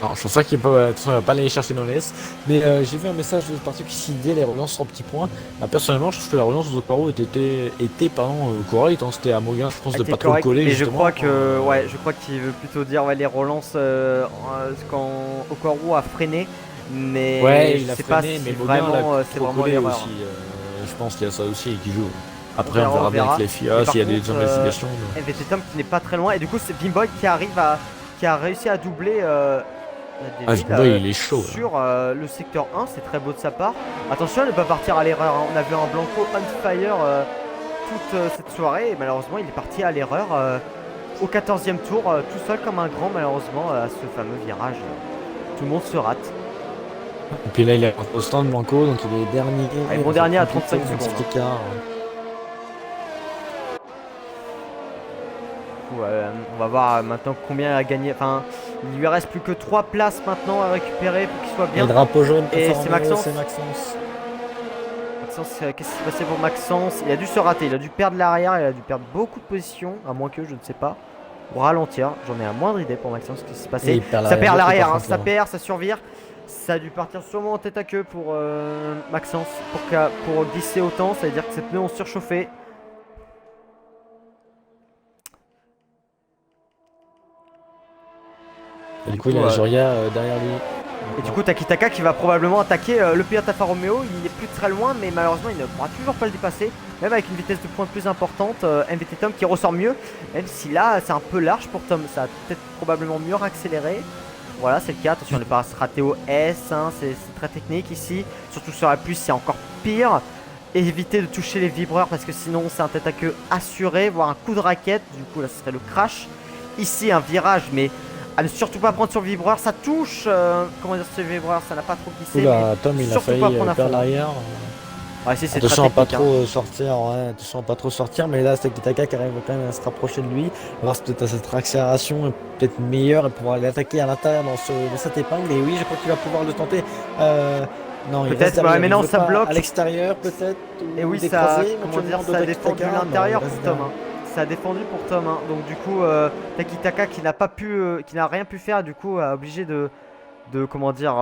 S1: Non, je pense pas qu'il va pas aller chercher dans l'Est. Mais j'ai vu un message de partie qui citait les relances en petits points. Bah, personnellement, je trouve que la relance de Okwaro était correcte. Hein, c'était à Moguin, je pense, de pas trop le coller.
S2: Mais je crois que, je crois qu'il veut plutôt dire les relances quand Okwaro a freiné. Mais
S1: ouais, il a
S2: sais
S1: freiné,
S2: pas si
S1: mais
S2: vraiment c'est vraiment l'erreur.
S1: Aussi. Je pense qu'il y a ça aussi qui joue. Après, on verra bien avec les FIA s'il y a des investigations.
S2: MVT Tom qui n'est pas très loin. Et du coup, c'est Bimboy qui a réussi à doubler.
S1: Il est chaud.
S2: Sur le secteur 1, c'est très beau de sa part. Attention à ne pas partir à l'erreur. Hein. On a vu un Blanco on fire toute cette soirée. Et malheureusement, il est parti à l'erreur au 14e tour, tout seul comme un grand, malheureusement, à ce fameux virage. Tout le monde se rate.
S1: Et puis là, il est au stand Blanco, donc il est dernier.
S2: Bon dernier à 35 secondes. On va voir maintenant combien il a gagné. Enfin, il lui reste plus que 3 places maintenant à récupérer pour qu'il soit bien.
S1: Et le drapeau jaune,
S2: et c'est Maxence.
S1: Maxence,
S2: qu'est-ce qui s'est passé pour Maxence? Il a dû se rater, il a dû perdre l'arrière, il a dû perdre beaucoup de positions, à moins que je ne sais pas. Ou ralentir, j'en ai la moindre idée pour Maxence, ce qui s'est passé. Ça perd l'arrière, hein, ça survire. Ça a dû partir sûrement en tête à queue pour Maxence pour glisser autant, ça veut dire que ses pneus ont surchauffé.
S1: Et du coup, il y a Joria derrière lui.
S2: Et du coup, Takitaka qui va probablement attaquer le pilote Alfa Romeo. Il est plus très loin, mais malheureusement, il ne pourra toujours pas le dépasser. Même avec une vitesse de pointe plus importante. MVT Tom qui ressort mieux. Même si là, c'est un peu large pour Tom. Ça a peut-être probablement mieux accéléré. Voilà, c'est le cas. Attention, ne pas se rater au S. Hein, c'est très technique ici. Surtout sur la pluie, c'est encore pire. Et éviter de toucher les vibreurs parce que sinon, c'est un tête à queue assuré. Voire un coup de raquette. Du coup, là, ce serait le crash. Ici, un virage, mais à ne surtout pas prendre sur le vibreur, ça touche. Comment dire, sur le vibreur, ça n'a pas trop glissé.
S1: Oula, Tom il a failli perdre l'arrière.
S2: Ouais, c'est
S1: attention à pas trop sortir, attention à pas trop sortir, mais là c'est Takitaka qui arrive quand même à se rapprocher de lui. Voir si peut-être cette accélération est peut-être meilleure et pouvoir l'attaquer à l'intérieur dans cette épingle. Et oui, je crois qu'il va pouvoir le tenter. Non, il reste derrière,
S2: mais non, ça bloque
S1: à l'extérieur peut-être.
S2: Et oui, ça, comment dire, ça a défendu l'intérieur pour Tom. Ça a défendu pour Tom, hein. Donc du coup Takitaka qui n'a rien pu faire, du coup obligé de comment dire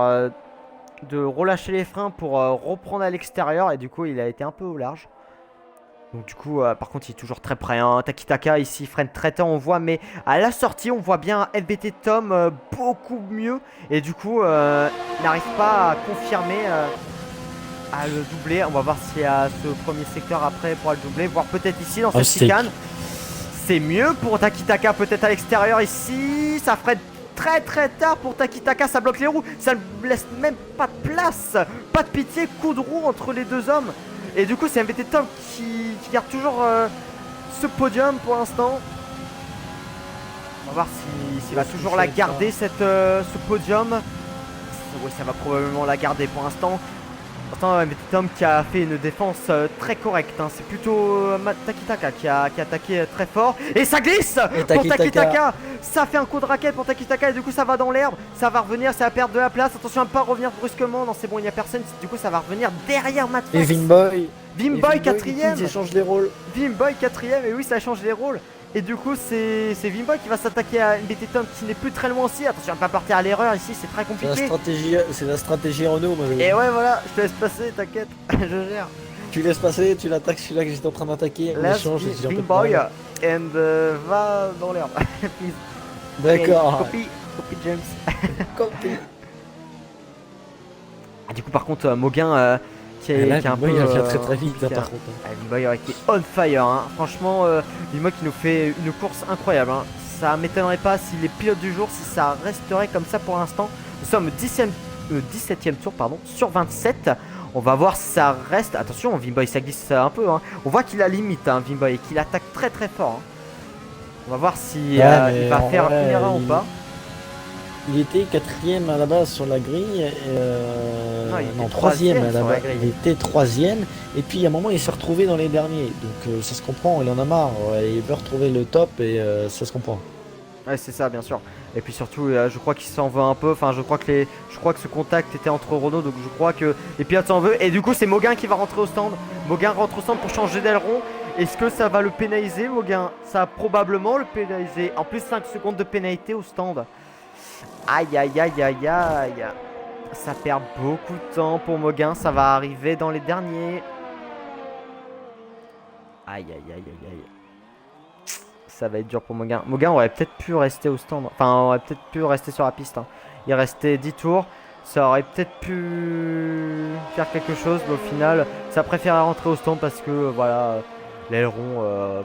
S2: de relâcher les freins pour reprendre à l'extérieur, et du coup il a été un peu au large. Donc du coup par contre il est toujours très près, hein. Takitaka ici freine très tard, on voit, mais à la sortie on voit bien MVT Tom beaucoup mieux, et du coup il n'arrive pas à confirmer à le doubler. On va voir s'il y a ce premier secteur après pour le doubler, voire peut-être ici dans cette chicane. C'est mieux pour Takitaka peut-être à l'extérieur ici. Ça ferait très très tard pour Takitaka, ça bloque les roues. Ça ne laisse même pas de place. Pas de pitié, coup de roue entre les deux hommes. Et du coup c'est MVT Tom qui garde toujours ce podium pour l'instant. On va voir s'il va toujours la garder ce podium. Oui, ça va probablement la garder pour l'instant. Pourtant, MVT Tom qui a fait une défense très correcte. Hein. C'est plutôt Takitaka qui a attaqué très fort. Et ça glisse pour Takitaka. Ça fait un coup de raquette pour Takitaka et du coup ça va dans l'herbe. Ça va revenir, ça va perdre de la place. Attention à ne pas revenir brusquement. Non, c'est bon, il n'y a personne. Du coup, ça va revenir derrière Matt
S1: Et
S2: Fox.
S1: Vimboy.
S2: Vimboy quatrième.
S1: Ils échangent les rôles.
S2: Vimboy quatrième. Et oui, ça change les rôles. Et du coup, c'est Vimboy qui va s'attaquer à MVT Tom qui n'est plus très loin aussi. Attention à ne pas partir à l'erreur ici, c'est très compliqué.
S1: C'est la stratégie Renault, moi.
S2: Et ouais, voilà, je te laisse passer, t'inquiète, je gère.
S1: Tu laisses passer, tu l'attaques celui-là que j'étais en train d'attaquer.
S2: Let's Vimboy and va dans l'herbe.
S1: D'accord.
S2: Copy James.
S1: Copy.
S2: Ah, du coup, par contre, Mauguin qui est un peu.
S1: Il vient très vite, là, par contre.
S2: Vimboy qui est on fire. Hein. Franchement, Vimboy qui nous fait une course incroyable. Hein. Ça m'étonnerait pas si les pilotes du jour, si ça resterait comme ça pour l'instant. Nous sommes au 17ème tour, pardon, sur 27. On va voir si ça reste. Attention, Vimboy, ça glisse un peu. Hein. On voit qu'il a limite, hein, Vimboy, et qu'il attaque très très fort. Hein. On va voir si il va faire une erreur ou pas.
S1: Il était quatrième à la base sur la grille,
S2: non,
S1: troisième à la base. Il était troisième, et puis à un moment il s'est retrouvé dans les derniers. Donc ça se comprend, il en a marre. Il veut retrouver le top et ça se comprend.
S2: Ouais, c'est ça, bien sûr. Et puis surtout, je crois qu'il s'en veut un peu. Enfin, je crois que ce contact était entre Renault, donc je crois que les pilotes s'en veulent. Et du coup, c'est Mauguin qui va rentrer au stand. Mauguin rentre au stand pour changer d'aileron. Est-ce que ça va le pénaliser, Mauguin? Ça va probablement le pénaliser. En plus, 5 secondes de pénalité au stand. Aïe, aïe, aïe, aïe, aïe. Ça perd beaucoup de temps pour Mauguin. Ça va arriver dans les derniers. Aïe, aïe, aïe, aïe, aïe. Ça va être dur pour Mauguin. Mauguin aurait peut-être pu rester au stand. Enfin, aurait peut-être pu rester sur la piste. Hein. Il restait 10 tours. Ça aurait peut-être pu faire quelque chose. Mais au final, ça préfère rentrer au stand parce que, voilà, l'aileron,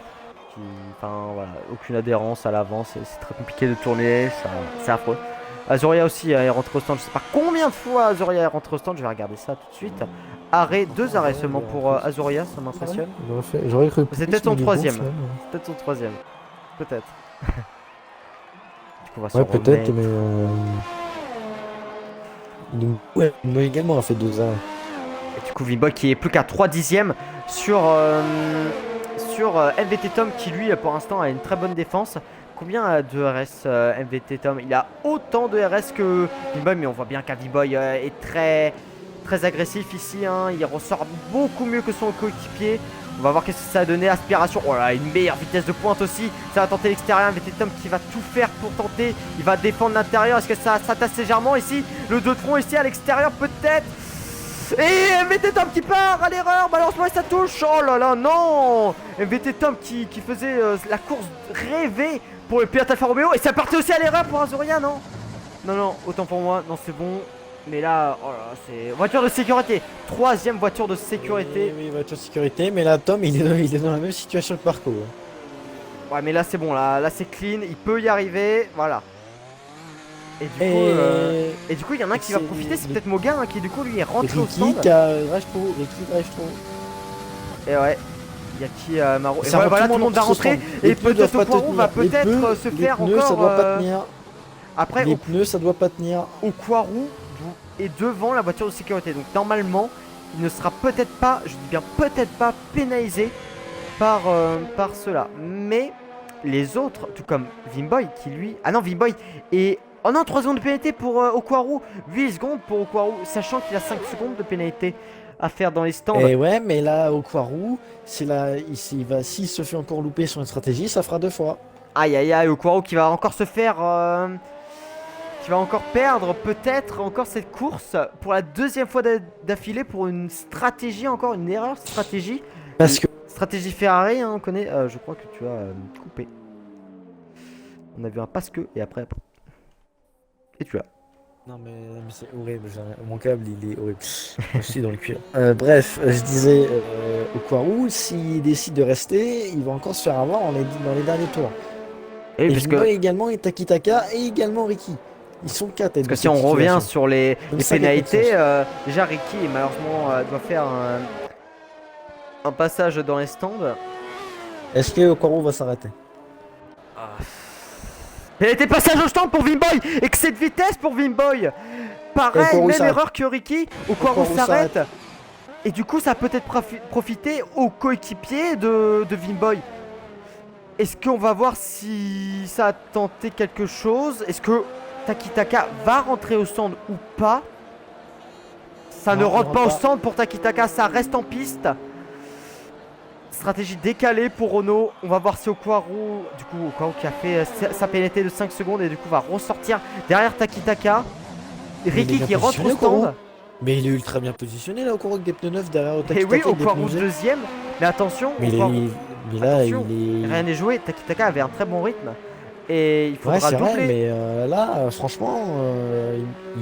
S2: enfin, voilà, aucune adhérence à l'avant. C'est très compliqué de tourner. C'est affreux. Azuria aussi est rentré au stand. Je sais pas combien de fois Azuria est rentré au stand. Je vais regarder ça tout de suite. Arrêt, 2 arrêts seulement pour Azuria. Ça m'impressionne.
S1: J'aurais cru.
S2: C'est peut-être son troisième. Peut-être son troisième. Peut-être.
S1: Ouais, peut-être, mais. Ouais, moi également a fait 2 arrêts.
S2: Et du coup, Vimboy qui est plus qu'à 3 dixièmes sur MVT Tom qui lui pour l'instant a une très bonne défense. Combien a de RS MVT Tom? Il a autant de RS que Vimboy, mais on voit bien qu'un Vimboy est très agressif ici. Hein. Il ressort beaucoup mieux que son coéquipier. On va voir qu'est-ce que ça a donné. Aspiration. Oh là, une meilleure vitesse de pointe aussi. Ça va tenter l'extérieur. MVT Tom qui va tout faire pour tenter. Il va défendre l'intérieur. Est-ce que ça tasse légèrement ici? Le dos de front ici à l'extérieur peut-être. Et MVT Tom qui part à l'erreur. Balancement et ça touche. Oh là là, non. MVT Tom qui faisait la course rêvée pour le pilote Alfa Romeo. Et ça partait aussi à l'erreur pour Azuria, non? Non, autant pour moi. Non, c'est bon. Mais là, oh là, c'est voiture de sécurité. 3ème voiture de sécurité.
S1: Oui, voiture de sécurité. Mais là, Tom, il est dans la même situation que Marco.
S2: Ouais, mais là, c'est bon. Là c'est clean. Il peut y arriver. Voilà. Et du coup, il y en a un qui va profiter. C'est peut-être Mauguin hein, qui, du coup, lui est rentré au stand.
S1: Ricky drive trop.
S2: Et ouais. Il y a qui Maro. Et voilà, tout le monde va rentrer. Et peut-être au Poirot va peut-être se faire encore.
S1: Ça doit pas tenir.
S2: Après,
S1: les pneus, ça doit pas tenir.
S2: Au Poirot est devant la voiture de sécurité. Donc normalement, il ne sera peut-être pas, je dis bien peut-être pas pénalisé par cela. Mais les autres, tout comme Vimboy qui lui... Ah non, Vimboy est... Oh non, 3 secondes de pénalité pour Okwaru. 8 secondes pour Okwaru, sachant qu'il a 5 secondes de pénalité à faire dans les stands.
S1: Et ouais, mais là, Okwaru, s'il se fait encore louper sur une stratégie, ça fera 2 fois.
S2: Aïe aïe aïe, Okwaru qui va encore se faire... qui va encore perdre peut-être encore cette course pour la 2e fois d'affilée pour une stratégie, encore une erreur stratégie.
S1: Parce que...
S2: Stratégie Ferrari, hein, on connaît. Je crois que tu as coupé. On a vu un parce que et après. Et tu as.
S1: Non mais c'est horrible, mon câble il est horrible. Je suis dans le cuir. Bref, je disais au Quaru, s'il décide de rester, il va encore se faire avoir dans les derniers tours.
S2: Et
S1: Et
S2: parce que,
S1: Vinboy également, et Takitaka, et également Ricky. Ils sont quatre à être
S2: parce que
S1: dans
S2: si
S1: cette
S2: on revient
S1: situation.
S2: sur les
S1: Comme ça, il y a pas de
S2: pénalités,
S1: sens.
S2: déjà Ricky malheureusement doit faire un passage dans les stands.
S1: Est-ce que Quaru va s'arrêter?
S2: Ah. Pénalité passage au stand pour Vimboy. Excès de vitesse pour Vimboy.
S1: Et
S2: Pareil,
S1: Quaru
S2: même
S1: s'arrête.
S2: erreur que Ricky. Okwaru
S1: Quaru
S2: s'arrête. Et du coup, ça peut être profiter aux coéquipiers de Vimboy. Est-ce qu'on va voir si ça a tenté quelque chose? Est-ce que Takitaka va rentrer au stand ou pas? Ça ne
S1: Non, il
S2: rentre pas
S1: rentre
S2: au
S1: pas.
S2: stand pour Takitaka, ça reste en piste. Stratégie décalée pour Renault. On va voir si Okwaru, du coup, Okwaru qui a fait sa pénalité de 5 secondes et du coup va ressortir derrière Takitaka.
S1: Mais il est
S2: Ricky
S1: bien
S2: qui rentre au
S1: positionné, Okwaru.
S2: stand.
S1: Mais il est ultra bien positionné là, Okwaru avec des pneus neufs derrière
S2: Et
S1: Takitaka
S2: oui,
S1: avec des pneus
S2: Okwaru
S1: usés.
S2: deuxième. Mais attention,
S1: Mais,
S2: Okwaru,
S1: mais là,
S2: attention,
S1: il est.
S2: rien n'est joué. Takitaka avait un très bon rythme. Et il
S1: Ouais,
S2: faudra
S1: c'est vrai,
S2: doubler.
S1: mais là, franchement,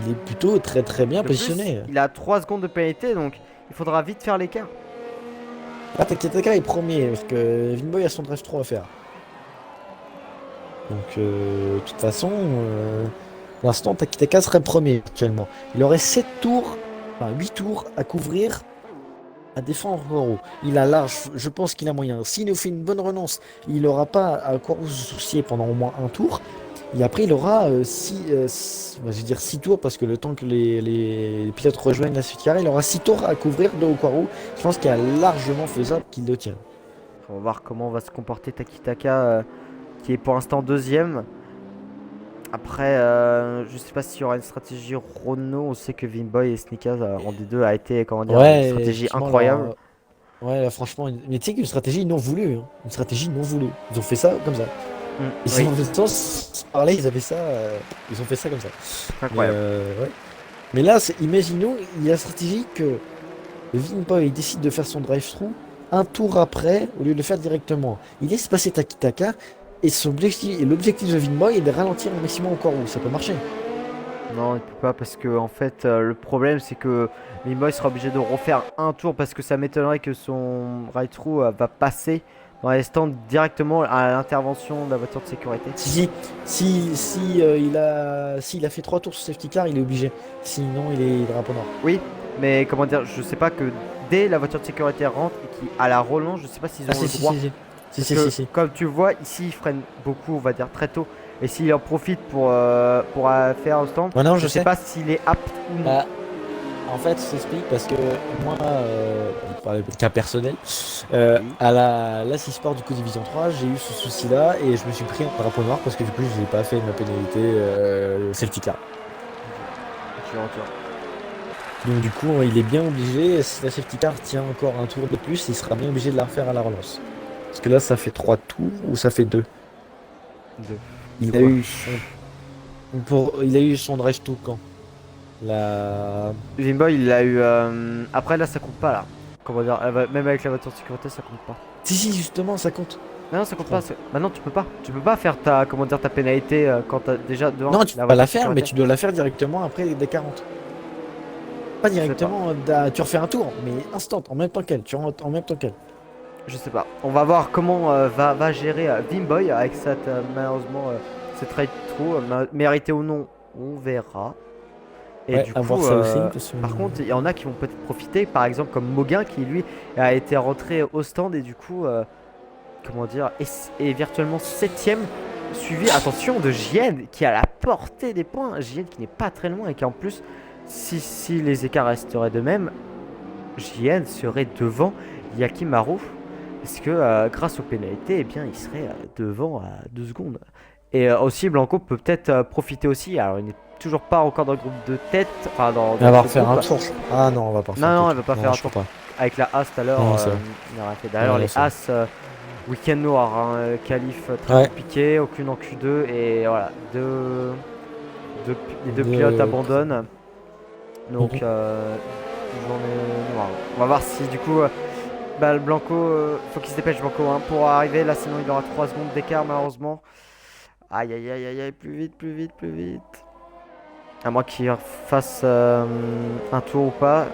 S1: il est plutôt très très bien
S2: De plus,
S1: positionné.
S2: il a 3 secondes de pénalité, donc il faudra vite faire l'écart.
S1: Là, Takitaka est premier, parce que Vinboy a son drive 3 à faire. Donc, de toute façon, pour l'instant, Takitaka serait premier actuellement. Il aurait 7 tours, enfin 8 tours à couvrir, à défendre Goro. Il a large, je pense qu'il a moyen. S'il nous fait une bonne relance, il n'aura pas à quoi se soucier pendant au moins un tour. Et après, il aura 6 tours, parce que le temps que les pilotes rejoignent la suite carrée, il aura 6 tours à couvrir de Okwaru. Je pense qu'il est largement faisable qu'il le tienne.
S2: On va voir comment va se comporter Takitaka, qui est pour l'instant deuxième. Après, je sais pas s'il y aura une stratégie Renault. On sait que Vimboy et Sneakers, un des deux, a été, comment dire, une stratégie
S1: effectivement,
S2: incroyable.
S1: ouais, là, franchement, mais tu sais qu'une stratégie non voulue, hein. Une stratégie non voulue. Ils ont fait ça comme ça. Ils
S2: Oui,
S1: ont fait ça sans parler, ils avaient ça, ils ont fait ça comme ça. Mais,
S2: incroyable.
S1: ouais. Mais là, imaginons, il y a la stratégie que Vinboy décide de faire son drive-thru un tour après, au lieu de le faire directement. Il laisse passer Takitaka, et l'objectif de Vinboy est de ralentir un maximum encore où ça peut marcher.
S2: Non, il peut pas parce que en fait, le problème c'est que Vimboy sera obligé de refaire un tour parce que ça m'étonnerait que son ride-through va passer dans les stands directement à l'intervention de la voiture de sécurité.
S1: S'il a fait 3 tours sur safety car, il est obligé. Sinon, il est drapeau noir.
S2: Oui, mais comment dire, je sais pas que dès la voiture de sécurité rentre et qu'à la relance, je sais pas s'ils
S1: Ah,
S2: ont le droit.
S1: si,
S2: Parce que, comme tu vois, ici ils freinent beaucoup, on va dire très tôt. Et s'il en profite pour faire un stand,
S1: Ouais, non,
S2: je
S1: je
S2: sais
S1: sais.
S2: pas s'il est apte ou non.
S1: Bah, en fait, je t'explique parce que moi, pour parler de cas personnel,
S2: Oui.
S1: à la Sport du coup Division 3, j'ai eu ce souci-là et je me suis pris un drapeau noir parce que du coup, je n'ai pas fait ma pénalité safety car.
S2: Je retire.
S1: Donc du coup, il est bien obligé, si la safety car tient encore un tour de plus, il sera bien obligé de la refaire à la relance. Parce que là, ça fait 3 tours ou ça fait 2.
S2: Deux.
S1: Il a
S2: Quoi
S1: eu il a eu son drive tout quand la...
S2: Vimboy, il a eu. Après, là, ça compte pas là. Comment dire, même avec la voiture de sécurité, ça compte pas.
S1: Si, justement, ça compte.
S2: Mais non, ça compte
S1: Je
S2: pas.
S1: crois.
S2: Maintenant, tu peux pas. Tu peux pas faire ta, comment dire, ta pénalité quand t'as déjà devant
S1: Non, tu
S2: la
S1: peux pas la
S2: voiture de
S1: faire, mais
S2: sécurité.
S1: tu dois la faire directement après des 40. Pas
S2: Je sais pas.
S1: directement, tu refais un tour, mais instant, en même temps qu'elle. Tu rentres en même temps qu'elle.
S2: Je sais pas. On va voir comment va gérer Vimboy avec cette, malheureusement, cette ride through. Mérité ou non, on verra. Et
S1: Ouais,
S2: du
S1: à voir
S2: coup,
S1: ça aussi. Parce que...
S2: par contre, il y en a qui vont peut-être profiter, par exemple comme Moguin qui lui a été rentré au stand et du coup, comment dire, est virtuellement septième, suivi, attention, de JN qui a la portée des points. JN qui n'est pas très loin et qui en plus, si les écarts resteraient de même, JN serait devant Yakimaru. Parce que grâce aux pénalités, eh bien, il serait devant à 2 secondes. Et aussi, Blanco peut peut-être profiter aussi. Alors, il n'est toujours pas encore dans le groupe de tête. Enfin, dans
S1: Elle va
S2: le
S1: refaire
S2: groupe.
S1: un tour. Ah non, on va pas refaire
S2: Non,
S1: un
S2: non,
S1: tour.
S2: elle va pas
S1: Non,
S2: faire un
S1: je crois
S2: tour.
S1: pas.
S2: Avec la As tout à l'heure,
S1: Non, c'est
S2: il aurait fait. D'ailleurs,
S1: Ouais,
S2: les
S1: c'est
S2: As, week-end noir, hein, qualif très
S1: Ouais.
S2: compliqué, aucune en Q2. Et voilà, les deux
S1: Deux-
S2: pilotes abandonnent. Donc,
S1: Mhm.
S2: journée noire. On va voir si du coup. Bah, le Blanco, faut qu'il se dépêche Blanco hein, pour arriver. Là, sinon il aura 3 secondes d'écart malheureusement. Aïe aïe aïe aïe aïe, plus vite, plus vite, plus vite. À moins qu'il fasse un tour ou pas.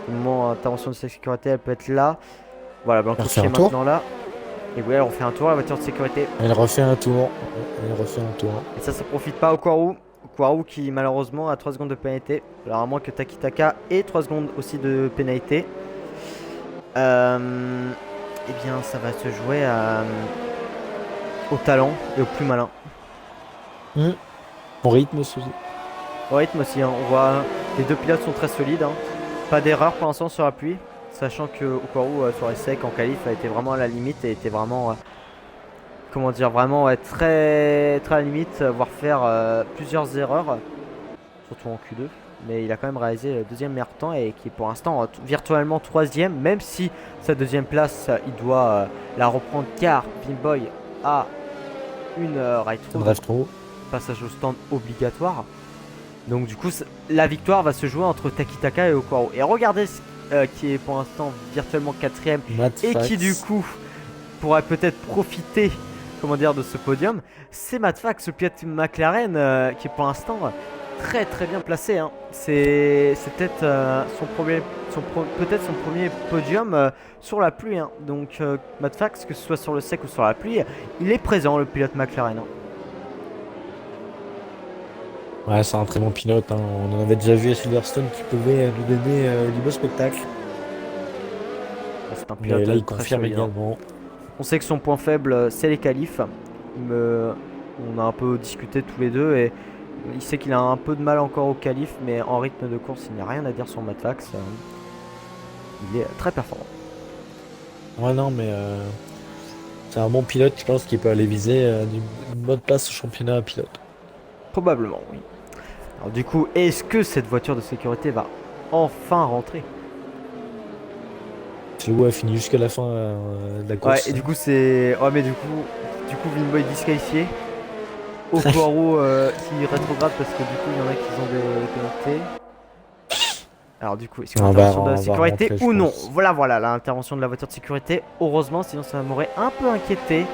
S2: Au moment intervention de sécurité, elle peut être là. Voilà, Blanco
S1: Elle
S2: qui
S1: refait
S2: est
S1: un tour.
S2: maintenant là. Et oui, elle refait un tour, la voiture de sécurité.
S1: Elle refait un tour. Elle refait un tour.
S2: Et ça profite pas au Quaru. Quaru qui malheureusement a 3 secondes de pénalité. Alors à moins que Takitaka ait 3 secondes aussi de pénalité. Eh bien, ça va se jouer au talent et au plus malin.
S1: Mon rythme aussi.
S2: Au rythme aussi, hein. On voit les deux pilotes sont très solides. Hein. Pas d'erreur pour l'instant sur la pluie. Sachant que Okwaru sur les secs en qualif a été vraiment à la limite et était vraiment, comment dire, vraiment très, très à la limite, voire faire plusieurs erreurs, surtout en Q2. Mais il a quand même réalisé le deuxième meilleur temps et qui est pour l'instant virtuellement troisième, même si sa deuxième place, il doit la reprendre car Vinboy a une ride through,
S1: Drive trop.
S2: passage au stand obligatoire. Donc du coup, la victoire va se jouer entre Takitaka et Okwaru. Et regardez qui est pour l'instant virtuellement quatrième et qui du coup pourrait peut-être profiter, comment dire, de ce podium. C'est Matt Fax, le pilote McLaren, qui est pour l'instant très très bien placé. Hein. C'est peut-être peut-être son premier podium sur la pluie. Hein. Donc Matt Fax, que ce soit sur le sec ou sur la pluie, il est présent, le pilote McLaren. Hein.
S1: Ouais, c'est un très bon pilote. Hein. On en avait déjà vu à Silverstone qui pouvait lui donner du beau spectacle.
S2: C'est un
S1: Mais
S2: pilote
S1: là, il
S2: très
S1: confirme
S2: solide, hein.
S1: également.
S2: On sait que son point faible, c'est les qualifs. On a un peu discuté tous les deux et il sait qu'il a un peu de mal encore au qualif, mais en rythme de course, il n'y a rien à dire sur Matt Fax. Il est très performant.
S1: Ouais, non, mais c'est un bon pilote, je pense qu'il peut aller viser une bonne place au championnat à pilote.
S2: Probablement, oui. Alors du coup, est-ce que cette voiture de sécurité va enfin rentrer?
S1: C'est où elle finit jusqu'à la fin de la
S2: Ouais,
S1: course.
S2: et du coup, c'est... Ouais, mais du coup, Vinboy disqualifié. Okwaru qui rétrograde parce que du coup, il y en a qui ont des pénalités. Alors du coup, est-ce que l'intervention de la sécurité
S1: rentrer,
S2: ou non?
S1: pense.
S2: Voilà, l'intervention de la voiture de sécurité. Heureusement, sinon ça m'aurait un peu inquiété.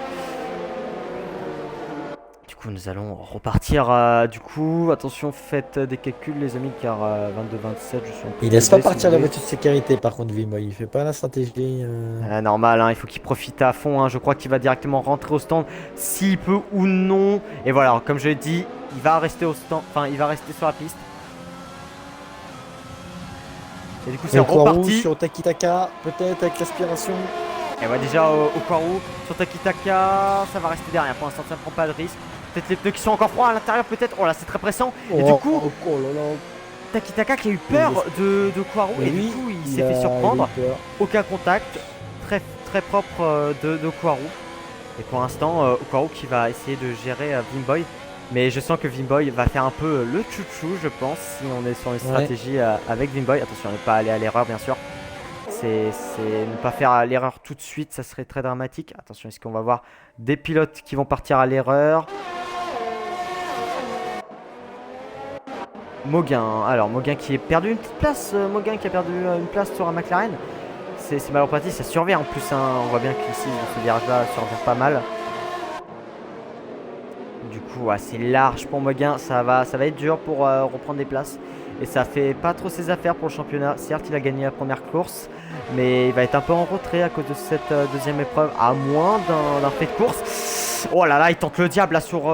S2: Du coup, nous allons repartir. Du coup, attention, faites des calculs, les amis, car 22-27, je suis un peu.
S1: Il laisse pas
S2: pesé, si
S1: partir
S2: vous
S1: la
S2: voulez.
S1: voiture de sécurité, par contre, Vimo. Il fait pas la stratégie.
S2: Normal, hein, il faut qu'il profite à fond. Hein. Je crois qu'il va directement rentrer au stand, s'il peut ou non. Et voilà, comme je l'ai dit, il va rester au stand. Enfin, il va rester sur la piste. Et du coup, c'est reparti.
S1: Sur Takitaka, peut-être avec l'aspiration.
S2: Et ouais, déjà Okwaru sur Takitaka, ça va rester derrière. Pour l'instant, ça ne prend pas de risque. Peut-être les pneus qui sont encore froids à l'intérieur, peut-être. Oh là, c'est très pressant. Et du coup,
S1: oh là là.
S2: Takitaka qui a eu peur de Okwaru. Et
S1: lui,
S2: du coup, il s'est fait surprendre.
S1: il a eu peur.
S2: Aucun contact. Très, très propre de Okwaru. Et pour l'instant, Okwaru qui va essayer de gérer Vinboy. Mais je sens que Vinboy va faire un peu le chouchou, je pense, si on est sur une stratégie avec Vinboy. Attention, ne pas aller à l'erreur, bien sûr. C'est ne pas faire l'erreur tout de suite, ça serait très dramatique. Attention, est-ce qu'on va voir des pilotes qui vont partir à l'erreur? Mauguin, alors Mauguin qui a perdu une petite place, Mauguin qui a perdu une place sur un McLaren. C'est malheureux pratique, ça survient en plus, hein. On voit bien qu'ici, dans ce virage-là, ça survient pas mal. Du coup, c'est large pour Mauguin, ça va être dur pour reprendre des places. Et ça fait pas trop ses affaires pour le championnat. Certes, il a gagné la première course, mais il va être un peu en retrait à cause de cette deuxième épreuve, à moins d'un fait de course. Oh là là, il tente le diable là sur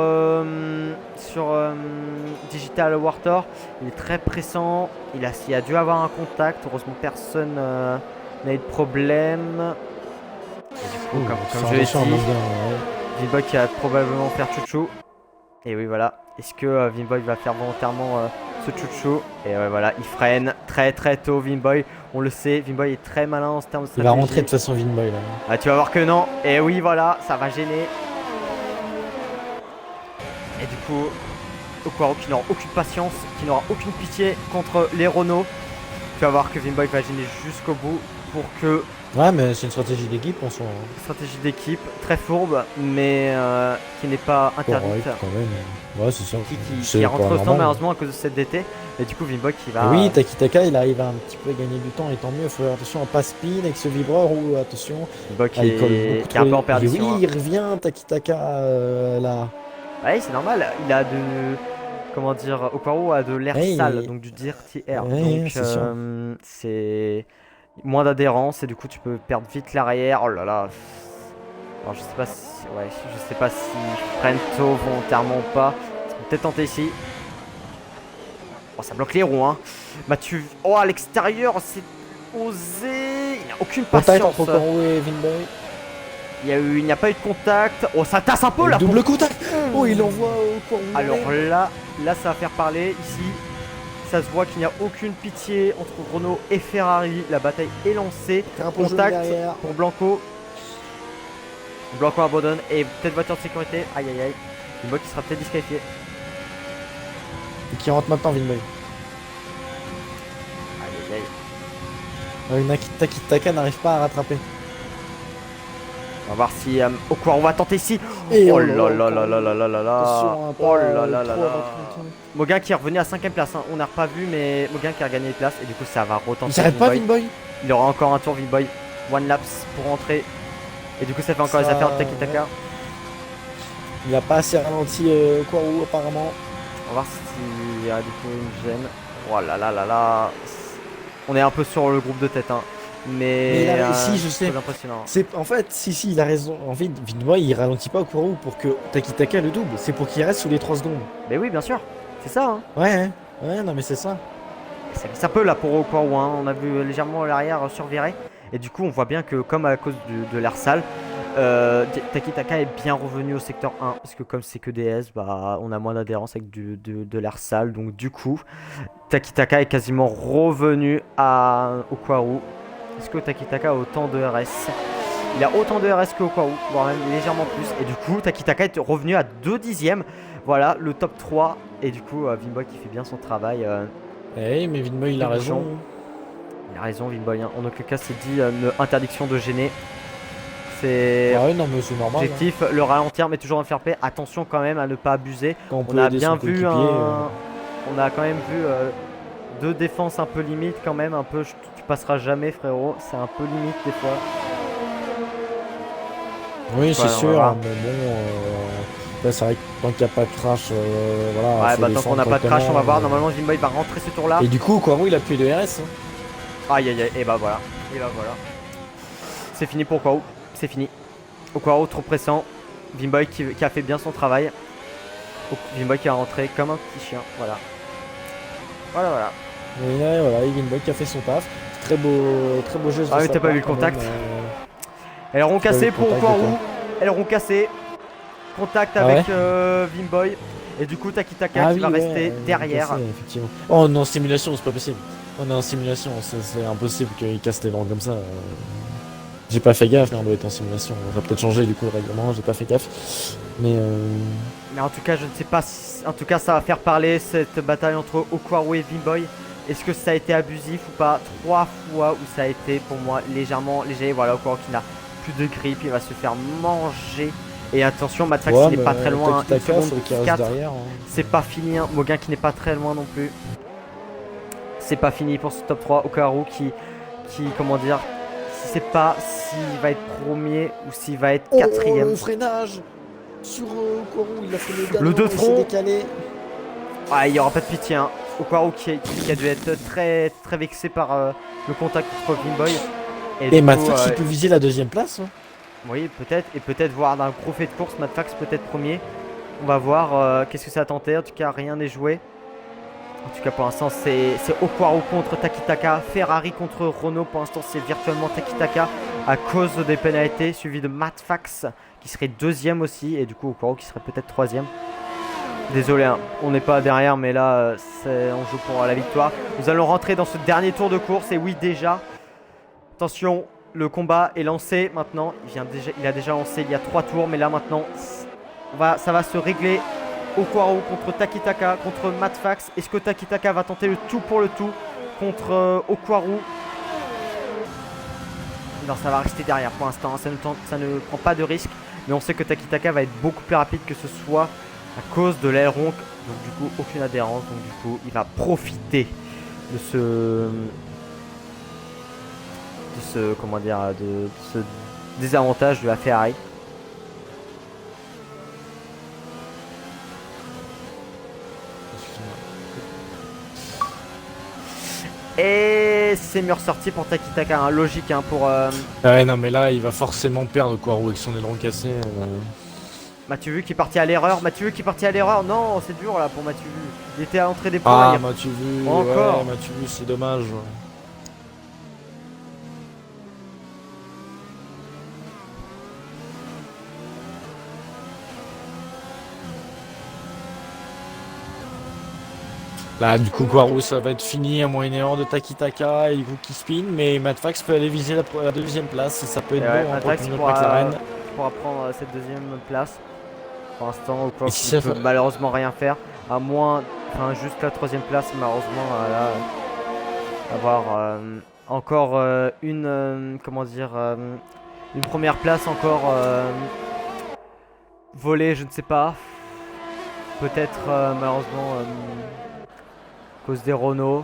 S2: Digital Warthog. Il est très pressant. Il a dû avoir un contact. Heureusement, personne n'a eu de problème. Et du coup, comme je l'ai dit, Vinboy qui va probablement faire chouchou. Et oui, voilà. Est-ce que Vinboy va faire volontairement ce chouchou? Et ouais, voilà, il freine très très tôt, Vinboy. On le sait, Vinboy est très malin en termes de stratégie.
S1: Il va rentrer de toute façon, Vinboy là.
S2: Ah, tu vas voir que non. Et oui, voilà, ça va gêner. Et du coup, Okwaru qui n'aura aucune patience, qui n'aura aucune pitié contre les Renault. Tu vas voir que Vinboy va gêner jusqu'au bout pour que.
S1: Ouais, mais c'est une stratégie d'équipe en soi.
S2: Stratégie d'équipe, très fourbe, mais qui n'est pas interdite.
S1: Quand même. Ouais, c'est ça.
S2: Qui est rentré au stand malheureusement à cause de cette DT. Et du coup, Vinboy qui va.
S1: Oui, Takitaka, il arrive un petit peu à gagner du temps, et tant mieux. Il faut faire attention en passe speed avec ce vibreur ou attention.
S2: Vinboy qui est un peu en perdition.
S1: Oui, il revient, Takitaka là.
S2: Ouais, c'est normal. Il a comment dire, Okwaru a de l'air
S1: Ouais,
S2: sale, donc du dirty air.
S1: Ouais,
S2: Donc
S1: c'est sûr.
S2: c'est moins d'adhérence et du coup tu peux perdre vite l'arrière. Oh là là. Alors je sais pas si, ouais, je sais pas si Frento volontairement ou pas. On peut peut-être tenter ici. Oh, ça bloque les roues, hein. Mathieu, oh à l'extérieur, c'est osé. Il n'a aucune
S1: Contact
S2: patience.
S1: entre Okwaru et Vinboy.
S2: Il n'y a pas eu de contact. Oh, ça tasse un peu là.
S1: Double contact. Oh, il envoie Okwaru.
S2: Alors là, ça va faire parler ici. Ça se voit qu'il n'y a aucune pitié entre Renault et Ferrari. La bataille est lancée.
S1: Drapeau jaune
S2: Contact
S1: derrière.
S2: pour Blanco. Blanco abandonne et peut-être voiture de sécurité. Aïe aïe aïe. Une boîte qui sera peut-être disqualifiée.
S1: Et qui rentre maintenant, Vinboy.
S2: Aïe aïe aïe.
S1: Takitaka n'arrive pas à rattraper.
S2: On va voir si Okwaru va tenter ici.
S1: Et
S2: Oh là là là là là là là là.
S1: Attention, hein,
S2: Oh
S1: pas
S2: là là là
S1: trop
S2: là.
S1: avant de compter.
S2: Mogan qui est revenu à 5ème place. Hein. On n'a pas vu, mais Mogan qui a gagné des places. Et du coup, ça va retenter.
S1: Il s'arrête pas,
S2: Vinboy.
S1: Vinboy.
S2: Il aura encore un tour, Vinboy. One laps pour rentrer. Et du coup, ça fait encore les affaires de Takitaka.
S1: Il a pas assez ralenti Okwaru apparemment.
S2: On va voir s'il y a du coup une gêne. Oh là là là là. On est un peu sur le groupe de tête. Hein. Mais
S1: il a réussi, je sais.
S2: très impressionnant.
S1: En fait, si, il a raison. En fait, Vinboy, il ralentit pas Okwaru pour que Takitaka le double. C'est pour qu'il reste sous les 3 secondes.
S2: Mais oui, bien sûr. C'est ça. Hein.
S1: Ouais, non, mais c'est ça.
S2: Ça peut là pour Okwaru. Hein. On a vu légèrement l'arrière survirer. Et du coup, on voit bien que comme à cause de l'air sale, Takitaka est bien revenu au secteur 1 parce que comme c'est que DS, bah, on a moins d'adhérence avec de l'air sale. Donc du coup, Takitaka est quasiment revenu à Okwaru. Est-ce que Takitaka a autant de RS? Il a autant de RS que Okwaru, voire même légèrement plus. Et du coup, Takitaka est revenu à 2 dixièmes. Voilà, le top 3. Et du coup, Vinboy qui fait bien son travail.
S1: Eh, mais Vinboy, il a raison.
S2: Il a raison, Vinboy. Hein. En aucun cas, c'est dit interdiction de gêner. C'est
S1: Ouais, non, mais c'est normal.
S2: objectif, le ralentir, mais toujours en fair play. Attention quand même à ne pas abuser.
S1: Quand
S2: On a bien vu on a quand même vu deux défenses un peu limite quand même. Un peu, tu passeras jamais, frérot. C'est un peu limite des fois.
S1: Oui, c'est
S2: Ouais,
S1: sûr,
S2: voilà.
S1: mais bon, là, c'est vrai que tant qu'il n'y a pas de crash, voilà.
S2: Ouais,
S1: faut
S2: bah tant
S1: défendre
S2: qu'on n'a pas de crash, on va
S1: correctement,
S2: voir. Normalement, Vinboy va rentrer ce tour-là.
S1: Et du coup, Okwaru, il a plus de RS. Hein.
S2: Aïe aïe aïe, et bah voilà. Et bah voilà. C'est fini pour Okwaru. C'est fini. Okwaru trop pressant. Vinboy qui a fait bien son travail. Vinboy qui a rentré comme un petit chien. Voilà. Voilà.
S1: Et là, voilà, Vinboy qui a fait son taf. Très beau geste.
S2: Ah,
S1: de
S2: mais
S1: sa
S2: t'as pas
S1: part,
S2: vu le
S1: quand
S2: contact.
S1: même,
S2: Elles auront
S1: Très
S2: cassé
S1: le
S2: pour
S1: contact de
S2: Okwaru.
S1: quoi.
S2: Elles auront cassé. Contact
S1: Ah
S2: avec Vinboy. Et du coup, Takitaka qui va rester derrière.
S1: Cassé, effectivement. Oh, on est en simulation, c'est pas possible. On est en simulation, c'est impossible qu'il casse les vents comme ça. J'ai pas fait gaffe, mais on doit être en simulation. On va peut-être changer du coup le règlement, j'ai pas fait gaffe. Mais
S2: Mais en tout cas, je ne sais pas si... En tout cas, ça va faire parler cette bataille entre Okwaru et Vinboy. Est-ce que ça a été abusif ou pas? 3 fois où ça a été pour moi légèrement léger. Voilà, Okwaru qui n'a plus de grip, il va se faire manger. Et attention, Matfax il n'est pas très loin.
S1: Takitaka, faut qu'il reste
S2: 4.
S1: derrière.
S2: C'est pas fini, hein. Mogan qui n'est pas très loin non plus. C'est pas fini pour ce top 3. Okwaru qui comment dire, si c'est pas s'il va être premier ou s'il va être quatrième.
S1: Oh, le freinage sur Okwaru, il a fait
S2: Le deux
S1: il s'est
S2: front.
S1: décalé.
S2: Ah, il n'y aura pas de pitié. Hein. Okwaru qui a dû être très vexé par le contact contre Vinboy.
S1: Et
S2: du coup,
S1: Matfax, il peut viser la deuxième place. Hein.
S2: Oui, peut-être. Et peut-être voir d'un gros fait de course, Matfax peut-être premier. On va voir qu'est-ce que ça a tenté. En tout cas, rien n'est joué. En tout cas, pour l'instant, c'est Okwaru contre Takitaka. Ferrari contre Renault. Pour l'instant, c'est virtuellement Takitaka à cause des pénalités. Suivi de Matfax qui serait deuxième aussi. Et du coup, Okwaru qui serait peut-être troisième. Désolé, hein, on n'est pas derrière, mais là, on joue pour la victoire. Nous allons rentrer dans ce dernier tour de course. Et oui, déjà, attention, le combat est lancé maintenant. Il a déjà lancé il y a 3 tours, mais là maintenant, ça va se régler. Okwaru contre Takitaka, contre Matfax. Est-ce que Takitaka va tenter le tout pour le tout contre Okwaru? Non, ça va rester derrière pour l'instant. Ça ne prend pas de risque. Mais on sait que Takitaka va être beaucoup plus rapide que ce soit à cause de l'aileron. Donc du coup, aucune adhérence. Donc du coup, il va profiter de ce désavantage de la Ferrari.
S1: Excuse-moi.
S2: Et c'est mieux ressorti pour Takitaka, hein, logique hein, pour
S1: Ouais, non, mais là, il va forcément perdre Quarou avec son aileron cassé.
S2: Mathieu Vu qui est parti à l'erreur. Mathieu Vu qui est parti à l'erreur. Non, c'est dur là pour Mathieu Vu. Il était à l'entrée des points.
S1: Ah, Mathieu Vu,
S2: Encore.
S1: ouais, Mathieu Vu, c'est dommage. Là, du coup, Quarou, ça va être fini à moyen erreur de Takitaka et du coup qui spin, mais Madfax peut aller viser la deuxième place et ça peut
S2: Et
S1: être
S2: ouais,
S1: bon hein, pour
S2: Matrax
S1: le pilote McLaren.
S2: pourra prendre cette deuxième place. Pour l'instant, au quoi
S1: Et si
S2: il
S1: ça
S2: peut
S1: fait-
S2: malheureusement rien faire. À moins, enfin juste la troisième place, malheureusement, là, avoir encore comment dire, une première place encore volée, je ne sais pas. Peut-être malheureusement à cause des Renault.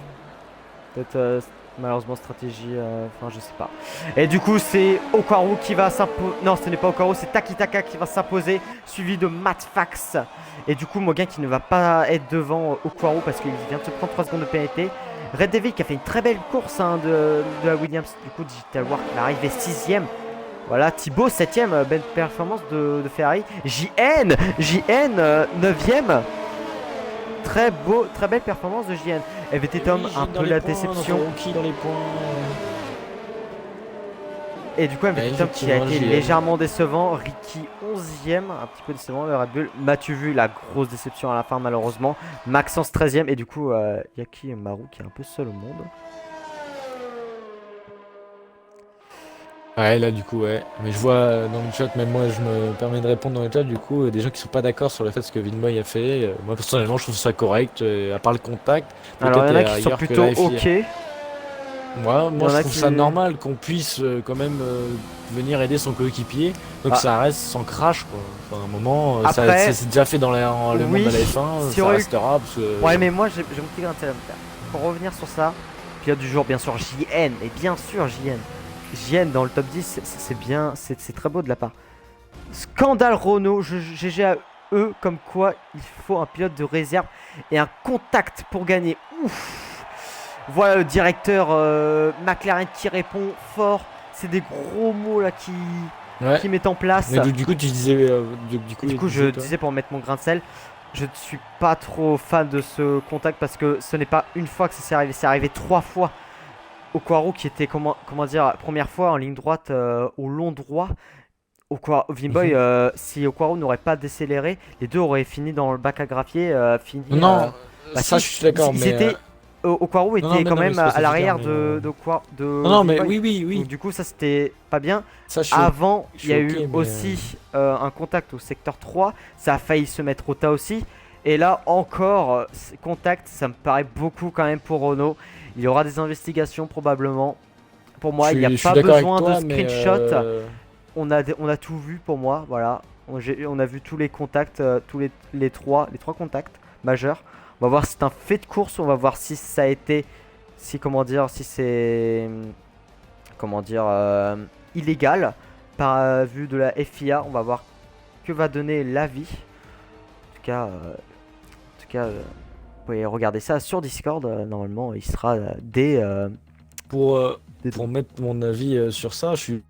S2: Peut-être malheureusement stratégie, enfin je sais pas. Et du coup c'est Okwaru qui va s'imposer. Non, ce n'est pas Okwaru, c'est Takitaka qui va s'imposer, suivi de Madfax. Et du coup Mogan qui ne va pas être devant Okwaru parce qu'il vient de se prendre 3 secondes de pénalité. Red Devil qui a fait une très belle course hein, de la Williams. Du coup Digital War qui va arriver 6ème. Voilà, Thibaut 7ème, belle performance de Ferrari. JN 9ème. Très beau, très belle performance de JN. FVT Tom,
S1: Oui,
S2: un
S1: dans
S2: peu
S1: les
S2: la
S1: points,
S2: déception.
S1: notre rookie dans les points.
S2: Et du coup, FVT
S1: Ouais,
S2: Tom qui a été
S1: effectivement, JN.
S2: légèrement décevant. Ricky 11ème, un petit peu décevant le Red Bull. Mathieu Vu, la grosse déception à la fin malheureusement. Maxence 13ème. Et du coup, Yaki et Maru qui est un peu seul au monde.
S1: Ouais, là, du coup, ouais. Mais je vois dans le chat, même moi, je me permets de répondre dans le chat, du coup, des gens qui sont pas d'accord sur le fait ce que Vinboy a fait. Moi, personnellement, je trouve ça correct, à part le contact.
S2: Alors, il y en a
S1: Peut-être
S2: qui sont
S1: ailleurs que
S2: plutôt
S1: la FIA.
S2: ok.
S1: Moi,
S2: Il y en
S1: je
S2: a
S1: trouve
S2: qui-
S1: ça normal qu'on puisse quand même venir aider son coéquipier. Donc
S2: Ah.
S1: ça reste sans crash, quoi. Enfin, à un moment,
S2: Après,
S1: ça s'est déjà fait dans le
S2: oui,
S1: monde de la F1,
S2: si
S1: ça
S2: on a eu-
S1: restera. Parce que...
S2: Ouais, mais moi j'ai mon petit grain de sel à me faire. Pour revenir sur ça, pilote du jour, bien sûr, JN. Et bien sûr, JN. JN dans le top 10, c'est bien, c'est très beau de la part. Scandale Renault, GG à eux, comme quoi il faut un pilote de réserve et un contact pour gagner. Ouf. Voilà le directeur McLaren qui répond fort. C'est des gros mots là
S1: Ouais.
S2: qui mettent en place.
S1: Mais du coup, tu disais.
S2: Du coup, je disais pour mettre mon grain de sel, je ne suis pas trop fan de ce contact parce que ce n'est pas une fois que ça s'est arrivé, c'est arrivé 3 fois. Okwaru qui était, comment dire, première fois en ligne droite au long droit. Vimboy, si Okwaru n'aurait pas décéléré, les deux auraient fini dans le bac à graphier.
S1: Non,
S2: bah
S1: ça,
S2: si,
S1: je suis d'accord, mais.
S2: Okwaru
S1: Non,
S2: était
S1: mais
S2: quand
S1: non, mais
S2: même
S1: c'est pas ça
S2: à
S1: que je veux
S2: l'arrière
S1: dire, mais,
S2: de
S1: Non, mais
S2: Vimboy.
S1: oui.
S2: Donc, du coup, ça c'était pas bien.
S1: Ça, je suis.
S2: Avant,
S1: je
S2: il y a
S1: suis
S2: eu
S1: ok, mais,
S2: aussi un contact au secteur 3. Ça a failli se mettre au tas aussi. Et là, encore, contact, ça me paraît beaucoup quand même pour Renault. Il y aura des investigations probablement. Pour moi, il n'y a
S1: je suis
S2: pas
S1: d'accord avec
S2: besoin
S1: toi,
S2: de
S1: mais,
S2: screenshot. On a tout vu pour moi. Voilà. On a vu tous les contacts, tous les trois contacts majeurs. On va voir si c'est un fait de course. On va voir si ça a été. Si, comment dire, si c'est. Comment dire. Illégal. Par vue de la FIA. On va voir que va donner l'avis. En tout cas, vous pouvez regarder ça sur Discord. Normalement, il sera dès.
S1: pour mettre mon avis sur ça, je suis